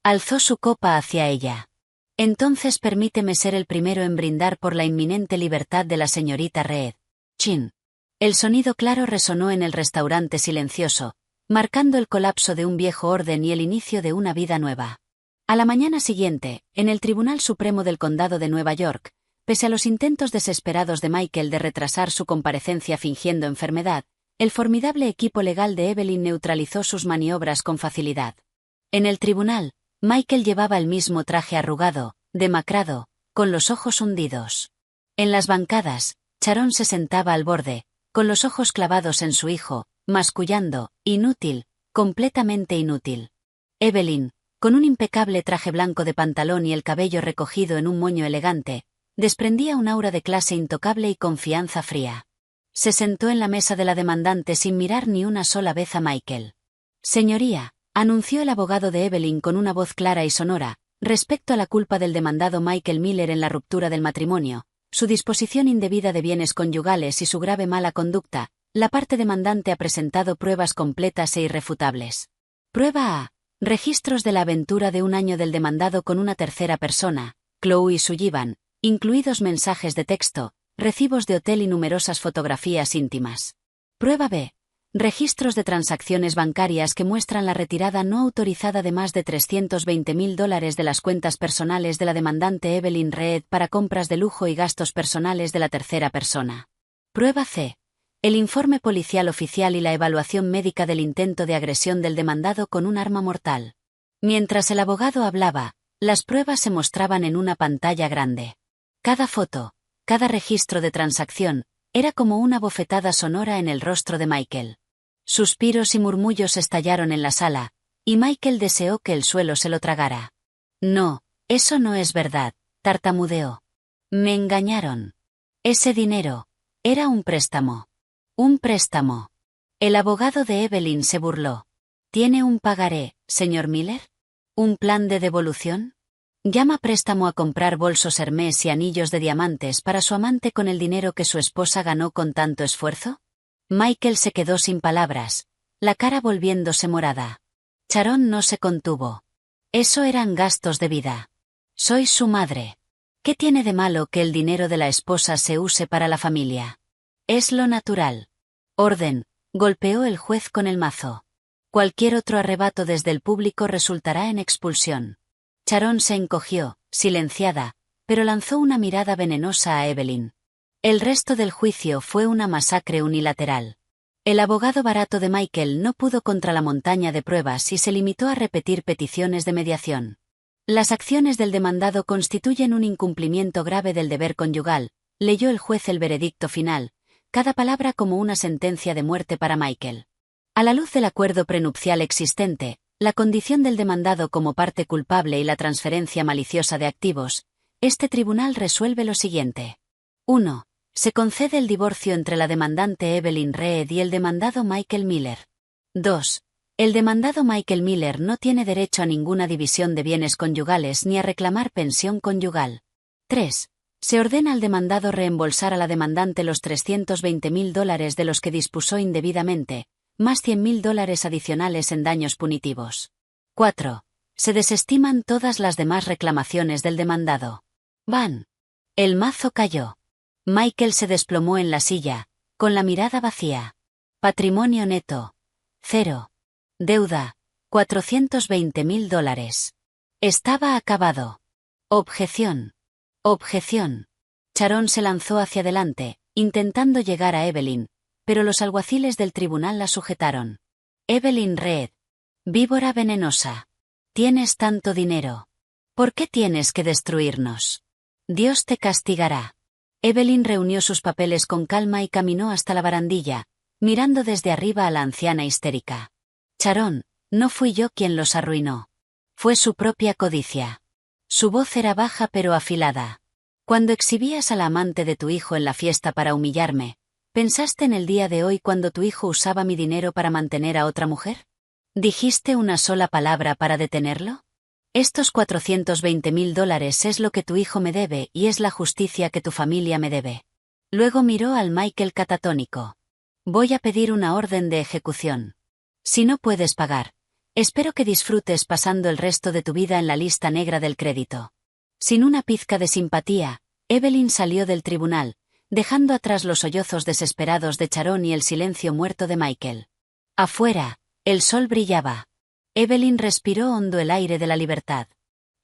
Alzó su copa hacia ella. Entonces permíteme ser el primero en brindar por la inminente libertad de la señorita Reed. Chin. El sonido claro resonó en el restaurante silencioso, marcando el colapso de un viejo orden y el inicio de una vida nueva. A la mañana siguiente, en el Tribunal Supremo del Condado de Nueva York, pese a los intentos desesperados de Michael de retrasar su comparecencia fingiendo enfermedad, el formidable equipo legal de Evelyn neutralizó sus maniobras con facilidad. En el tribunal, Michael llevaba el mismo traje arrugado, demacrado, con los ojos hundidos. En las bancadas, Sharon se sentaba al borde, con los ojos clavados en su hijo, mascullando, inútil, completamente inútil. Evelyn, con un impecable traje blanco de pantalón y el cabello recogido en un moño elegante, desprendía un aura de clase intocable y confianza fría. Se sentó en la mesa de la demandante sin mirar ni una sola vez a Michael. Señoría, anunció el abogado de Evelyn con una voz clara y sonora, respecto a la culpa del demandado Michael Miller en la ruptura del matrimonio, su disposición indebida de bienes conyugales y su grave mala conducta, la parte demandante ha presentado pruebas completas e irrefutables. Prueba A. Registros de la aventura de un año del demandado con una tercera persona, Chloe Sullivan, incluidos mensajes de texto, recibos de hotel y numerosas fotografías íntimas. Prueba B. Registros de transacciones bancarias que muestran la retirada no autorizada de más de $320,000 de las cuentas personales de la demandante Evelyn Reed para compras de lujo y gastos personales de la tercera persona. Prueba C. El informe policial oficial y la evaluación médica del intento de agresión del demandado con un arma mortal. Mientras el abogado hablaba, las pruebas se mostraban en una pantalla grande. Cada foto, cada registro de transacción, era como una bofetada sonora en el rostro de Michael. Suspiros y murmullos estallaron en la sala, y Michael deseó que el suelo se lo tragara. No, eso no es verdad, tartamudeó. Me engañaron. Ese dinero era un préstamo. Un préstamo. El abogado de Evelyn se burló. ¿Tiene un pagaré, señor Miller? ¿Un plan de devolución? ¿Llama préstamo a comprar bolsos Hermès y anillos de diamantes para su amante con el dinero que su esposa ganó con tanto esfuerzo? Michael se quedó sin palabras, la cara volviéndose morada. Sharon no se contuvo. Eso eran gastos de vida. Soy su madre. ¿Qué tiene de malo que el dinero de la esposa se use para la familia? Es lo natural. Orden, golpeó el juez con el mazo. Cualquier otro arrebato desde el público resultará en expulsión. Sharon se encogió, silenciada, pero lanzó una mirada venenosa a Evelyn. El resto del juicio fue una masacre unilateral. El abogado barato de Michael no pudo contra la montaña de pruebas y se limitó a repetir peticiones de mediación. Las acciones del demandado constituyen un incumplimiento grave del deber conyugal, leyó el juez el veredicto final, cada palabra como una sentencia de muerte para Michael. A la luz del acuerdo prenupcial existente, la condición del demandado como parte culpable y la transferencia maliciosa de activos, este tribunal resuelve lo siguiente. 1. Se concede el divorcio entre la demandante Evelyn Reed y el demandado Michael Miller. 2. El demandado Michael Miller no tiene derecho a ninguna división de bienes conyugales ni a reclamar pensión conyugal. 3. Se ordena al demandado reembolsar a la demandante los $320.000 de los que dispuso indebidamente, más $100.000 adicionales en daños punitivos. 4. Se desestiman todas las demás reclamaciones del demandado. Van. El mazo cayó. Michael se desplomó en la silla, con la mirada vacía. Patrimonio neto. 0. Deuda. $420.000. Estaba acabado. Objeción. Objeción. Sharon se lanzó hacia adelante, intentando llegar a Evelyn, pero los alguaciles del tribunal la sujetaron. Evelyn Reed. Víbora venenosa. Tienes tanto dinero. ¿Por qué tienes que destruirnos? Dios te castigará. Evelyn reunió sus papeles con calma y caminó hasta la barandilla, mirando desde arriba a la anciana histérica. Sharon, no fui yo quien los arruinó. Fue su propia codicia. Su voz era baja pero afilada. Cuando exhibías a la amante de tu hijo en la fiesta para humillarme, ¿pensaste en el día de hoy cuando tu hijo usaba mi dinero para mantener a otra mujer? ¿Dijiste una sola palabra para detenerlo? Estos $420.000 es lo que tu hijo me debe y es la justicia que tu familia me debe. Luego miró al Michael catatónico. Voy a pedir una orden de ejecución. Si no puedes pagar, espero que disfrutes pasando el resto de tu vida en la lista negra del crédito. Sin una pizca de simpatía, Evelyn salió del tribunal, dejando atrás los sollozos desesperados de Sharon y el silencio muerto de Michael. Afuera, el sol brillaba. Evelyn respiró hondo el aire de la libertad.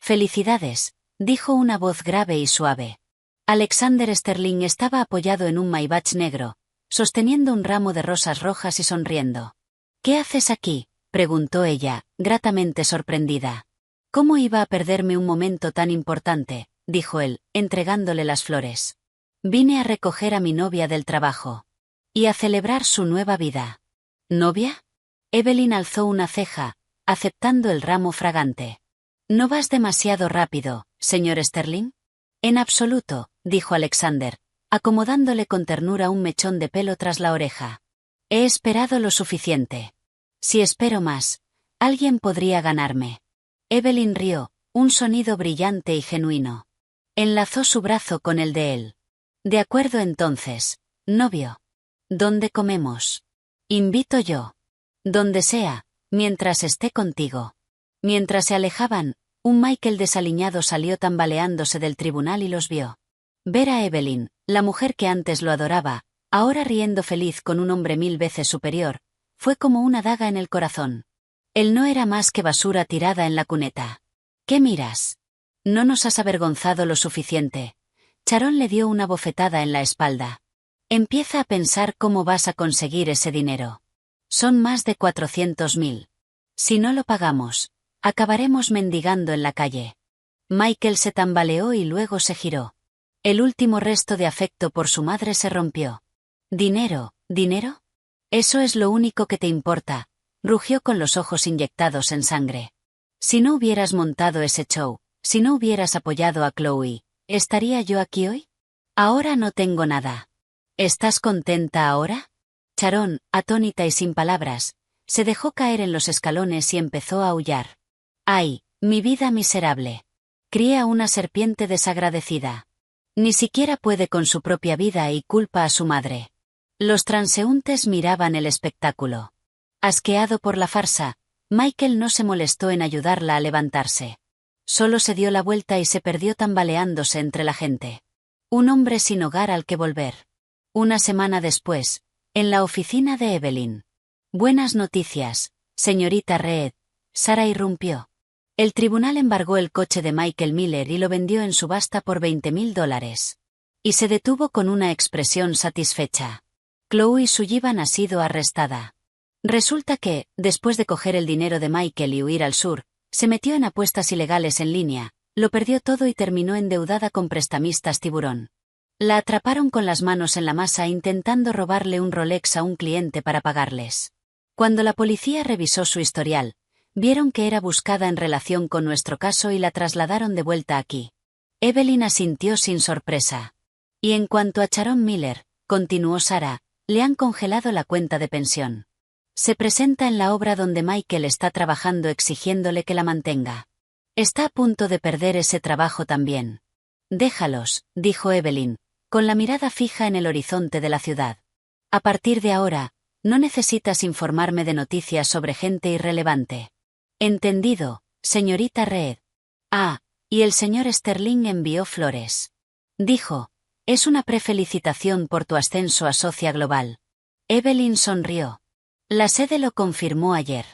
Felicidades, dijo una voz grave y suave. Alexander Sterling estaba apoyado en un Maybach negro, sosteniendo un ramo de rosas rojas y sonriendo. ¿Qué haces aquí?, preguntó ella, gratamente sorprendida. ¿Cómo iba a perderme un momento tan importante?, dijo él, entregándole las flores. Vine a recoger a mi novia del trabajo. Y a celebrar su nueva vida. ¿Novia? Evelyn alzó una ceja, aceptando el ramo fragante. ¿No vas demasiado rápido, señor Sterling? En absoluto, dijo Alexander, acomodándole con ternura un mechón de pelo tras la oreja. He esperado lo suficiente. Si espero más, alguien podría ganarme. Evelyn rió, un sonido brillante y genuino. Enlazó su brazo con el de él. De acuerdo entonces, novio. ¿Dónde comemos? Invito yo. Donde sea, mientras esté contigo. Mientras se alejaban, un Michael desaliñado salió tambaleándose del tribunal y los vio. Ver a Evelyn, la mujer que antes lo adoraba, ahora riendo feliz con un hombre 1000 veces superior, fue como una daga en el corazón. Él no era más que basura tirada en la cuneta. ¿Qué miras? No nos has avergonzado lo suficiente. Sharon le dio una bofetada en la espalda. Empieza a pensar cómo vas a conseguir ese dinero. Son más de 400.000. Si no lo pagamos, acabaremos mendigando en la calle. Michael se tambaleó y luego se giró. El último resto de afecto por su madre se rompió. ¿Dinero, dinero? Eso es lo único que te importa, rugió con los ojos inyectados en sangre. Si no hubieras montado ese show, si no hubieras apoyado a Chloe, ¿estaría yo aquí hoy? Ahora no tengo nada. ¿Estás contenta ahora? Sharon, atónita y sin palabras, se dejó caer en los escalones y empezó a aullar. ¡Ay, mi vida miserable! Cría una serpiente desagradecida. Ni siquiera puede con su propia vida y culpa a su madre. Los transeúntes miraban el espectáculo. Asqueado por la farsa, Michael no se molestó en ayudarla a levantarse. Solo se dio la vuelta y se perdió tambaleándose entre la gente. Un hombre sin hogar al que volver. Una semana después, en la oficina de Evelyn. Buenas noticias, señorita Reed. Sara irrumpió. El tribunal embargó el coche de Michael Miller y lo vendió en subasta por $20.000. Y se detuvo con una expresión satisfecha. Chloe Sullivan ha sido arrestada. Resulta que, después de coger el dinero de Michael y huir al sur, se metió en apuestas ilegales en línea, lo perdió todo y terminó endeudada con prestamistas tiburón. La atraparon con las manos en la masa intentando robarle un Rolex a un cliente para pagarles. Cuando la policía revisó su historial, vieron que era buscada en relación con nuestro caso y la trasladaron de vuelta aquí. Evelyn asintió sin sorpresa. Y en cuanto a Sharon Miller, continuó Sarah, le han congelado la cuenta de pensión. Se presenta en la obra donde Michael está trabajando exigiéndole que la mantenga. Está a punto de perder ese trabajo también. Déjalos, dijo Evelyn, con la mirada fija en el horizonte de la ciudad. A partir de ahora, no necesitas informarme de noticias sobre gente irrelevante. Entendido, señorita Reed. Ah, y el señor Sterling envió flores. Dijo, es una prefelicitación por tu ascenso a socia global. Evelyn sonrió. La sede lo confirmó ayer.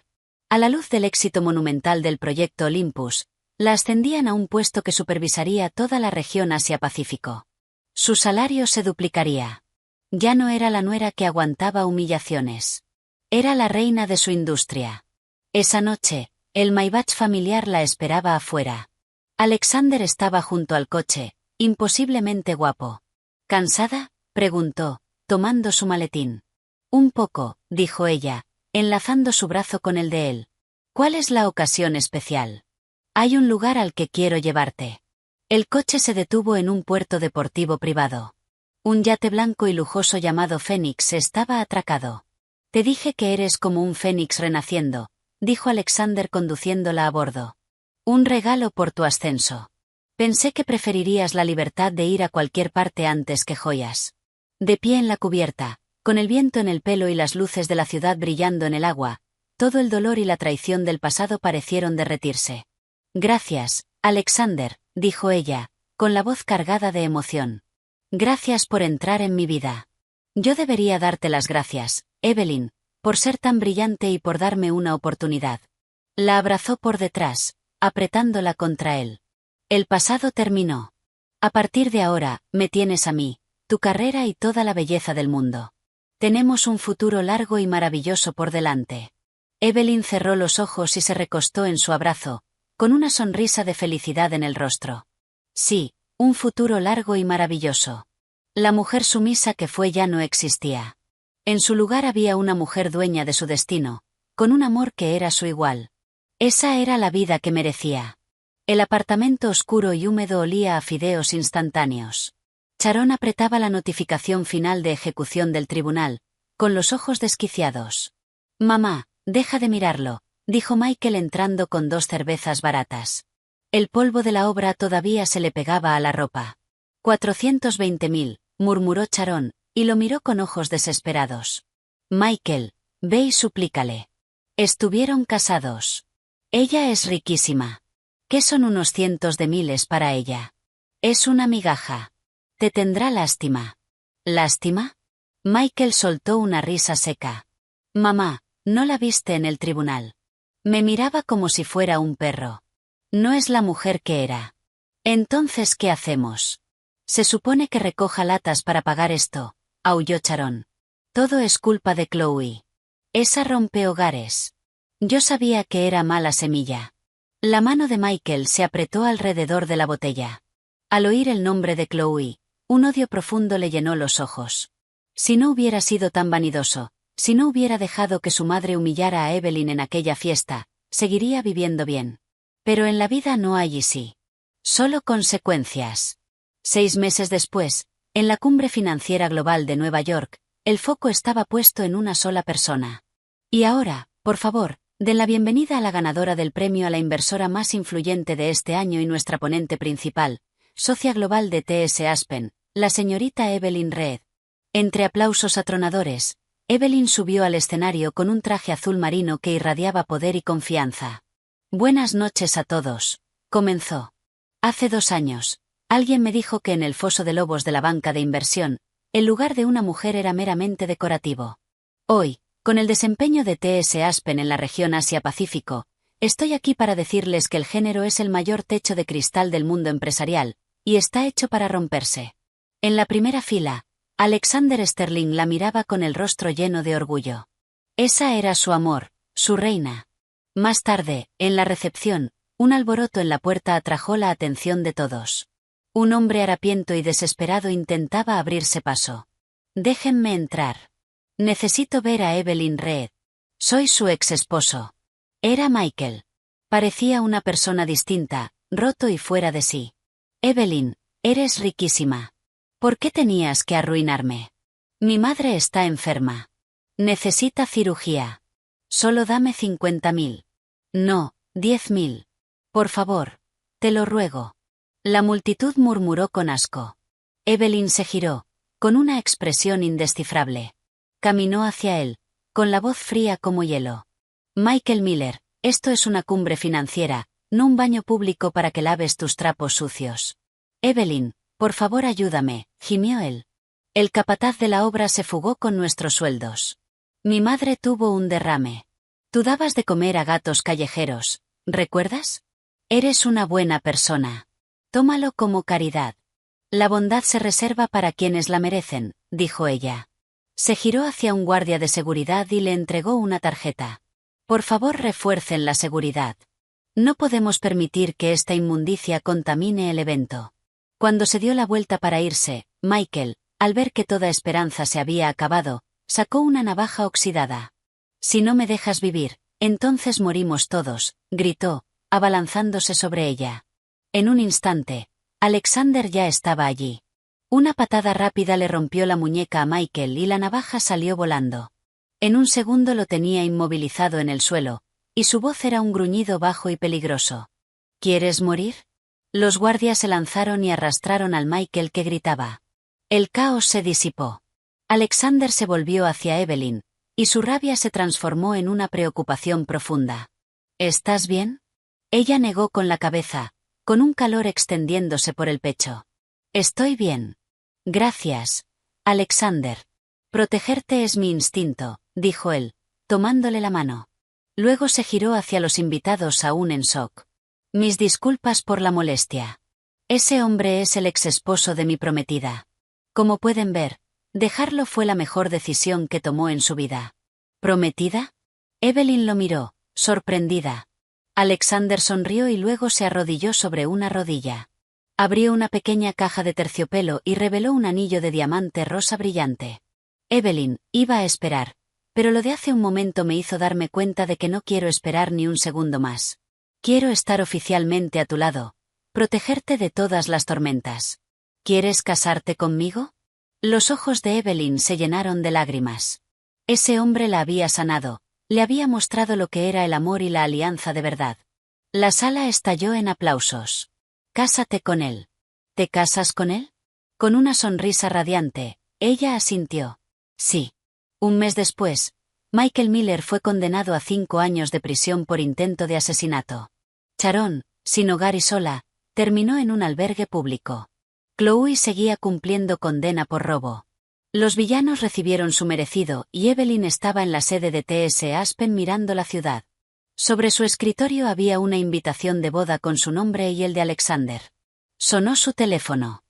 A la luz del éxito monumental del proyecto Olympus, la ascendían a un puesto que supervisaría toda la región Asia-Pacífico. Su salario se duplicaría. Ya no era la nuera que aguantaba humillaciones. Era la reina de su industria. Esa noche, el Maybach familiar la esperaba afuera. Alexander estaba junto al coche, imposiblemente guapo. ¿Cansada?, preguntó, tomando su maletín. Un poco, dijo ella, enlazando su brazo con el de él. ¿Cuál es la ocasión especial? Hay un lugar al que quiero llevarte. El coche se detuvo en un puerto deportivo privado. Un yate blanco y lujoso llamado Fénix estaba atracado. Te dije que eres como un fénix renaciendo, dijo Alexander conduciéndola a bordo. Un regalo por tu ascenso. Pensé que preferirías la libertad de ir a cualquier parte antes que joyas. De pie en la cubierta, con el viento en el pelo y las luces de la ciudad brillando en el agua, todo el dolor y la traición del pasado parecieron derretirse. Gracias, Alexander, dijo ella, con la voz cargada de emoción. Gracias por entrar en mi vida. Yo debería darte las gracias, Evelyn, por ser tan brillante y por darme una oportunidad. La abrazó por detrás, apretándola contra él. El pasado terminó. A partir de ahora, me tienes a mí, tu carrera y toda la belleza del mundo. Tenemos un futuro largo y maravilloso por delante. Evelyn cerró los ojos y se recostó en su abrazo, con una sonrisa de felicidad en el rostro. Sí, un futuro largo y maravilloso. La mujer sumisa que fue ya no existía. En su lugar había una mujer dueña de su destino, con un amor que era su igual. Esa era la vida que merecía. El apartamento oscuro y húmedo olía a fideos instantáneos. Sharon apretaba la notificación final de ejecución del tribunal, con los ojos desquiciados. Mamá, deja de mirarlo, dijo Michael entrando con 2 cervezas baratas. El polvo de la obra todavía se le pegaba a la ropa. 420.000, murmuró Sharon, y lo miró con ojos desesperados. Michael, ve y suplícale. Estuvieron casados. Ella es riquísima. ¿Qué son unos cientos de miles para ella? Es una migaja. Te tendrá lástima. ¿Lástima? Michael soltó una risa seca. Mamá, ¿no la viste en el tribunal? Me miraba como si fuera un perro. No es la mujer que era. Entonces, ¿qué hacemos? Se supone que recoja latas para pagar esto, aulló Sharon. Todo es culpa de Chloe. Esa rompehogares. Yo sabía que era mala semilla. La mano de Michael se apretó alrededor de la botella. Al oír el nombre de Chloe, un odio profundo le llenó los ojos. Si no hubiera sido tan vanidoso, si no hubiera dejado que su madre humillara a Evelyn en aquella fiesta, seguiría viviendo bien. Pero en la vida no hay y sí. Solo consecuencias. 6 meses después, en la cumbre financiera global de Nueva York, el foco estaba puesto en una sola persona. Y ahora, por favor, den la bienvenida a la ganadora del premio a la inversora más influyente de este año y nuestra ponente principal, socia global de TS Aspen, la señorita Evelyn Reed. Entre aplausos atronadores, Evelyn subió al escenario con un traje azul marino que irradiaba poder y confianza. Buenas noches a todos, comenzó. Hace 2 años, alguien me dijo que en el foso de lobos de la banca de inversión, el lugar de una mujer era meramente decorativo. Hoy, con el desempeño de TS Aspen en la región Asia-Pacífico, estoy aquí para decirles que el género es el mayor techo de cristal del mundo empresarial, y está hecho para romperse. En la primera fila, Alexander Sterling la miraba con el rostro lleno de orgullo. Esa era su amor, su reina. Más tarde, en la recepción, un alboroto en la puerta atrajo la atención de todos. Un hombre harapiento y desesperado intentaba abrirse paso. Déjenme entrar. Necesito ver a Evelyn Reed. Soy su ex esposo. Era Michael. Parecía una persona distinta, roto y fuera de sí. Evelyn, eres riquísima. ¿Por qué tenías que arruinarme? Mi madre está enferma. Necesita cirugía. Solo dame 50.000. No, 10.000. Por favor. Te lo ruego. La multitud murmuró con asco. Evelyn se giró, con una expresión indescifrable. Caminó hacia él, con la voz fría como hielo. Michael Miller, esto es una cumbre financiera, no un baño público para que laves tus trapos sucios. Evelyn, por favor ayúdame, gimió él. El capataz de la obra se fugó con nuestros sueldos. Mi madre tuvo un derrame. Tú dabas de comer a gatos callejeros, ¿recuerdas? Eres una buena persona. Tómalo como caridad. La bondad se reserva para quienes la merecen, dijo ella. Se giró hacia un guardia de seguridad y le entregó una tarjeta. Por favor, refuercen la seguridad. No podemos permitir que esta inmundicia contamine el evento. Cuando se dio la vuelta para irse, Michael, al ver que toda esperanza se había acabado, sacó una navaja oxidada. Si no me dejas vivir, entonces morimos todos, gritó, abalanzándose sobre ella. En un instante, Alexander ya estaba allí. Una patada rápida le rompió la muñeca a Michael y la navaja salió volando. En un segundo lo tenía inmovilizado en el suelo, y su voz era un gruñido bajo y peligroso. ¿Quieres morir? Los guardias se lanzaron y arrastraron al Michael que gritaba. El caos se disipó. Alexander se volvió hacia Evelyn, y su rabia se transformó en una preocupación profunda. ¿Estás bien? Ella negó con la cabeza, con un calor extendiéndose por el pecho. Estoy bien. Gracias, Alexander. Protegerte es mi instinto, dijo él, tomándole la mano. Luego se giró hacia los invitados aún en shock. Mis disculpas por la molestia. Ese hombre es el exesposo de mi prometida. Como pueden ver, dejarlo fue la mejor decisión que tomó en su vida. ¿Prometida? Evelyn lo miró, sorprendida. Alexander sonrió y luego se arrodilló sobre una rodilla. Abrió una pequeña caja de terciopelo y reveló un anillo de diamante rosa brillante. Evelyn, iba a esperar, pero lo de hace un momento me hizo darme cuenta de que no quiero esperar ni un segundo más. Quiero estar oficialmente a tu lado, protegerte de todas las tormentas. ¿Quieres casarte conmigo? Los ojos de Evelyn se llenaron de lágrimas. Ese hombre la había sanado, le había mostrado lo que era el amor y la alianza de verdad. La sala estalló en aplausos. Cásate con él. ¿Te casas con él? Con una sonrisa radiante, ella asintió. Sí. Un mes después, Michael Miller fue condenado a 5 años de prisión por intento de asesinato. Sharon, sin hogar y sola, terminó en un albergue público. Chloe seguía cumpliendo condena por robo. Los villanos recibieron su merecido y Evelyn estaba en la sede de T.S. Aspen mirando la ciudad. Sobre su escritorio había una invitación de boda con su nombre y el de Alexander. Sonó su teléfono.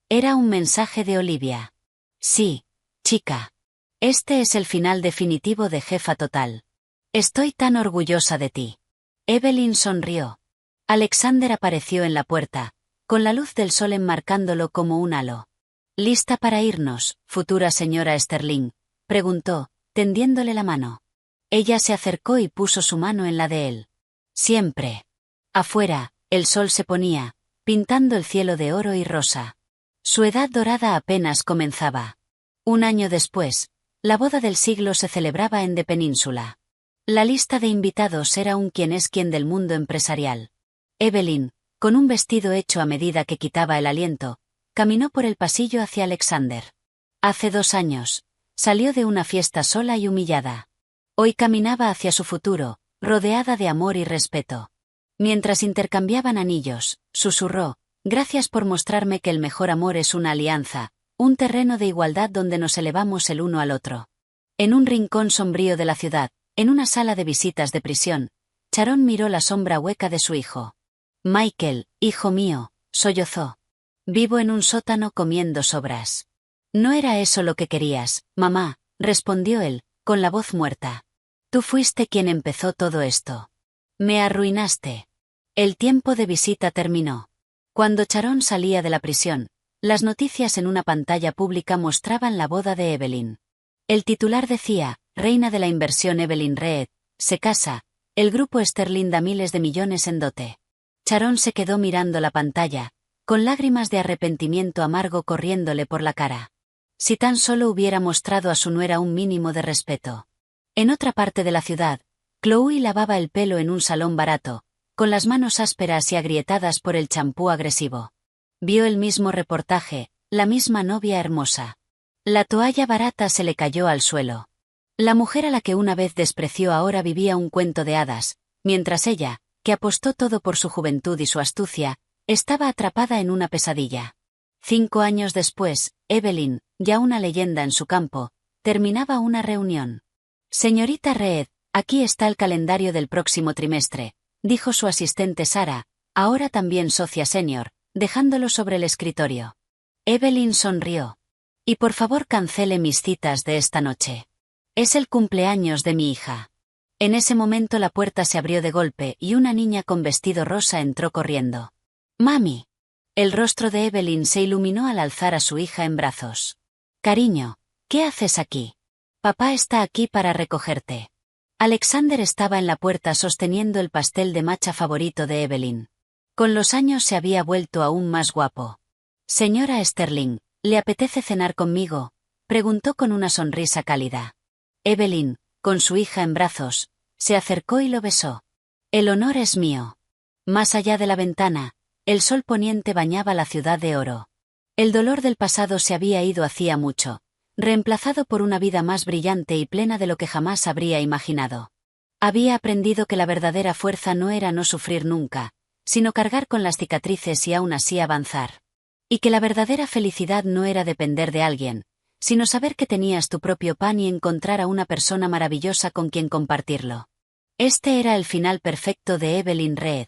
Era un mensaje de Olivia. Sí, chica. Este es el final definitivo de Jefa Total. Estoy tan orgullosa de ti. Evelyn sonrió. Alexander apareció en la puerta, con la luz del sol enmarcándolo como un halo. ¿Lista para irnos, futura señora Sterling?, preguntó, tendiéndole la mano. Ella se acercó y puso su mano en la de él. Siempre. Afuera, el sol se ponía, pintando el cielo de oro y rosa. Su edad dorada apenas comenzaba. Un año después, la boda del siglo se celebraba en The Península. La lista de invitados era un quién es quién del mundo empresarial. Evelyn, con un vestido hecho a medida que quitaba el aliento, caminó por el pasillo hacia Alexander. Hace 2 años, salió de una fiesta sola y humillada. Hoy caminaba hacia su futuro, rodeada de amor y respeto. Mientras intercambiaban anillos, susurró, gracias por mostrarme que el mejor amor es una alianza, un terreno de igualdad donde nos elevamos el uno al otro. En un rincón sombrío de la ciudad, en una sala de visitas de prisión, Sharon miró la sombra hueca de su hijo. Michael, hijo mío, sollozó. Vivo en un sótano comiendo sobras. No era eso lo que querías, mamá, respondió él, con la voz muerta. Tú fuiste quien empezó todo esto. Me arruinaste. El tiempo de visita terminó. Cuando Sharon salía de la prisión, las noticias en una pantalla pública mostraban la boda de Evelyn. El titular decía, reina de la inversión Evelyn Reed, se casa, el grupo Sterling da miles de millones en dote. Sharon se quedó mirando la pantalla, con lágrimas de arrepentimiento amargo corriéndole por la cara. Si tan solo hubiera mostrado a su nuera un mínimo de respeto. En otra parte de la ciudad, Chloe lavaba el pelo en un salón barato, con las manos ásperas y agrietadas por el champú agresivo. Vio el mismo reportaje, la misma novia hermosa. La toalla barata se le cayó al suelo. La mujer a la que una vez despreció ahora vivía un cuento de hadas, mientras ella, que apostó todo por su juventud y su astucia, estaba atrapada en una pesadilla. 5 años después, Evelyn, ya una leyenda en su campo, terminaba una reunión. Señorita Reed, aquí está el calendario del próximo trimestre, dijo su asistente Sara, ahora también socia senior, dejándolo sobre el escritorio. Evelyn sonrió. Y por favor cancele mis citas de esta noche. Es el cumpleaños de mi hija. En ese momento la puerta se abrió de golpe y una niña con vestido rosa entró corriendo. ¡Mami! El rostro de Evelyn se iluminó al alzar a su hija en brazos. Cariño, ¿qué haces aquí? Papá está aquí para recogerte. Alexander estaba en la puerta sosteniendo el pastel de matcha favorito de Evelyn. Con los años se había vuelto aún más guapo. Señora Sterling, ¿le apetece cenar conmigo?, preguntó con una sonrisa cálida. Evelyn, con su hija en brazos, se acercó y lo besó. El honor es mío. Más allá de la ventana, el sol poniente bañaba la ciudad de oro. El dolor del pasado se había ido hacía mucho, reemplazado por una vida más brillante y plena de lo que jamás habría imaginado. Había aprendido que la verdadera fuerza no era no sufrir nunca, sino cargar con las cicatrices y aún así avanzar. Y que la verdadera felicidad no era depender de alguien, sino saber que tenías tu propio pan y encontrar a una persona maravillosa con quien compartirlo. Este era el final perfecto de Evelyn Reed.